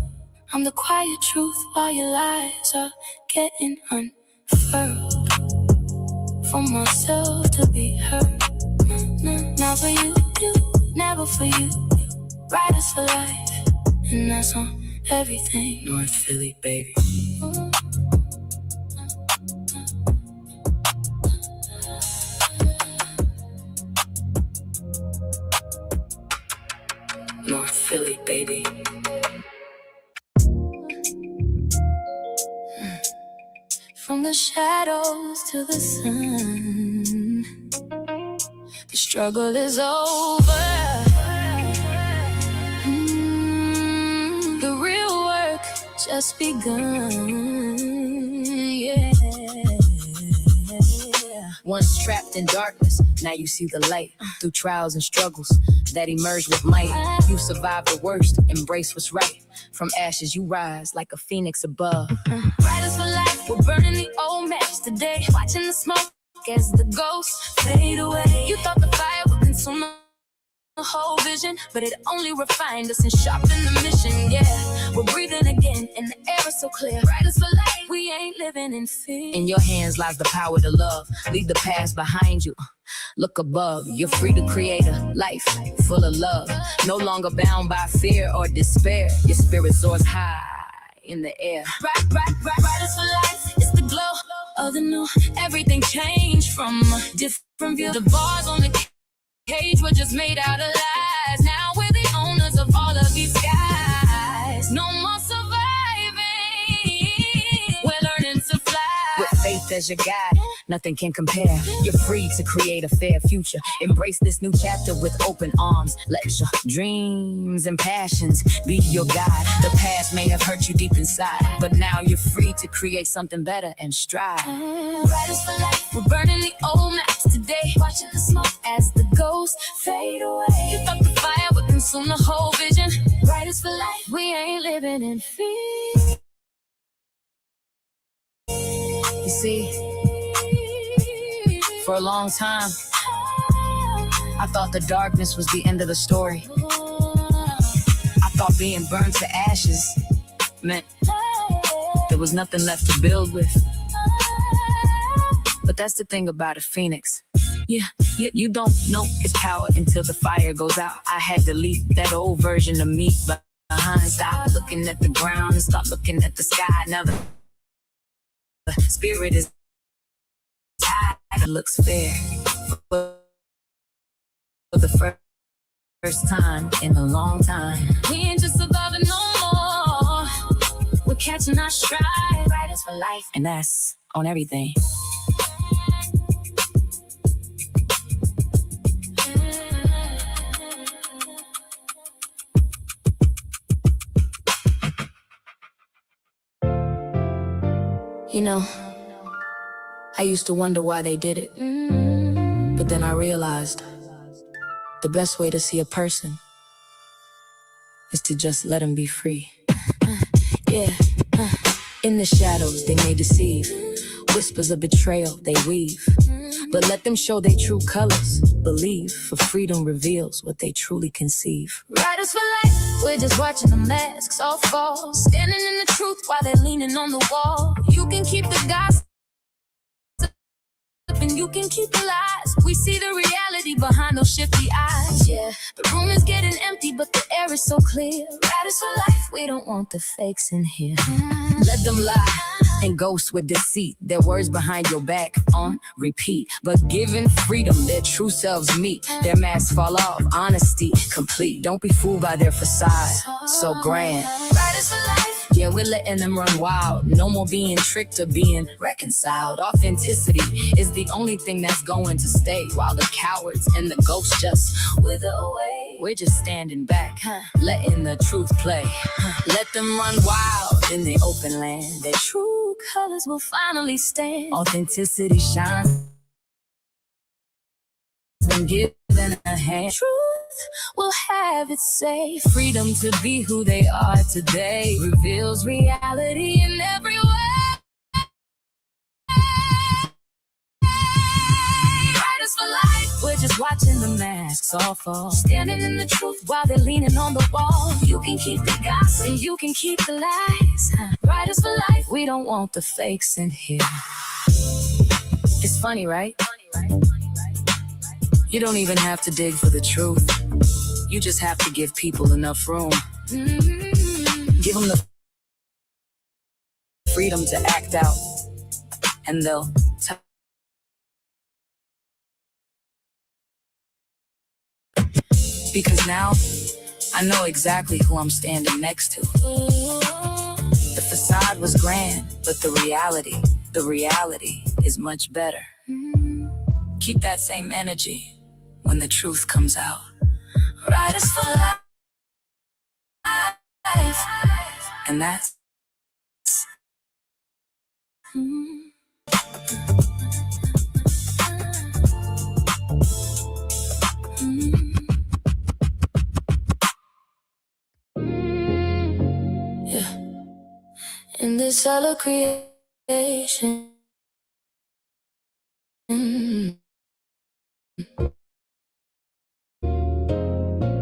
I'm the quiet truth while your lies are getting unfurled. For myself to be heard. Not for you, never for you. Writers for life, and that's on everything. North Philly, baby. North Philly, baby. From the shadows to the sun, the struggle is over. The real work just begun. Yeah. Once trapped in darkness, now you see the light. Through trials and struggles that emerge with might. You survive the worst, embrace what's right. From ashes you rise like a phoenix above. Riders for life, we're burning the old match today. Watching the smoke as the ghosts fade away. You thought the fire would consume the whole vision, but it only refined us and sharpened the mission. Yeah, we're breathing again and the air is so clear. Riders for life, we ain't living in fear. In your hands lies the power to love. Leave the past behind you. Look above, you're free to create a life full of love. No longer bound by fear or despair. Your spirit soars high in the air. Riders for life, it's the glow of the new. Everything changed from a different view. The bars on the cage were just made out of lies. Now we're the owners of all of these skies. No more surviving, we're learning to fly. With faith truth as your guide, nothing can compare. You're free to create a fair future. Embrace this new chapter with open arms. Let your dreams and passions be your guide. The past may have hurt you deep inside, but now you're free to create something better and strive. Riders for life, we're burning the old maps today, watching the smoke as the ghosts fade away. You thought the fire would consume the whole vision. Riders for life, we ain't living in fear. You see, for a long time, I thought the darkness was the end of the story. I thought being burned to ashes meant there was nothing left to build with. But that's the thing about a phoenix. Yeah, you don't know its power until the fire goes out. I had to leave that old version of me behind. Stop looking at the ground and start looking at the sky. Now the spirit is high. It looks fair for the first time in a long time. We ain't just surviving no more. We're catching our stride. Riders for life, and that's on everything. You know, I used to wonder why they did it. But then I realized the best way to see a person is to just let them be free. In the shadows, they may deceive. Whispers of betrayal, they weave. But let them show their true colors. Believe, for freedom reveals what they truly conceive. Riders for life, we're just watching the masks all fall. Standing in the truth while they're leaning on the wall. You can keep the gossip and you can keep the lies. We see the reality behind those shifty eyes. Yeah, the room is getting empty, but the air is so clear. Riders for life, we don't want the fakes in here. Let them lie and ghost with deceit. Their words behind your back on repeat. But given freedom, their true selves meet. Their masks fall off, honesty complete. Don't be fooled by their facade, so grand. Riders for life, yeah, we're letting them run wild. No more being tricked or being reconciled. Authenticity is the only thing that's going to stay, while the cowards and the ghosts just wither away. We're just standing back, letting the truth play. Let them run wild in the open land. Their true colors will finally stand. Authenticity shines when given a hand. Truth will have its say. Freedom to be who they are today reveals reality in every way. Riders for life, we're just watching the masks all fall. Standing in the truth while they're leaning on the wall. You can keep the gossip and you can keep the lies. Riders for life, we don't want the fakes in here. It's funny, right? You don't even have to dig for the truth. You just have to give people enough room. Give them the freedom to act out, and they'll because now I know exactly who I'm standing next to. The facade was grand, but the reality is much better. Keep that same energy when the truth comes out. Riders for life, and that's yeah. In this solid creation,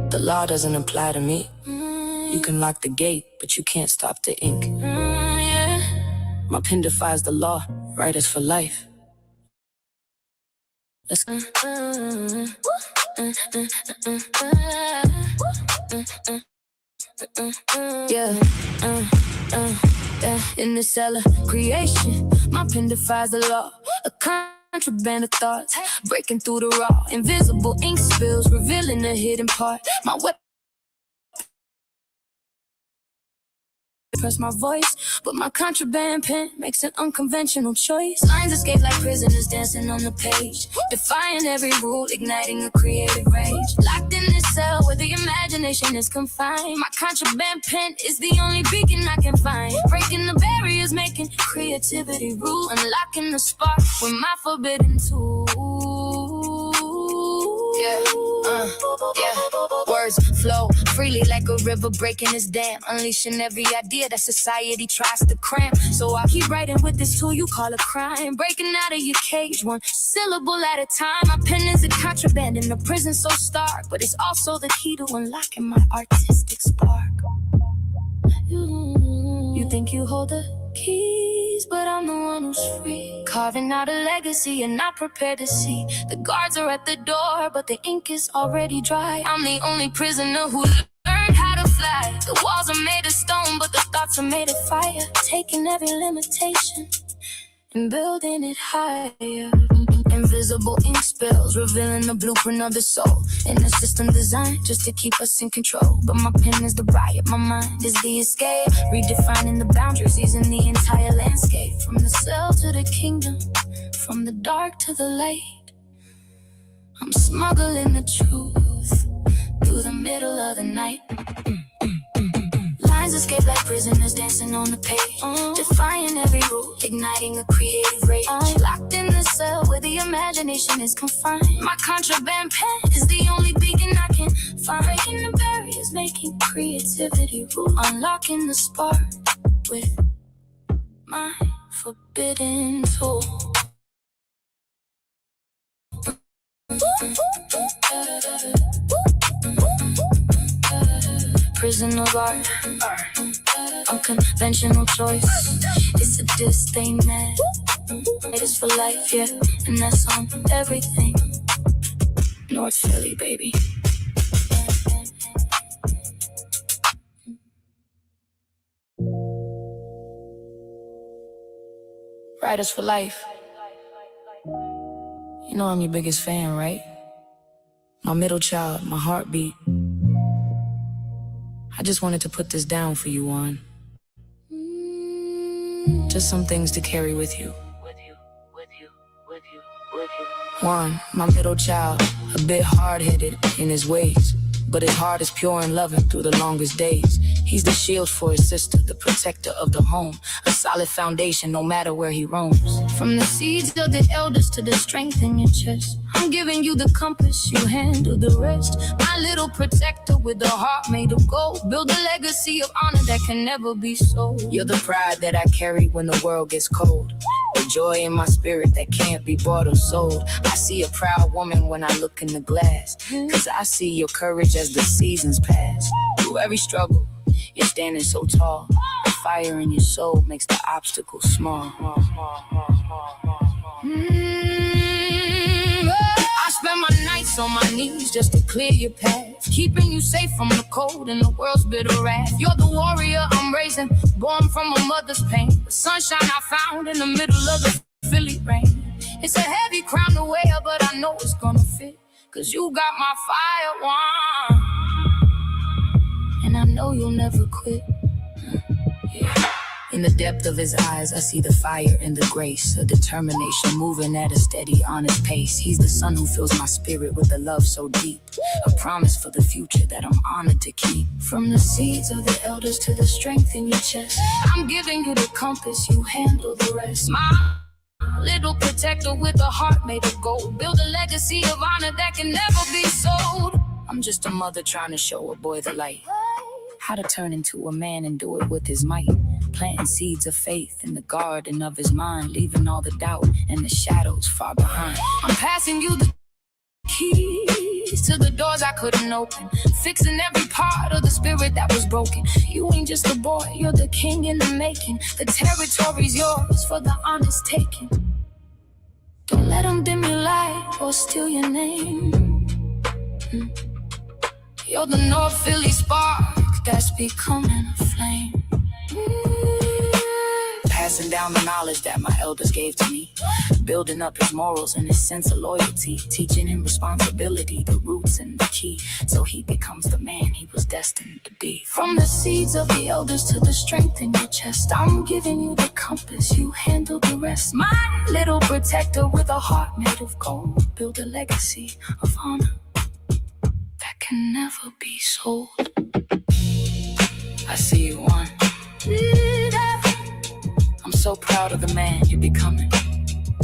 the law doesn't apply to me. You can lock the gate, but you can't stop the ink. My pen defies the law. Writers for life. Let's go. Yeah. In the cellar creation, my pen defies the law. A contraband of thoughts, breaking through the raw. Invisible ink spills, revealing the hidden part. My weapon suppress my voice, but my contraband pen makes an unconventional choice. Lines escape like prisoners dancing on the page, defying every rule, igniting a creative rage. Locked in this cell where the imagination is confined, my contraband pen is the only beacon I can find. Breaking the barriers, making creativity rule, unlocking the spark with my forbidden tool. Words flow freely like a river breaking its dam, unleashing every idea that society tries to cram. So I keep writing with this tool you call a crime, breaking out of your cage one syllable at a time. My pen is a contraband in a prison so stark, but it's also the key to unlocking my artistic spark. You think you hold the keys, but I'm the one who's free, carving out a legacy you're not prepared to see. The guards are at the door, but the ink is already dry. I'm the only prisoner who learned how to fly. The walls are made of stone, but the thoughts are made of fire, taking every limitation and building it higher. Invisible ink spells, revealing the blueprint of the soul, in a system designed just to keep us in control. But my pen is the riot, my mind is the escape, redefining the boundaries, easing the entire landscape. From the cell to the kingdom, from the dark to the light, I'm smuggling the truth through the middle of the night. Lines escape like prisoners dancing on the page, defying every rule, igniting a creative rage. I'm locked in the cell where the imagination is confined. My contraband pen is the only beacon I can find, breaking the barriers, making creativity rule, unlocking the spark with my forbidden tool. Prison of art, unconventional choice. It's a disdain mad. It is for life, yeah, and that's on everything. North Philly, baby. Writers for life. You know I'm your biggest fan, right? My middle child, my heartbeat. I just wanted to put this down for you, Juan. Just some things to carry with you. Juan, my middle child, a bit hard-headed in his ways, but his heart is pure and loving through the longest days. He's the shield for his sister, the protector of the home, a solid foundation no matter where he roams. From the seeds of the elders to the strength in your chest, I'm giving you the compass, you handle the rest. My little protector with a heart made of gold, build a legacy of honor that can never be sold. You're the pride that I carry when the world gets cold, the joy in my spirit that can't be bought or sold. I see a proud woman when I look in the glass, cause I see your courage as the seasons pass. Through every struggle, you're standing so tall. The fire in your soul makes the obstacles small. I spend my nights on my knees just to clear your path, keeping you safe from the cold and the world's bitter wrath. You're the warrior I'm raising, born from a mother's pain, the sunshine I found in the middle of the Philly rain. It's a heavy crown to wear, but I know it's gonna fit, cause you got my fire, Juan, and I know you'll never quit. Yeah. In the depth of his eyes, I see the fire and the grace, a determination moving at a steady, honest pace. He's the sun who fills my spirit with a love so deep, a promise for the future that I'm honored to keep. From the seeds of the elders to the strength in your chest, I'm giving you the compass, you handle the rest. My little protector with a heart made of gold, build a legacy of honor that can never be sold. I'm just a mother trying to show a boy the light, how to turn into a man and do it with his might, planting seeds of faith in the garden of his mind, leaving all the doubt and the shadows far behind. I'm passing you the keys to the doors I couldn't open, fixing every part of the spirit that was broken. You ain't just a boy, you're the king in the making. The territory's yours for the honest taking. Don't let them dim your light or steal your name. You're the North Philly spark that's becoming a flame. passing down the knowledge that my elders gave to me, building up his morals and his sense of loyalty, teaching him responsibility, the roots and the key, so he becomes the man he was destined to be. From the seeds of the elders to the strength in your chest, I'm giving you the compass, you handle the rest. My little protector with a heart made of gold, build a legacy of honor that can never be sold. I see you on. I'm so proud of the man you're becoming.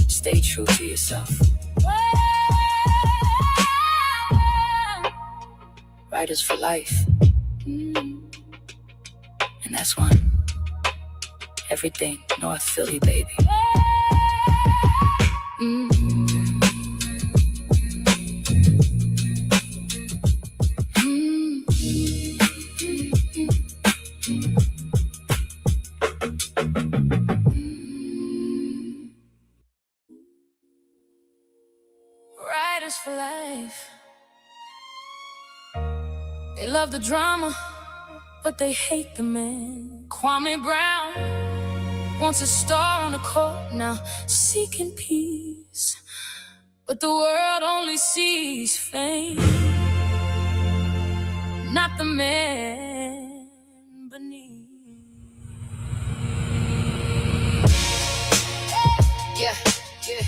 Stay true to yourself. Writers for life. And that's one. Everything North Philly, baby. Writers for life. They love the drama, but they hate the man. Kwame Brown wants a star on the court now, seeking peace, but the world only sees fame, not the man beneath. Yeah, yeah.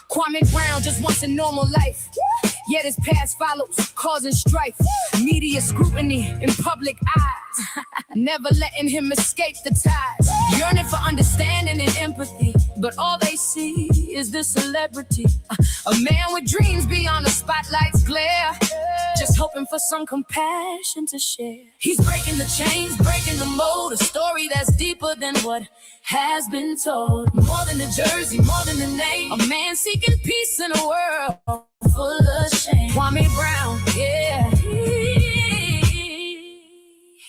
Kwame Brown just wants a normal life, yet his past follows, causing strife. Media scrutiny in public eyes, never letting him escape the ties. Yearning for understanding and empathy, but all they see is this celebrity. A man with dreams beyond the spotlight's glare, just hoping for some compassion to share. He's breaking the chains, breaking the mold, a story that's deeper than what has been told. More than a jersey, more than a name, a man seeking peace in a world full of shame. Kwame Brown, yeah,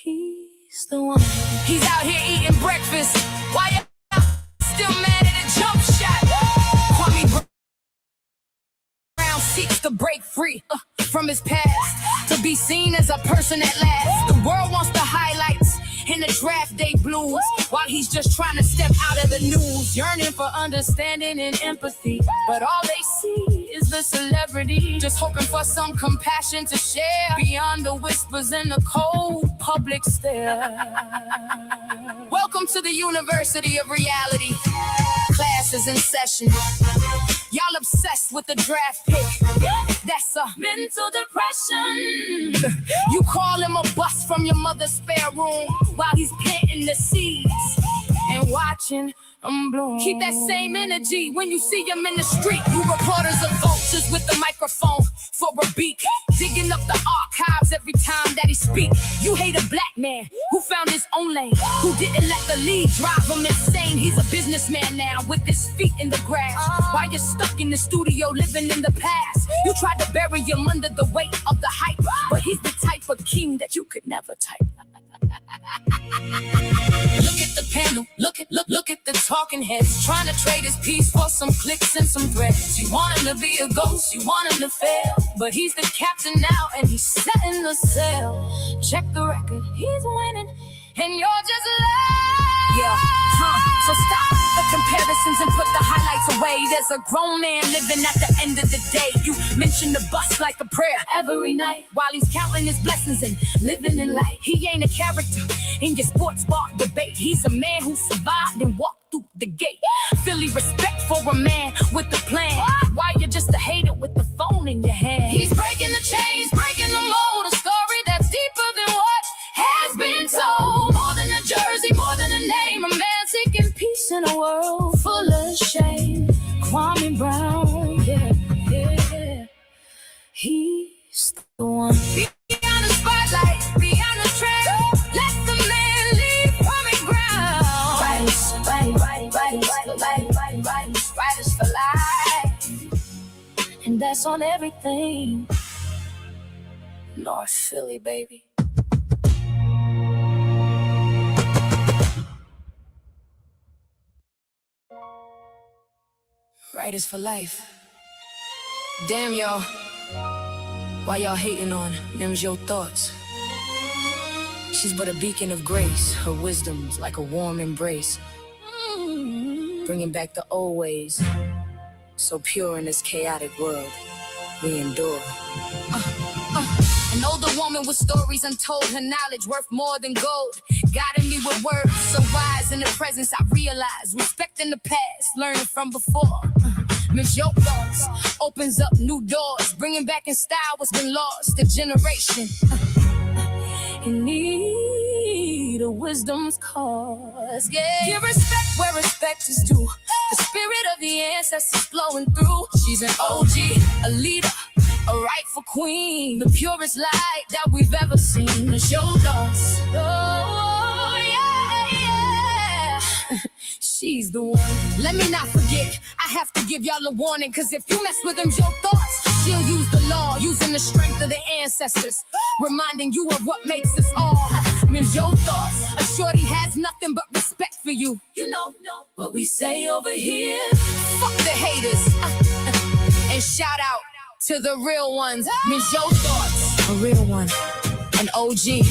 he's the one. He's out here eating breakfast, why you still mad at a jump shot? Kwame Brown seeks to break free from his past, to be seen as a person at last. The world wants the highlights in the draft day blues, while he's just trying to step out of the news, yearning for understanding and empathy, but all they see is the celebrity, just hoping for some compassion to share, beyond the whispers and the cold public stare. Welcome to the University of Reality. Class is in session. Y'all obsessed with the draft pick. That's a mental depression. You call him a bust from your mother's spare room, while he's planting the seeds and watching them bloom. Keep that same energy when you see him in the street. You reporters are vultures with the microphone for a beat, digging up the archives every time that he speaks. You hate a black man who found his own lane, who didn't let the lead drive him insane. He's a businessman now with his feet in the grass, while you're stuck in the studio living in the past. You tried to bury him under the weight of the hype, but he's the type of king that you could never type. Look at the panel, look at the talking heads, trying to trade his piece for some clicks and some threads. You want him to be a ghost, you want him to fail, but he's the captain now and he's setting the sail. Check the record, he's winning, and you're just love. Yeah, so stop the comparisons and put the highlights away. There's a grown man living at the end of the day. You mention the bus like a prayer every night, while he's counting his blessings and living in light. He ain't a character in your sports bar debate. He's a man who survived and walked through the gate. Philly respect for a man with a plan, why you're just a hater with the phone in your hand. He's breaking the chains, breaking the mold, a story that's deeper than what has been told. More than a jersey, more than a name, a man seeking peace in a world full of shame. Kwame Brown, yeah, yeah, he's the one. Beyond the spotlight, beyond the trend, let the man lead. Kwame Brown. Writers for life, and that's on everything. North Philly, baby. Writers for life. Damn, y'all. Why y'all hating on them's your thoughts? She's but a beacon of grace. Her wisdom's like a warm embrace, bringing back the old ways. So pure in this chaotic world, we endure. An older woman with stories untold, her knowledge worth more than gold. Guiding me with words so wise, in the presence I realize, respecting the past, learning from before. Miss Your Thoughts opens up new doors, bringing back in style what's been lost a generation. In need of wisdom's cause, yeah. Give respect where respect is due. The spirit of the ancestors flowing through. She's an OG, a leader, a rightful queen, the purest light that we've ever seen. Miss Your Thoughts, oh yeah, yeah. She's the one. Let me not forget, I have to give y'all a warning, cause if you mess with them Your Thoughts, she'll use the law, using the strength of the ancestors, reminding you of what makes us all. Miss Your Thoughts, a shorty has nothing but respect for you. You know what we say over here. Fuck the haters. And shout out to the real ones. Miss Your Thoughts, a real one, an OG,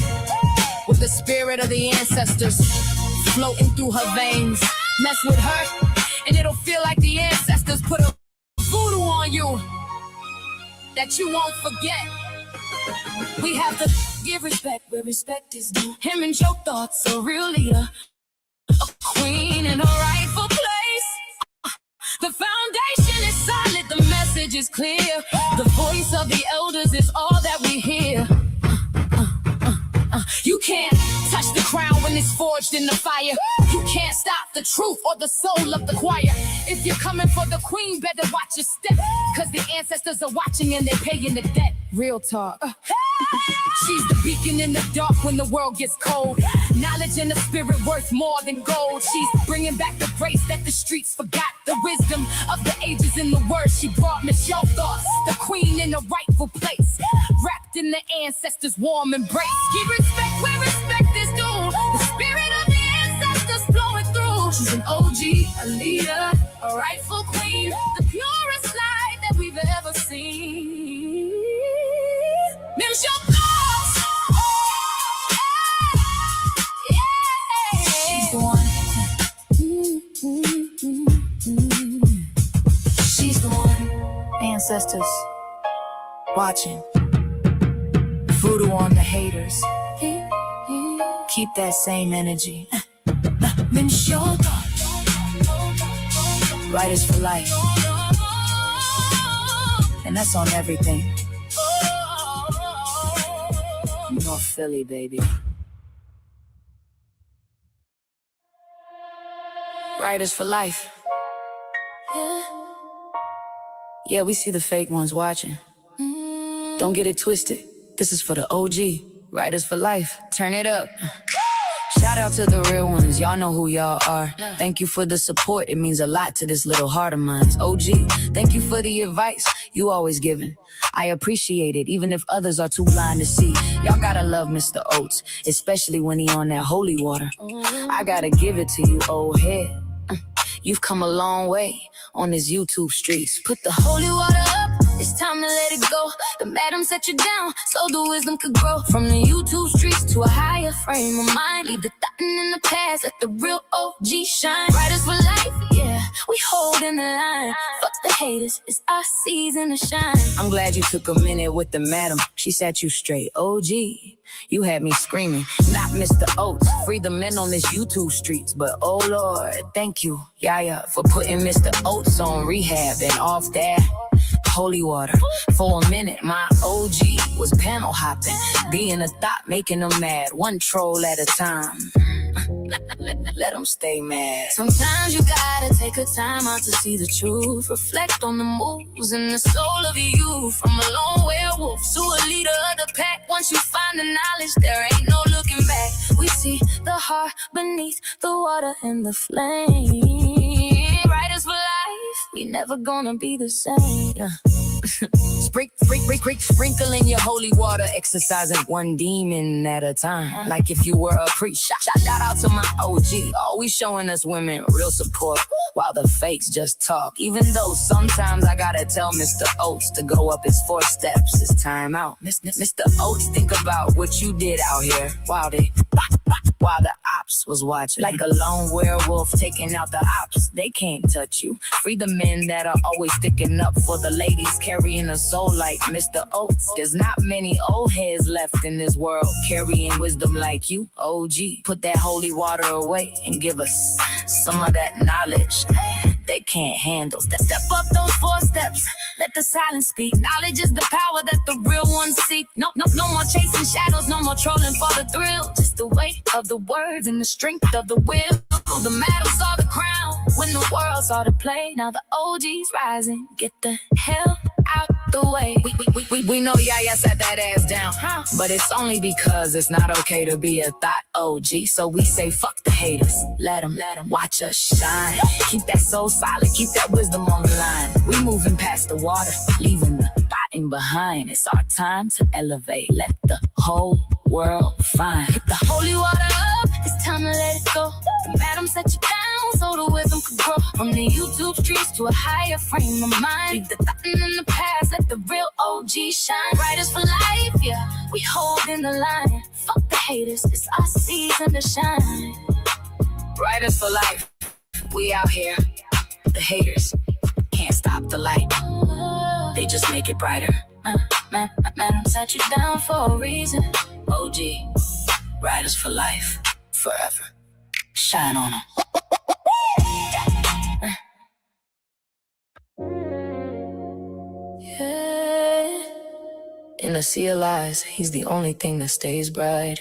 with the spirit of the ancestors floating through her veins. Mess with her, and it'll feel like the ancestors put a voodoo on you that you won't forget. We have to give respect where respect is due. Him and Your Thoughts, a real leader, a queen in her rightful place. The foundation is solid, the message is clear. The voice of the elders is all that we hear. You can't touch the crown when it's forged in the fire. You can't stop the truth or the soul of the choir. If you're coming for the queen, better watch your step, cause the ancestors are watching and they're paying the debt. Real talk. She's the beacon in the dark when the world gets cold. Knowledge and the spirit worth more than gold. She's bringing back the grace that the streets forgot. The wisdom of the ages in the words she brought. Miss Your Thoughts, the queen in the rightful place, wrapped in the ancestors' warm embrace. Give respect where respect is due. The spirit of the ancestors flowing through. She's an OG, a leader, a rightful queen, the purest light that we've ever seen. Miss Your Thoughts. Yeah. She's the one. She's the one. Ancestors watching. Voodoo on the haters. Keep that same energy. Miss Your Thoughts. Writers for life. And that's on everything. North Philly, baby. Writers for life. Yeah, we see the fake ones watching. Don't get it twisted. This is for the OG. Writers for life. Turn it up. Shout out to the real ones, y'all know who y'all are. Thank you for the support, it means a lot to this little heart of mine. OG, thank you for the advice you always giving. I appreciate it, even if others are too blind to see. Y'all gotta love Mr. Oates, especially when he on that holy water. I gotta give it to you, old head. You've come a long way on this YouTube streets. Put the holy water up, it's time to let it go. The madam set you down, so the wisdom could grow. From the YouTube streets to a higher frame of mind. Leave the thought in the past, let the real OG shine. Writers for life, yeah, we holding the line. Fuck the haters, it's our season to shine. I'm glad you took a minute with the madam, she set you straight. OG, you had me screaming, not Mr. Oates. Free the men on this YouTube streets, but oh Lord, thank you, Yaya, for putting Mr. Oates on rehab and off that holy water. For a minute, my OG was panel hopping, being a thought, making them mad, one troll at a time. Let them stay mad. Sometimes you gotta take a time out to see the truth. Reflect on the moves and the soul of your youth. From a lone werewolf to a leader of the pack. Once you find the knowledge, there ain't no looking back. We see the heart beneath the water and the flame. Writers for life, we never gonna be the same. Sprinkling your holy water, exercising one demon at a time. Like if you were a priest. Shout out to my OG, always showing us women real support, while the fakes just talk. Even though sometimes I gotta tell Mr. Oates to go up his 4 steps. It's time out. Mr. Oates, think about what you did out here while the ops was watching. Like a lone werewolf taking out the ops. They can't touch you. Free the men that are always sticking up for the ladies, carrying a soul like Mr. Oates. There's not many old heads left in this world carrying wisdom like you, OG. Put that holy water away and give us some of that knowledge they can't handle. Step up those 4 steps. Let the silence speak. Knowledge is the power that the real ones seek. No more chasing shadows, no more trolling for the thrill. Just the weight of the words and the strength of the will. The medals are the crown when the world saw the play. Now the OG's rising. Get the hell out the way. We know Yaya sat that ass down, but it's only because it's not okay to be a thought OG. So we say fuck the haters. Let them watch us shine. Keep that soul solid, keep that wisdom on the line. We moving past the water, leaving the bottom behind. It's our time to elevate. Let the whole world find. Hit the holy water up, it's time to let it go. The madam set you down so the wisdom could grow. From the YouTube streets to a higher frame of mind. Leave the thought in the past, let the real OG shine. Writers for life, yeah, we holding the line. Fuck the haters, it's our season to shine. Writers for life, we out here. The haters can't stop the light. They just make it brighter. Madam set you down for a reason. OG, writers for life, forever. Shine on them. Yeah. In a sea of lies, he's the only thing that stays bright.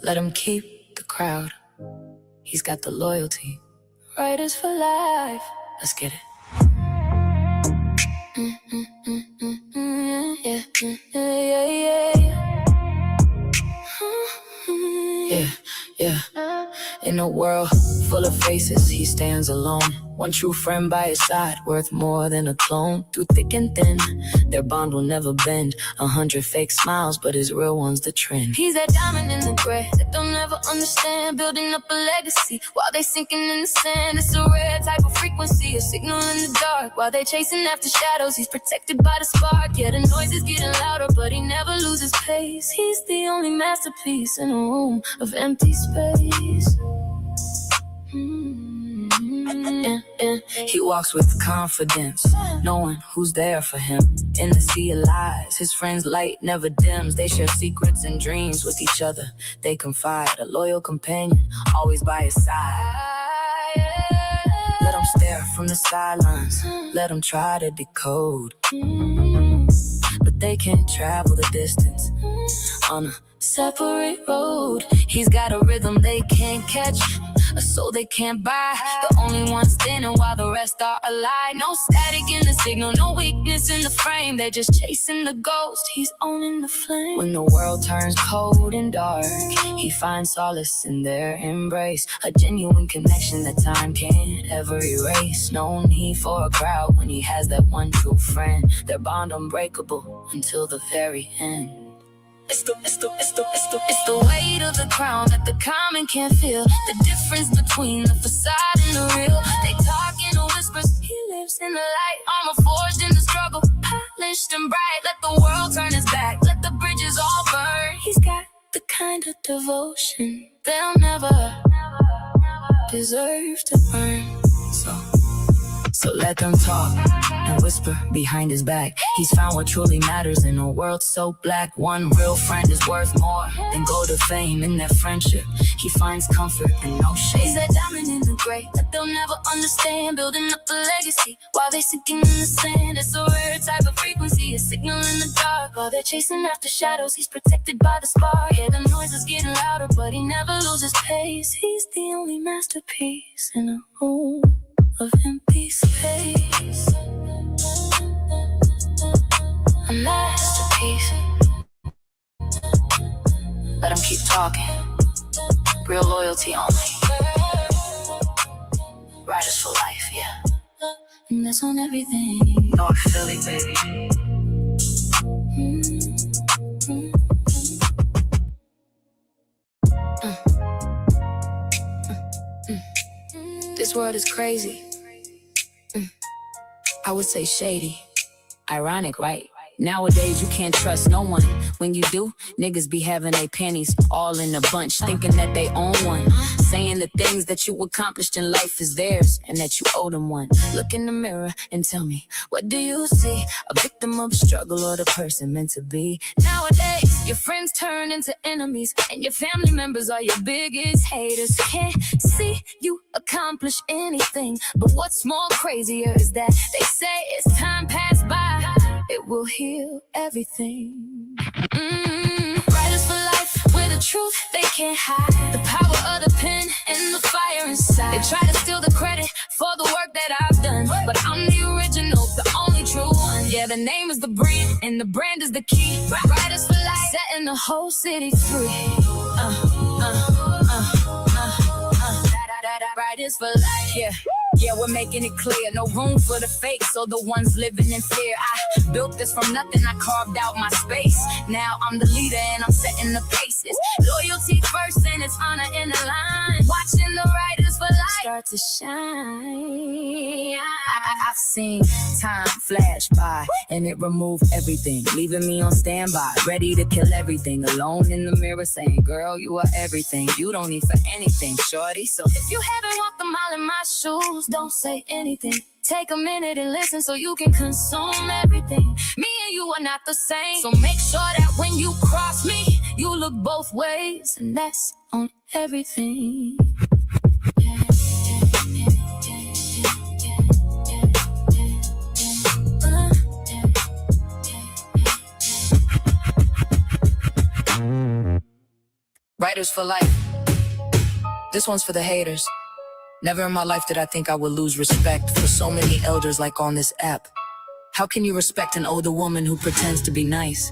Let him keep the crowd. He's got the loyalty. Writers for life. Let's get it. Yeah. In a world full of faces, he stands alone. One true friend by his side, worth more than a clone. Through thick and thin, their bond will never bend. 100 fake smiles, but his real one's the trend. He's that diamond in the gray that they'll never understand. Building up a legacy while they sinking in the sand. It's a rare type of frequency, a signal in the dark. While they chasing after shadows, he's protected by the spark. Yeah, the noise is getting louder, but he never loses pace. He's the only masterpiece in a room of empty space. He walks with confidence, knowing who's there for him. In the sea of lies, his friends' light never dims. They share secrets and dreams with each other. They confide, a loyal companion, always by his side. Let them stare from the sidelines, let them try to decode. But they can't travel the distance on a separate road. He's got a rhythm they can't catch, a soul they can't buy. The only one standing while the rest are alive. No static in the signal, no weakness in the frame. They're just chasing the ghost, he's owning the flame. When the world turns cold and dark, he finds solace in their embrace. A genuine connection that time can't ever erase. No need for a crowd when he has that one true friend. Their bond unbreakable until the very end. It's the weight of the crown that the common can't feel. The difference between the facade and the real. They talk in whispers, he lives in the light. Armor forged in the struggle, polished and bright. Let the world turn his back, let the bridges all burn. He's got the kind of devotion they'll never deserve to earn. So let them talk and whisper behind his back. He's found what truly matters in a world so black. One real friend is worth more than gold or fame. In that friendship, he finds comfort and no shame. He's that diamond in the gray that they'll never understand. Building up a legacy while they sinking in the sand. It's a rare type of frequency, a signal in the dark. While they're chasing after shadows, he's protected by the spark. Yeah, the noise is getting louder, but he never loses pace. He's the only masterpiece in a room of empty space. A masterpiece. Let him keep talking. Real loyalty only. Writers for life, yeah. and that's on everything. North Philly, baby. This world is crazy. I would say shady. Ironic, right? Nowadays you can't trust no one. When you do, niggas be having their panties all in a bunch, thinking that they own one, saying the things that you accomplished in life is theirs and that you owe them one. Look in the mirror and tell me, what do you see? A victim of struggle or the person meant to be? Nowadays your friends turn into enemies and your family members are your biggest haters. Can't see you accomplish anything, but what's more crazier is that they say as time pass by, it will heal everything. Writers for life, with the truth they can't hide. The power of the pen and the fire inside. They try to steal the credit for the work that I've done, but I'm the original, the only true one. Yeah, the name is the breed and the brand is the key. Writers for life, setting the whole city free. Writers for life, yeah. Yeah, we're making it clear, no room for the fake, so the ones living in fear. I built this from nothing, I carved out my space. Now I'm the leader and I'm setting the paces. Loyalty first and it's honor in the line. Watching the writers for life start to shine. I've seen time flash by and it removed everything, leaving me on standby, ready to kill everything. Alone in the mirror saying, girl, you are everything. You don't need for anything, shorty. So if you haven't walked a mile in my shoes, don't say anything. Take a minute and listen so you can consume everything. Me and you are not the same, so make sure that when you cross me, you look both ways, and that's on everything. Writers for life. This one's for the haters. Never in my life did I think I would lose respect for so many elders like on this app. How can you respect an older woman who pretends to be nice,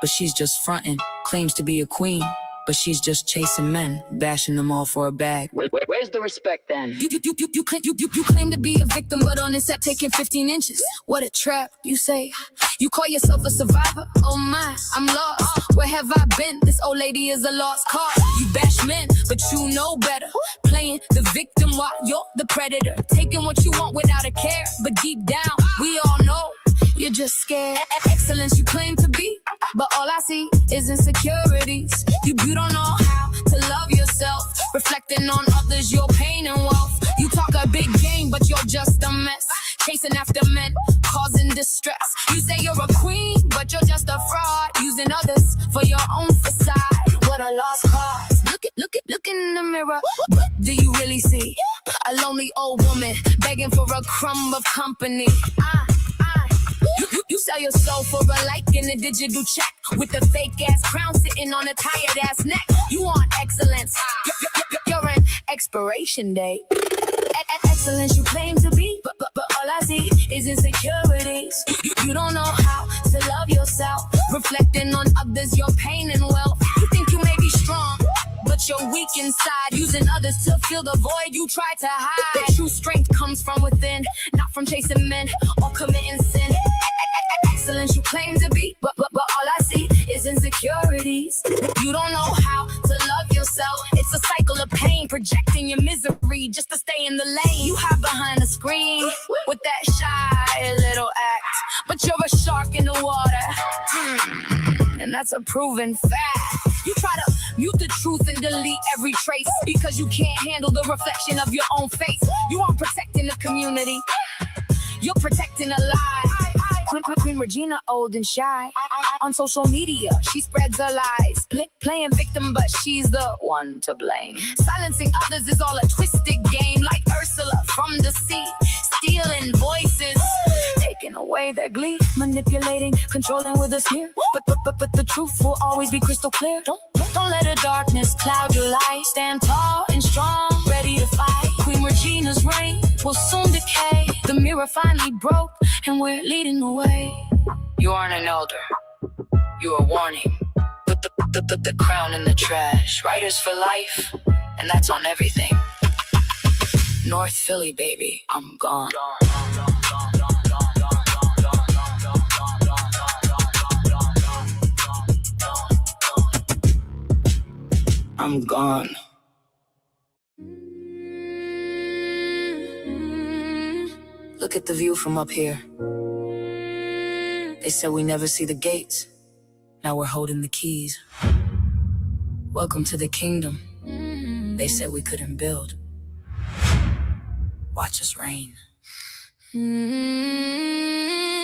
but she's just fronting, claims to be a queen, but she's just chasing men, bashing them all for a bag? Where's the respect then? You claim to be a victim, but on this app taking 15 inches. What a trap, you say. You call yourself a survivor? Oh my, I'm lost. Where have I been? This old lady is a lost cause. You bash men, but you know better. Playing the victim while you're the predator. Taking what you want without a care, but deep down, we all know you're just scared. Excellence you claim to be, but all I see is insecurities. You don't know how to love yourself, reflecting on others, your pain and wealth. You talk a big game, but you're just a mess, chasing after men, causing distress. You say you're a queen, but you're just a fraud, using others for your own facade. What a lost cause. Look in the mirror. What do you really see? A lonely old woman begging for a crumb of company. You sell your soul for a like in a digital check, with a fake ass crown sitting on a tired ass neck. You want excellence, you're an expiration date. Excellence you claim to be, but all I see is insecurities. You don't know how to love yourself, reflecting on others, your pain and wealth. You think you may be strong, but you're weak inside, using others to fill the void you try to hide. The true strength comes from within, not from chasing men or committing sin. Excellence you claim to be, but all I see is insecurities. You don't know how to love yourself. It's a cycle of pain, projecting your misery just to stay in the lane. You hide behind the screen with that shy little act, but you're a shark in the water, and that's a proven fact. You try to mute the truth and delete every trace because you can't handle the reflection of your own face. You aren't protecting the community, you're protecting a lie. Queen Regina, old and shy. On social media, she spreads her lies. Playing victim, but she's the one to blame. Silencing others is all a twisted game, like Ursula from the sea, stealing voices, taking away their glee, manipulating, controlling with a sneer. But the truth will always be crystal clear. Don't let the darkness cloud your light. Stand tall and strong, ready to fight. Queen Regina's reign will soon decay. The mirror finally broke, and we're leading the way. You aren't an elder, you're a warning. Put the crown in the trash. Writers for life, and that's on everything. North Philly, baby, I'm gone. I'm gone. Look at the view from up here. They said we never see the gates. Now we're holding the keys. Welcome to the kingdom. They said we couldn't build. Watch us reign.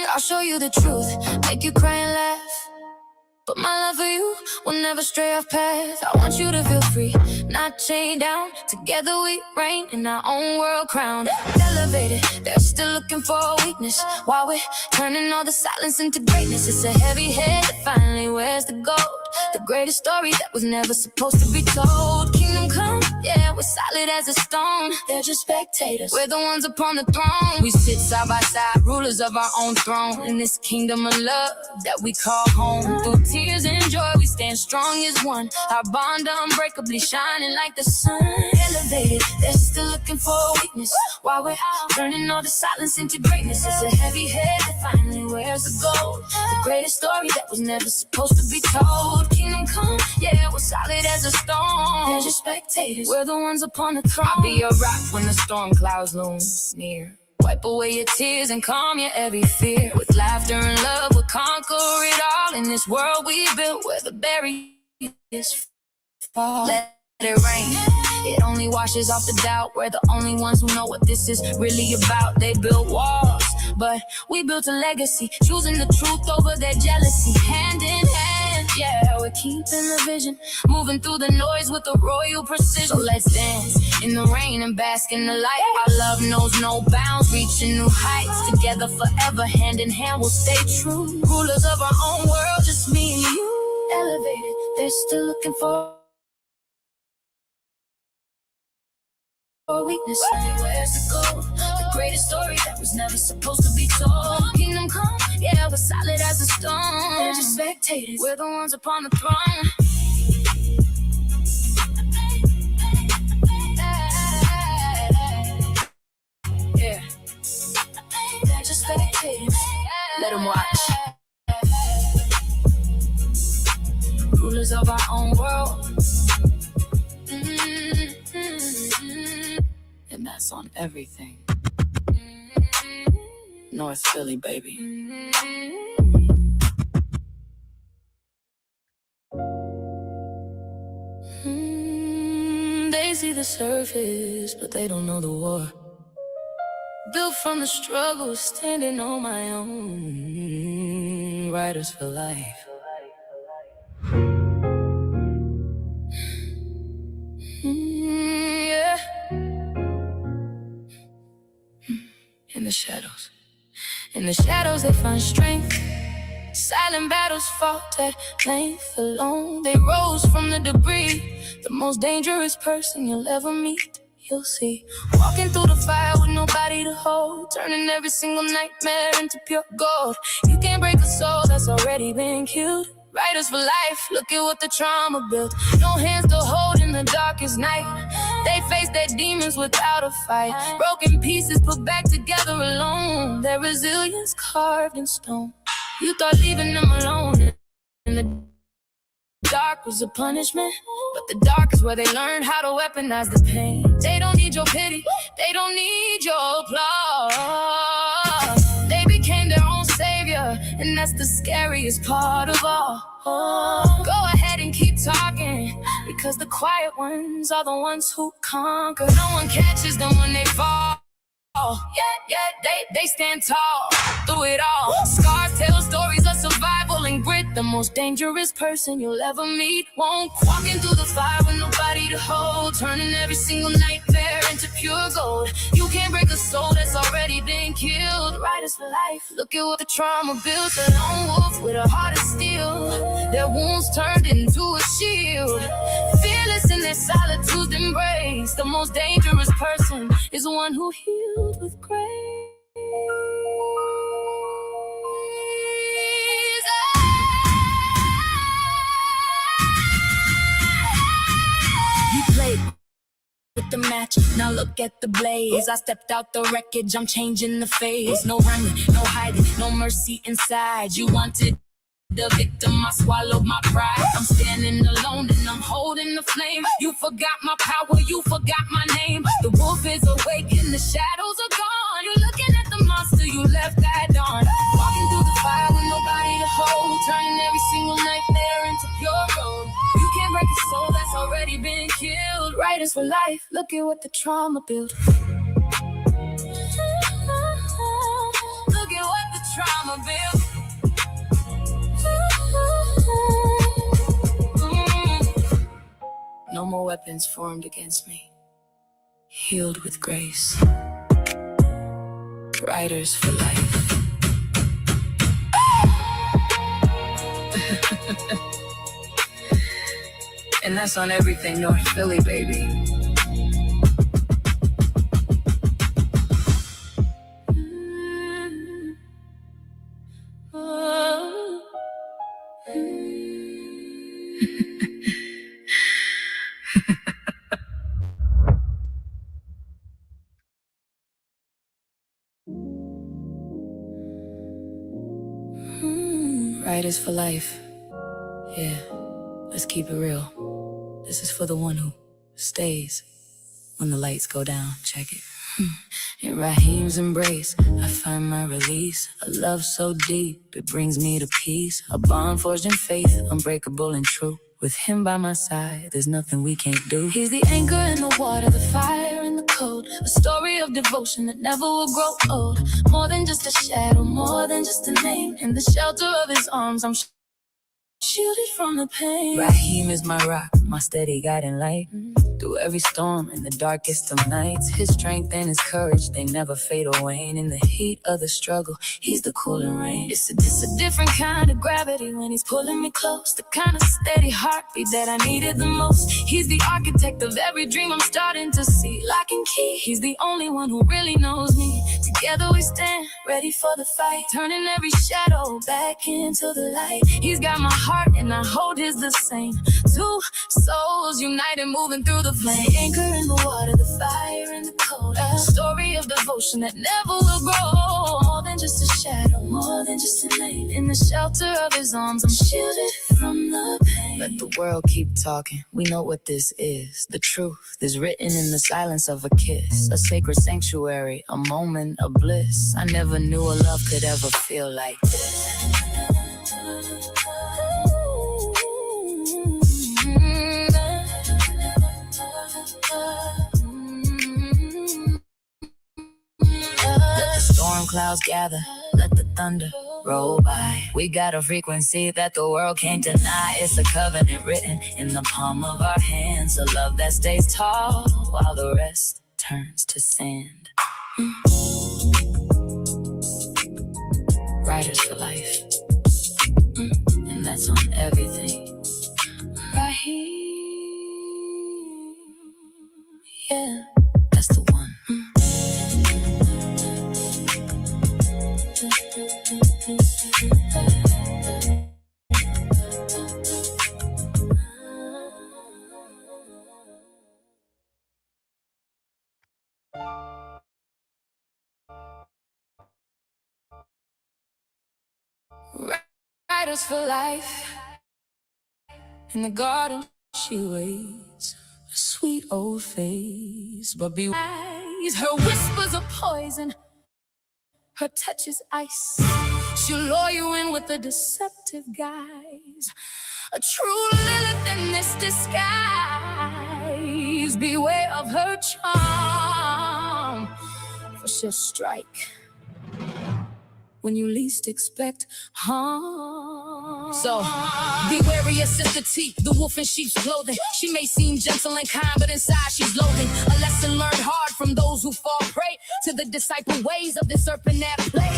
I'll show you the truth, make you cry and laugh. But my love for you will never stray off path. I want you to feel free, not chained down. Together we reign in our own world crown. Elevated, they're still looking for a weakness, while we're turning all the silence into greatness. It's a heavy head that finally wears the gold. The greatest story that was never supposed to be told. Kingdom come, yeah, we're solid as a stone. They're just spectators, we're the ones upon the throne. We sit side by side, rulers of our own throne. In this kingdom of love that we call home. Through tears and joy, we stand strong as one. Our bond unbreakably shining like the sun. Elevated, they're still looking for a weakness, while we're turning all the silence into greatness. It's a heavy head that finally wears the gold. The greatest story that was never supposed to be told. Kingdom come, yeah, we're solid as a stone. They're just spectators, we're the ones upon the throne. I'll be your rock when the storm clouds loom near. Wipe away your tears and calm your every fear. With laughter and love, we'll conquer it all. In this world we built where the barriers fall. Let it rain, it only washes off the doubt. We're the only ones who know what this is really about. They built walls, but we built a legacy, choosing the truth over their jealousy. Hand in hand, yeah, we're keeping the vision, moving through the noise with a royal precision. So let's dance in the rain and bask in the light. Our love knows no bounds, reaching new heights. Together forever, hand in hand, we'll stay true. Rulers of our own world, just me and you. Elevated, they're still looking for weakness. Where's the gold? The greatest story that was never supposed to be told. Kingdom come, yeah, we're solid as a stone. They're just spectators, we're the ones upon the throne. Yeah, they're just spectators. Let them watch. Rulers of our own world. And that's on everything. North Philly, baby. They see the surface, but they don't know the war. Built from the struggle, standing on my own. Riders for life. Yeah. In the shadows. In the shadows they find strength. Silent battles fought at length alone. They rose from the debris. The most dangerous person you'll ever meet, you'll see. Walking through the fire with nobody to hold, turning every single nightmare into pure gold. You can't break a soul that's already been killed. Riders for life, look at what the trauma built. No hands to hold in the darkest night. They face their demons without a fight. Broken pieces put back together alone. Their resilience carved in stone. You thought leaving them alone in the dark was a punishment, but the dark is where they learned how to weaponize the pain. They don't need your pity, they don't need your applause. They became their own savior, and that's the scariest part of all. Go ahead and keep talking, because the quiet ones are the ones who conquer. No one catches them when they fall. They stand tall through it all. Scars tell stories of survival and grit. The most dangerous person you'll ever meet won't. Walking through the fire with nobody to hold, turning every single nightmare into pure gold. You can't break a soul that's already been killed. Riders for life, look at what the trauma built. A lone wolf with a heart of steel. Their wounds turned into a shield. Fearless in their solitude's embrace. The most dangerous person is the one who healed with grace. You played with the match, now look at the blaze. I stepped out the wreckage, I'm changing the phase. No running, no hiding, no mercy inside. You wanted The victim, I swallowed my pride. I'm standing alone and I'm holding the flame. You forgot my power, you forgot my name. The wolf is awake and the shadows are gone. You're looking at the monster you left at dawn. Walking through the fire with nobody to hold, turning every single nightmare into pure gold. You can't break a soul that's already been killed. Writers for life, look at what the trauma built. Look at what the trauma built. No more weapons formed against me. Healed with grace. Writers for life. And that's on everything North Philly, baby. Writers for life. Yeah, let's keep it real. This is for the one who stays when the lights go down. Check it. In Raheem's embrace, I find my release. A love so deep, it brings me to peace. A bond forged in faith, unbreakable and true. With him by my side, there's nothing we can't do. He's the anchor in the water, the fire in the cold. A story of devotion that never will grow old. More than just a shadow, more than just a name. In the shelter of his arms, I'm shielded from the pain. Raheem is my rock, my steady guiding light. Through every storm and the darkest of nights, his strength and his courage, they never fade or wane. In the heat of the struggle, he's the cooling rain. It's a different kind of gravity when he's pulling me close. The kind of steady heartbeat that I needed the most. He's the architect of every dream I'm starting to see. Lock and key, he's the only one who really knows me. Together we stand, ready for the fight. Turning every shadow back into the light. He's got my heart and I hold his the same. Two souls united, moving through the flame. Anchor in the water, the fire in the cold. A story of devotion that never will grow. More than just a shadow, more than just a name. In the shelter of his arms, I'm shielded from the pain. Let the world keep talking, we know what this is. The truth is written in the silence of a kiss. A sacred sanctuary, a moment of bliss. I never knew a love could ever feel like this. Let the storm clouds gather, let the thunder roll by. We got a frequency that the world can't deny. It's a covenant written in the palm of our hands. A love that stays tall while the rest turns to sand. Writers for life. And that's on everything. Right here. Yeah, that's the one. Writers for life. In the garden she waits, a sweet old face, but be wise. Her whispers are poison, her touch is ice. She'll lure you in with a deceptive guise. A true Lilith in this disguise. Beware of her charm, for she'll strike when you least expect harm. So, be wary of Sister T, the wolf in sheep's clothing. She may seem gentle and kind, but inside she's loathing. A lesson learned hard from those who fall prey to the disciple ways of the serpent that play.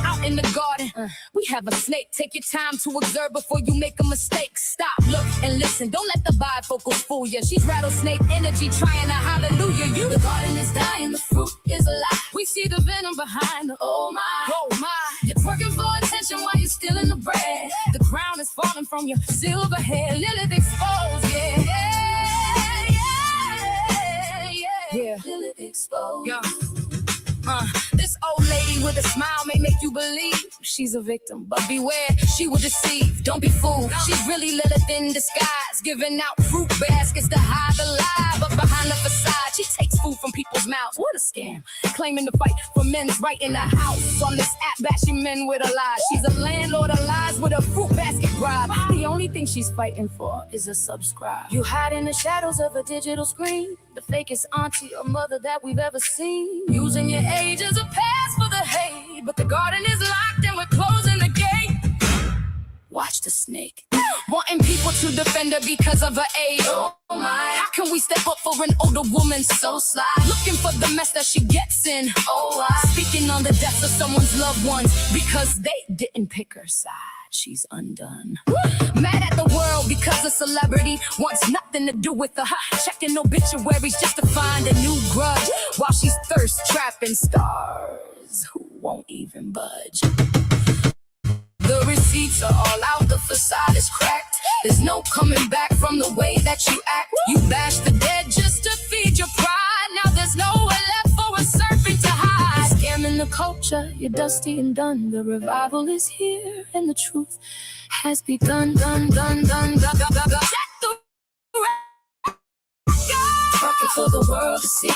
Out in the garden, we have a snake. Take your time to observe before you make a mistake. Stop, look, and listen. Don't let the bifocals fool you. She's rattlesnake energy, trying to hallelujah you. The garden is dying, the fruit is alive. We see the venom behind the oh my. You're twerking for attention while you're stealing the bread. The crown is falling from your silver head. Lilith exposed, yeah. Lilith exposed. Yeah. This old lady with a smile may make you believe she's a victim, but beware, she will deceive. Don't be fooled, she's really Lilith in disguise, giving out fruit baskets to hide the lie. But behind the facade, she takes food from people's mouths. What a scam! Claiming to fight for men's right in the house. On this app, bashing men with a lie. She's a landlord of lies with a fruit basket bribe. The only thing she's fighting for is a subscribe. You hide in the shadows of a digital screen, the fakest auntie or mother that we've ever seen. Using your age as a pass for the hate, but the garden is locked and we're closing the gate. Watch the snake, wanting people to defend her because of her age. Oh my, how can we step up for an older woman so sly? Looking for the mess that she gets in. Oh, speaking on the deaths of someone's loved ones because they didn't pick her side. She's undone. Mad at the world because a celebrity wants nothing to do with her. Checking obituaries just to find a new grudge while she's thirst trapping stars who won't even budge. The receipts are all out, the facade is cracked. There's no coming back from the way that you act. You bash the dead just to feed your pride. Now there's nowhere left for a serpent to hide. Scamming the culture, you're dusty and done. The revival is here and the truth has begun. Check the talking for the world to see.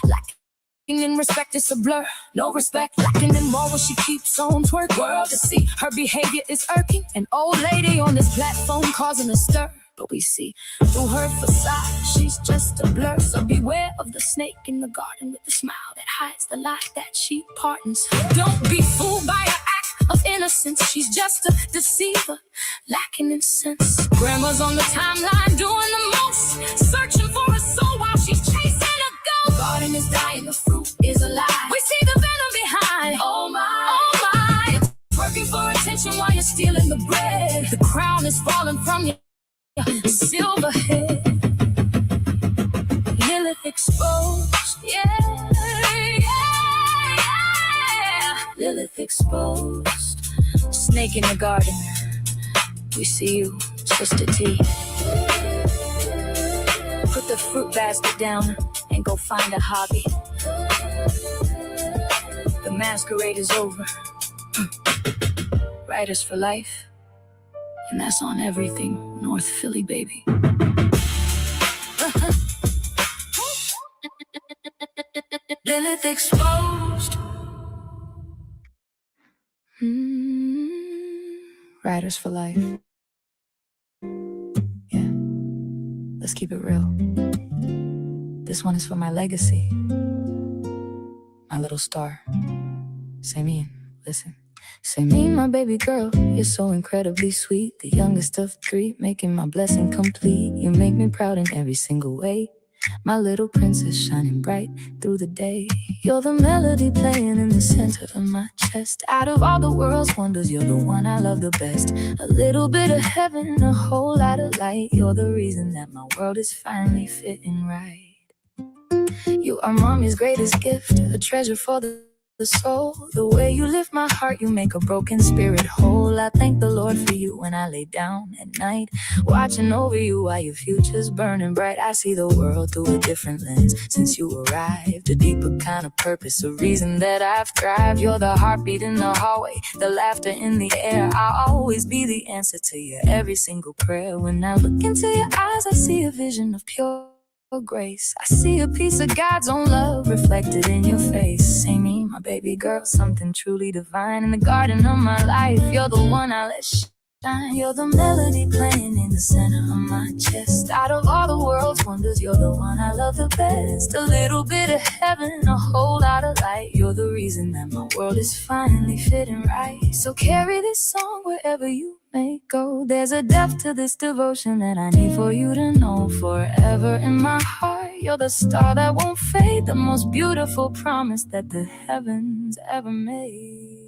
Lacking in respect, it's a blur. No respect, lacking in morals, she keeps on twerk. World to see, her behavior is irking. An old lady on this platform causing a stir. But we see through her facade, she's just a blur. So beware of the snake in the garden with the smile that hides the lie that she pardons. Don't be fooled by her act of innocence. She's just a deceiver, lacking in sense. Grandma's on the timeline doing the most, searching for a soul while she's chasing a ghost. The garden is dying, the fruit is alive. We see the venom behind. Oh my, working for attention while you're stealing the bread. The crown is falling from your silver head. Lilith exposed, yeah. Lilith exposed. Snake in the garden, we see you, Sister T. Put the fruit basket down and go find a hobby. The masquerade is over. Writers for life. And that's on everything North Philly, baby. Lilith exposed. Writers for life. Yeah, let's keep it real. This one is for my legacy. My little star. Say me, listen. Say me, my baby girl, you're so incredibly sweet. The youngest of three, making my blessing complete. You make me proud in every single way. My little princess shining bright through the day. You're the melody playing in the center of my chest. Out of all the world's wonders, you're the one I love the best. A little bit of heaven, a whole lot of light. You're the reason that my world is finally fitting right. You are mommy's greatest gift, a treasure for the soul. The way you lift my heart, you make a broken spirit whole. I thank the Lord for you when I lay down at night, watching over you while your future's burning bright. I see the world through a different lens since you arrived. A deeper kind of purpose, a reason that I've thrived. You're the heartbeat in the hallway, the laughter in the air. I'll always be the answer to your every single prayer. When I look into your eyes, I see a vision of pure grace. I see a piece of God's own love reflected in your face. Say me, my baby girl, something truly divine. In the garden of my life, you're the one I let shine. You're the melody playing in the center of my chest. Out of all the world's wonders, you're the one I love the best. A little bit of heaven, a whole lot of light. You're the reason that my world is finally fitting right. So carry this song wherever you may go. There's a depth to this devotion that I need for you to know. Forever in my heart, you're the star that won't fade, the most beautiful promise that the heavens ever made.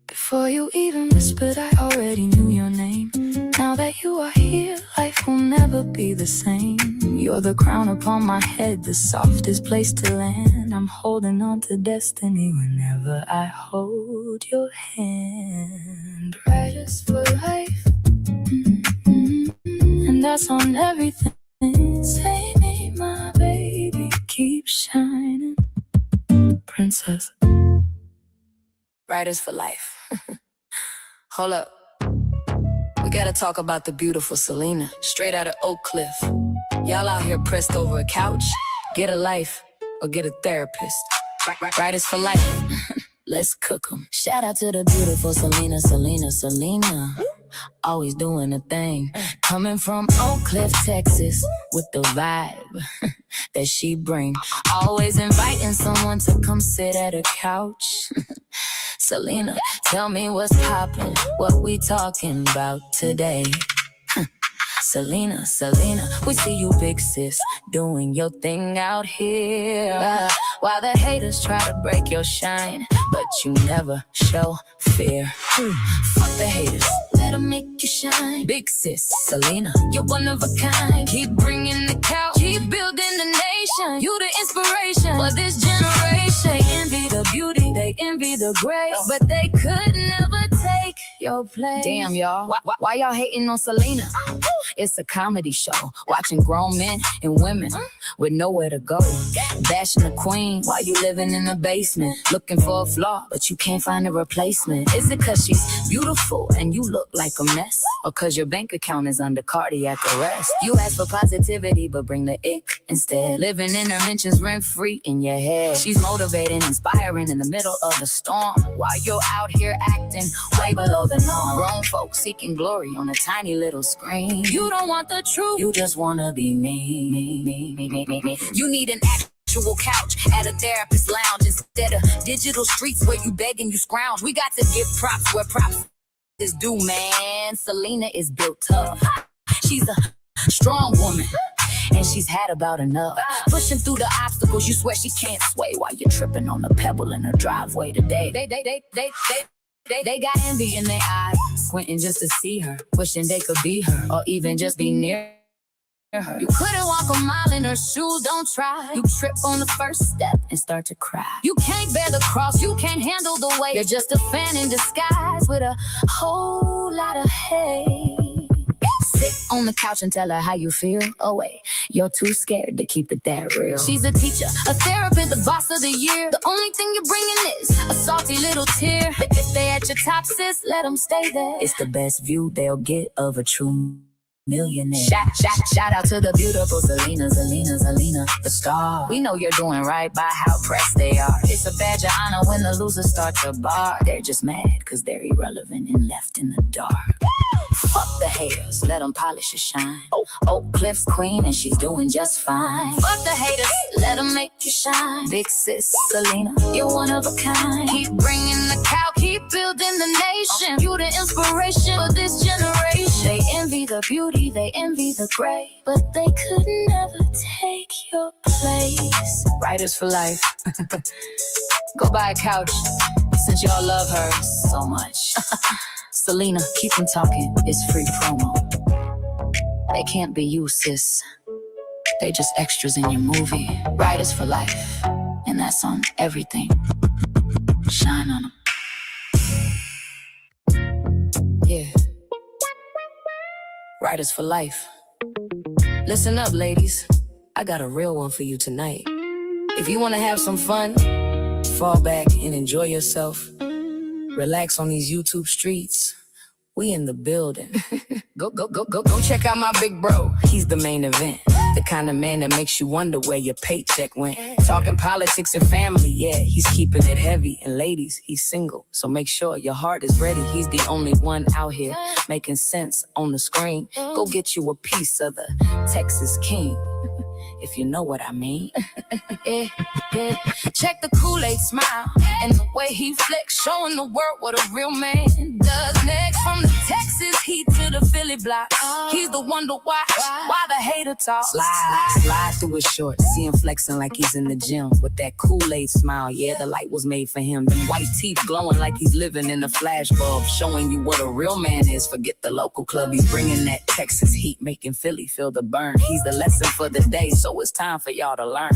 Before you even whispered, I already knew your name. Now that you are here, life will never be the same. You're the crown upon my head, the softest place to land. I'm holding on to destiny whenever I hold your hand. Writers for life, and that's on everything. Say me, my baby, keep shining, princess. Writers for life. Hold up. We gotta talk about the beautiful Selena, straight out of Oak Cliff. Y'all out here pressed over a couch. Get a life or get a therapist. Writers for life. Let's cook 'em. Shout out to the beautiful Selena, Selena, Selena. Always doing a thing. Coming from Oak Cliff, Texas, with the vibe that she bring. Always inviting someone to come sit at her couch. Selena, tell me what's poppin', what we talking about today. Selena, Selena, we see you big sis, doing your thing out here. While the haters try to break your shine, but you never show fear. Fuck the haters, let them make you shine. Big sis, Selena, you're one of a kind. Keep bringing the couch, keep building the nation. You the inspiration for this generation. They envy the beauty, they envy the grace, but they could never take your place. Damn, y'all, why y'all hating on Selena? It's a comedy show, watching grown men and women with nowhere to go. Bashing the queen while you living in the basement, looking for a flaw, but you can't find a replacement. Is it cause she's beautiful and you look like a mess? Or cause your bank account is under cardiac arrest? You ask for positivity, but bring the ick instead. Living in her mentions rent-free in your head. She's motivating, inspiring in the middle of the storm, while you're out here acting way below the norm. Grown folks seeking glory on a tiny little screen. You don't want the truth, you just wanna be me. You need an actual couch at a therapist lounge instead of digital streets where you beg and you scrounge. We got to give props where props is due, man. Selena is built tough. She's a strong woman, and she's had about enough. Pushing through the obstacles, you swear she can't sway while you're tripping on the pebble in her driveway today. They got envy in their eyes, squinting just to see her, wishing they could be her, or even just be near her. You couldn't walk a mile in her shoes, don't try. You trip on the first step and start to cry. You can't bear the cross, you can't handle the weight. You're just a fan in disguise with a whole lot of hate. Sit on the couch and tell her how you feel. Oh wait, you're too scared to keep it that real. She's a teacher, a therapist, the boss of the year. The only thing you're bringing is a salty little tear. If they at your top, sis, let them stay there. It's the best view they'll get of a true millionaire. Shout out to the beautiful Selena, Selena, Selena, the star. We know you're doing right by how pressed they are. It's a badge of honor when the losers start to bar. They're just mad cause they're irrelevant and left in the dark. Fuck the haters, let them polish and shine. Oak Cliff's queen and she's doing just fine. Fuck the haters, let them make you shine. Big sis, Selena, you're one of a kind. Keep bringing the cow, keep building the nation. You the inspiration for this generation. They envy the beauty, they envy the gray, but they could never take your place. Writers for life. Go buy a couch since y'all love her so much. Selena, keep them talking, it's free promo. They can't be you, sis. They just extras in your movie. Writers for life, and that's on everything. Shine on them. Yeah. Writers for life. Listen up, ladies. I got a real one for you tonight. If you want to have some fun, fall back and enjoy yourself. Relax on these YouTube streets. We in the building. Go check out my big bro. He's the main event. The kind of man that makes you wonder where your paycheck went. Talking politics and family, yeah, he's keeping it heavy. And ladies, he's single, so make sure your heart is ready. He's the only one out here making sense on the screen. Go get you a piece of the Texas King, if you know what I mean. Yeah. Check the Kool-Aid smile and the way he flex, showing the world what a real man does next. From the Texas heat to the Philly block, he's the one to watch while the hater talks. Slide through his shorts, see him flexing like he's in the gym with that Kool-Aid smile. Yeah, the light was made for him. Them white teeth glowing like he's living in a flashbulb, showing you what a real man is. Forget the local club, he's bringing that Texas heat, making Philly feel the burn. He's the lesson for the day, so it's time for y'all to learn.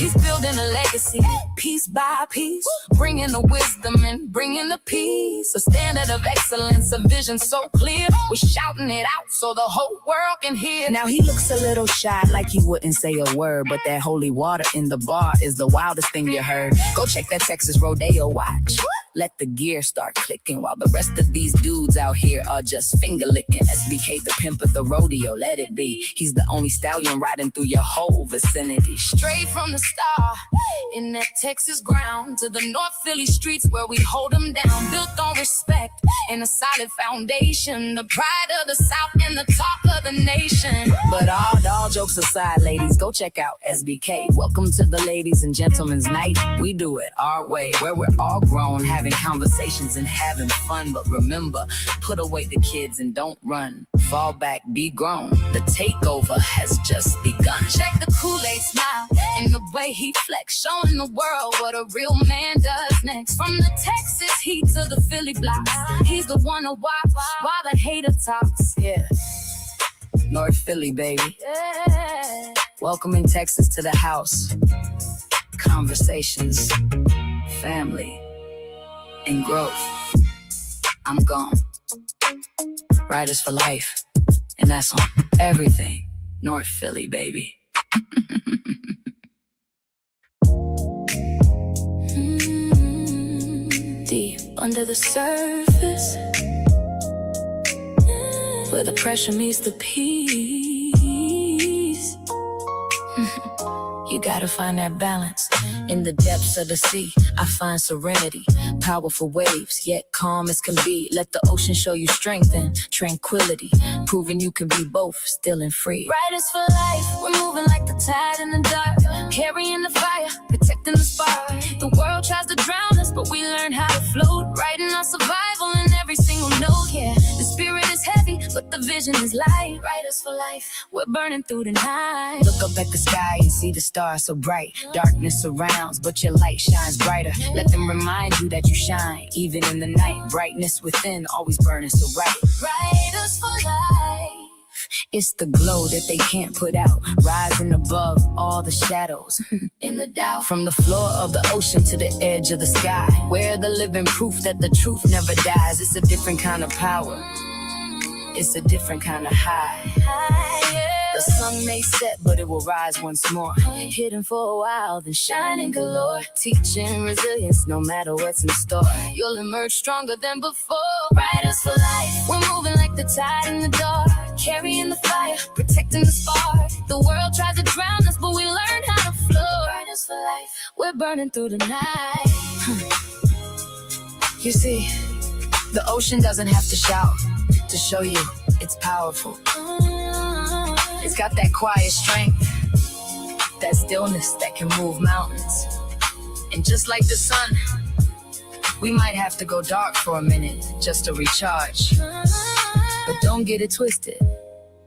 He's building a legacy, piece by piece, bringing the wisdom and bringing the peace. A standard of excellence, a vision so clear. We're shouting it out so the whole world can hear. Now he looks a little shy, like he wouldn't say a word, but that holy water in the bar is the wildest thing you heard. Go check that Texas Rodeo watch. Let the gear start clicking while the rest of these dudes out here are just finger licking. SBK, the pimp of the rodeo, let it be. He's the only stallion riding through your whole vicinity. Straight from the star, in that Texas ground, to the North Philly streets where we hold them down. Built on respect and a solid foundation, the pride of the South and the talk of the nation. But all jokes aside, ladies, go check out SBK. Welcome to the ladies and gentlemen's night. We do it our way, where we're all grown, having conversations and having fun. But remember, put away the kids and don't run. Fall back, be grown. The takeover has just begun. Check the Kool-Aid smile and the way he flex, showing the world what a real man does next. From the Texas heat to the Philly blocks, he's the one to watch while the hater talks. Yeah, North Philly, baby. Yeah. Welcoming Texas to the house. Conversations, family, and growth. I'm gone. Riders for life, and that's on everything. North Philly, baby. Deep under the surface, where the pressure meets the peace. You gotta find that balance. In the depths of the sea, I find serenity. Powerful waves, yet calm as can be. Let the ocean show you strength and tranquility, proving you can be both, still and free. Riders for life, we're moving like the tide in the dark, carrying the fire, protecting the spark. The world tries to drown us, but we learn how to float, writing our survival in every single note. Yeah, the spirit is heavy, but the vision is light. Riders for life, we're burning through the night. Look up at the sky and see the stars so bright. Darkness surrounds, but your light shines brighter. Let them remind you that you shine, even in the night. Brightness within, always burning so bright. Riders for life. It's the glow that they can't put out, rising above all the shadows. In the doubt, from the floor of the ocean to the edge of the sky, we're the living proof that the truth never dies. It's a different kind of power. It's a different kind of high. The sun may set, but it will rise once more. Hidden for a while, then shining galore. Teaching resilience, no matter what's in store. You'll emerge stronger than before. Riders for life, we're moving like the tide in the dark, carrying the fire, protecting the spark. The world tries to drown us, but we learn how to flow. Riders for life, we're burning through the night. You see, the ocean doesn't have to shout to show you it's powerful. It's got that quiet strength, that stillness that can move mountains. And just like the sun, we might have to go dark for a minute just to recharge. But don't get it twisted.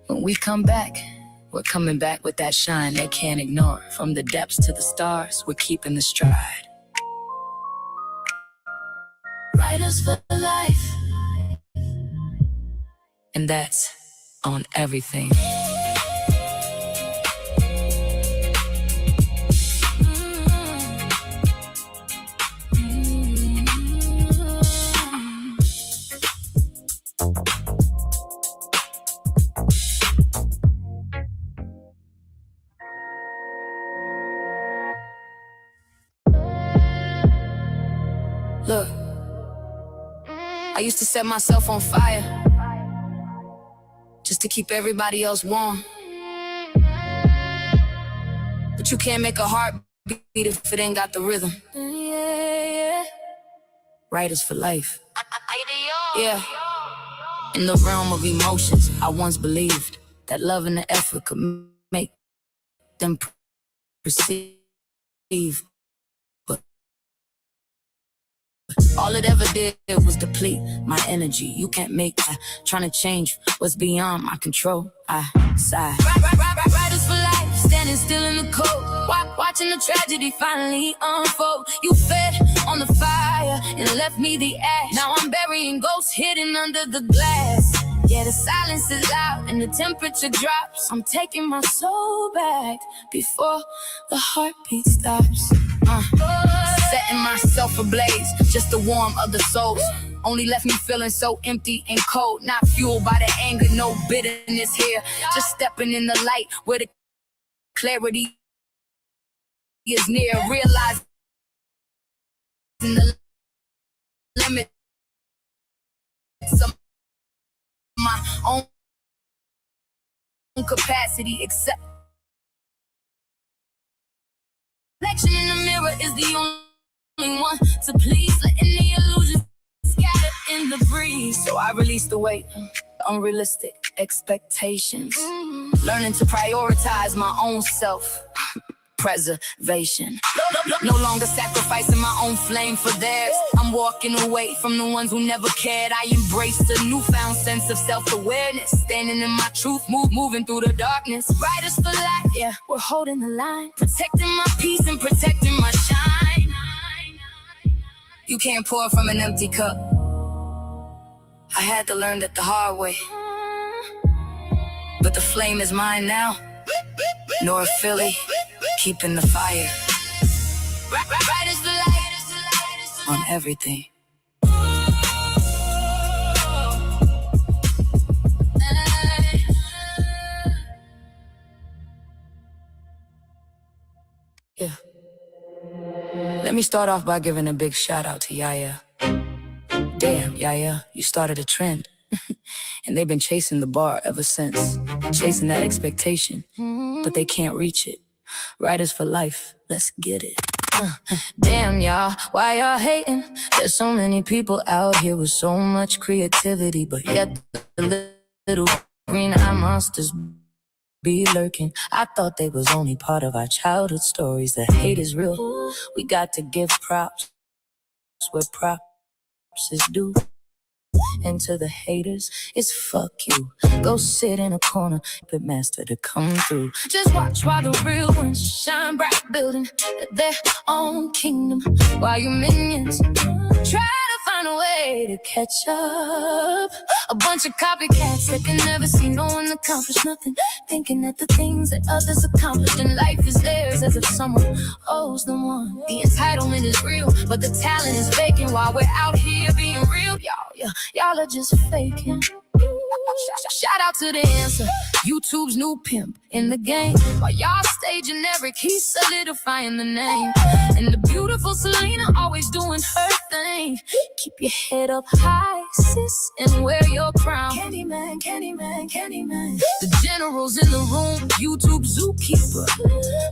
When we come back, we're coming back with that shine they can't ignore. From the depths to the stars, we're keeping the stride. Riders for life. And that's on everything. Look, I used to set myself on fire just to keep everybody else warm. But you can't make a heart beat if it ain't got the rhythm. Writers for life. Yeah. In the realm of emotions, I once believed that love and the effort could make them perceive. All it ever did was deplete my energy. You can't make trying to change what's beyond my control. I sigh. Riders for life, standing still in the cold, watching the tragedy finally unfold. You fed on the fire and left me the ash. Now I'm burying ghosts hidden under the glass. Yeah, the silence is loud and the temperature drops. I'm taking my soul back before the heartbeat stops. Setting myself ablaze just to warm other souls. Only left me feeling so empty and cold. Not fueled by the anger, no bitterness here. Just stepping in the light where the clarity is near. Realizing the limits of my own capacity. Except reflection in the mirror is the only one to please. Letting the illusion scatter in the breeze. So I release the weight, unrealistic expectations. Learning to prioritize my own self preservation. No longer sacrificing my own flame for theirs. I'm walking away from the ones who never cared. I embrace a newfound sense of self-awareness. Standing in my truth, moving through the darkness. Riders for life, yeah, we're holding the line. Protecting my peace and protecting my shine. You can't pour from an empty cup. I had to learn that the hard way. But the flame is mine now. North Philly, keeping the fire. Riders for life on everything. Yeah. Let me start off by giving a big shout out to Yaya. Damn, Yaya, you started a trend. And they've been chasing the bar ever since. Chasing that expectation, but they can't reach it. Riders for life, let's get it. Damn, y'all, why y'all hating? There's so many people out here with so much creativity, but yet the little green eye monsters be lurking. I thought they was only part of our childhood stories. The hate is real. We got to give props where props is due. And to the haters, it's fuck you. Go sit in a corner, but master to come through. Just watch while the real ones shine bright, building their own kingdom. While you minions try to find a way to catch up. A bunch of copycats that can never see no one accomplish nothing. Thinking that the things that others accomplished in life is theirs, as if someone owes them one. The entitlement is real, but the talent is faking. While we're out here being real, y'all are just faking. Shout out to the answer, YouTube's new pimp in the game. While y'all staging Eric, he's solidifying the name. And the beautiful Selena always doing her thing. Keep your head up high, sis, and wear your crown. Candyman, Candyman, Candyman. The general's in the room, YouTube zookeeper,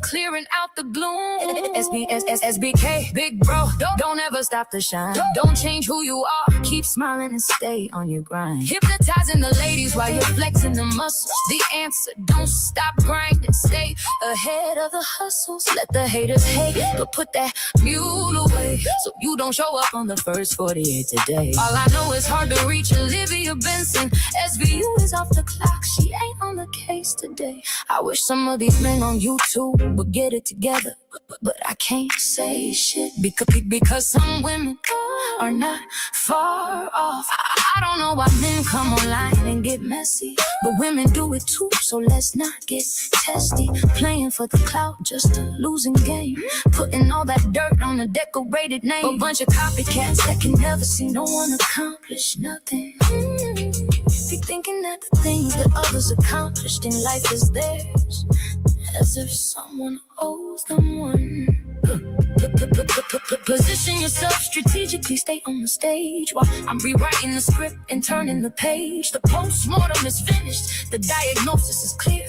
clearing out the gloom. SBK, big bro, don't ever stop to shine. Don't change who you are, keep smiling and stay on your grind. Hypnotizing the ladies while you're flexing the muscles. The answer, don't stop grinding. Stay ahead of the hustles. Let the haters hate, but put that mule away, so you don't show up on the first 48 today. All I know is hard to reach Olivia Benson. SVU is off the clock, she ain't on the case today. I wish some of these men on YouTube would get it together, but I can't say shit because some women are not far off. I don't know why men come online and get messy, but women do it too, so let's not get testy. Playing for the clout, just a losing game. Putting all that dirt on a decorated name. A bunch of copycats that can never see no one accomplish nothing. Be thinking that the things that others accomplished in life is theirs, as if someone owes them one. Position yourself strategically, stay on the stage while I'm rewriting the script and turning the page. The post-mortem is finished, the diagnosis is clear.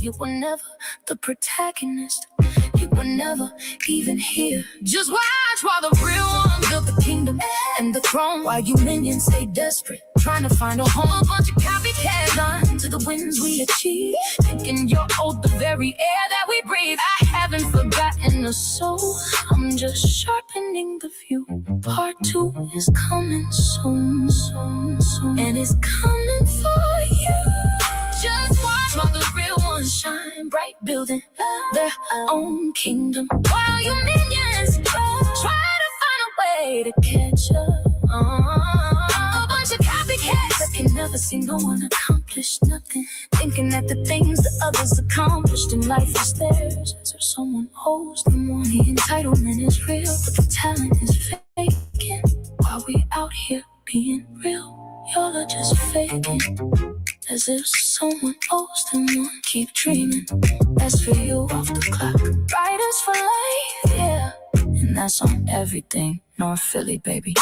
You were never the protagonist, you were never even here. Just watch while the real one built the kingdom and the throne, while you minions stay desperate, trying to find a home. A bunch of copycats on to the wins we achieve, thinking you're owed the very air that we breathe. I haven't forgotten the soul, I'm just sharpening the view. Part 2 is coming soon, soon, soon, and it's coming for you. Just watch while the real ones shine bright, building their own kingdom, while you minions try to find a way to catch up. A bunch of copycats that can never See, no one accomplished nothing. Thinking that the things that others accomplished in life is theirs. As if someone owes them one. The entitlement is real, but the talent is faking. While we out here being real, y'all are just faking. As if someone owes them one. Keep dreaming, that's for you off the clock. Writers for life, yeah. And that's on everything. North Philly, baby.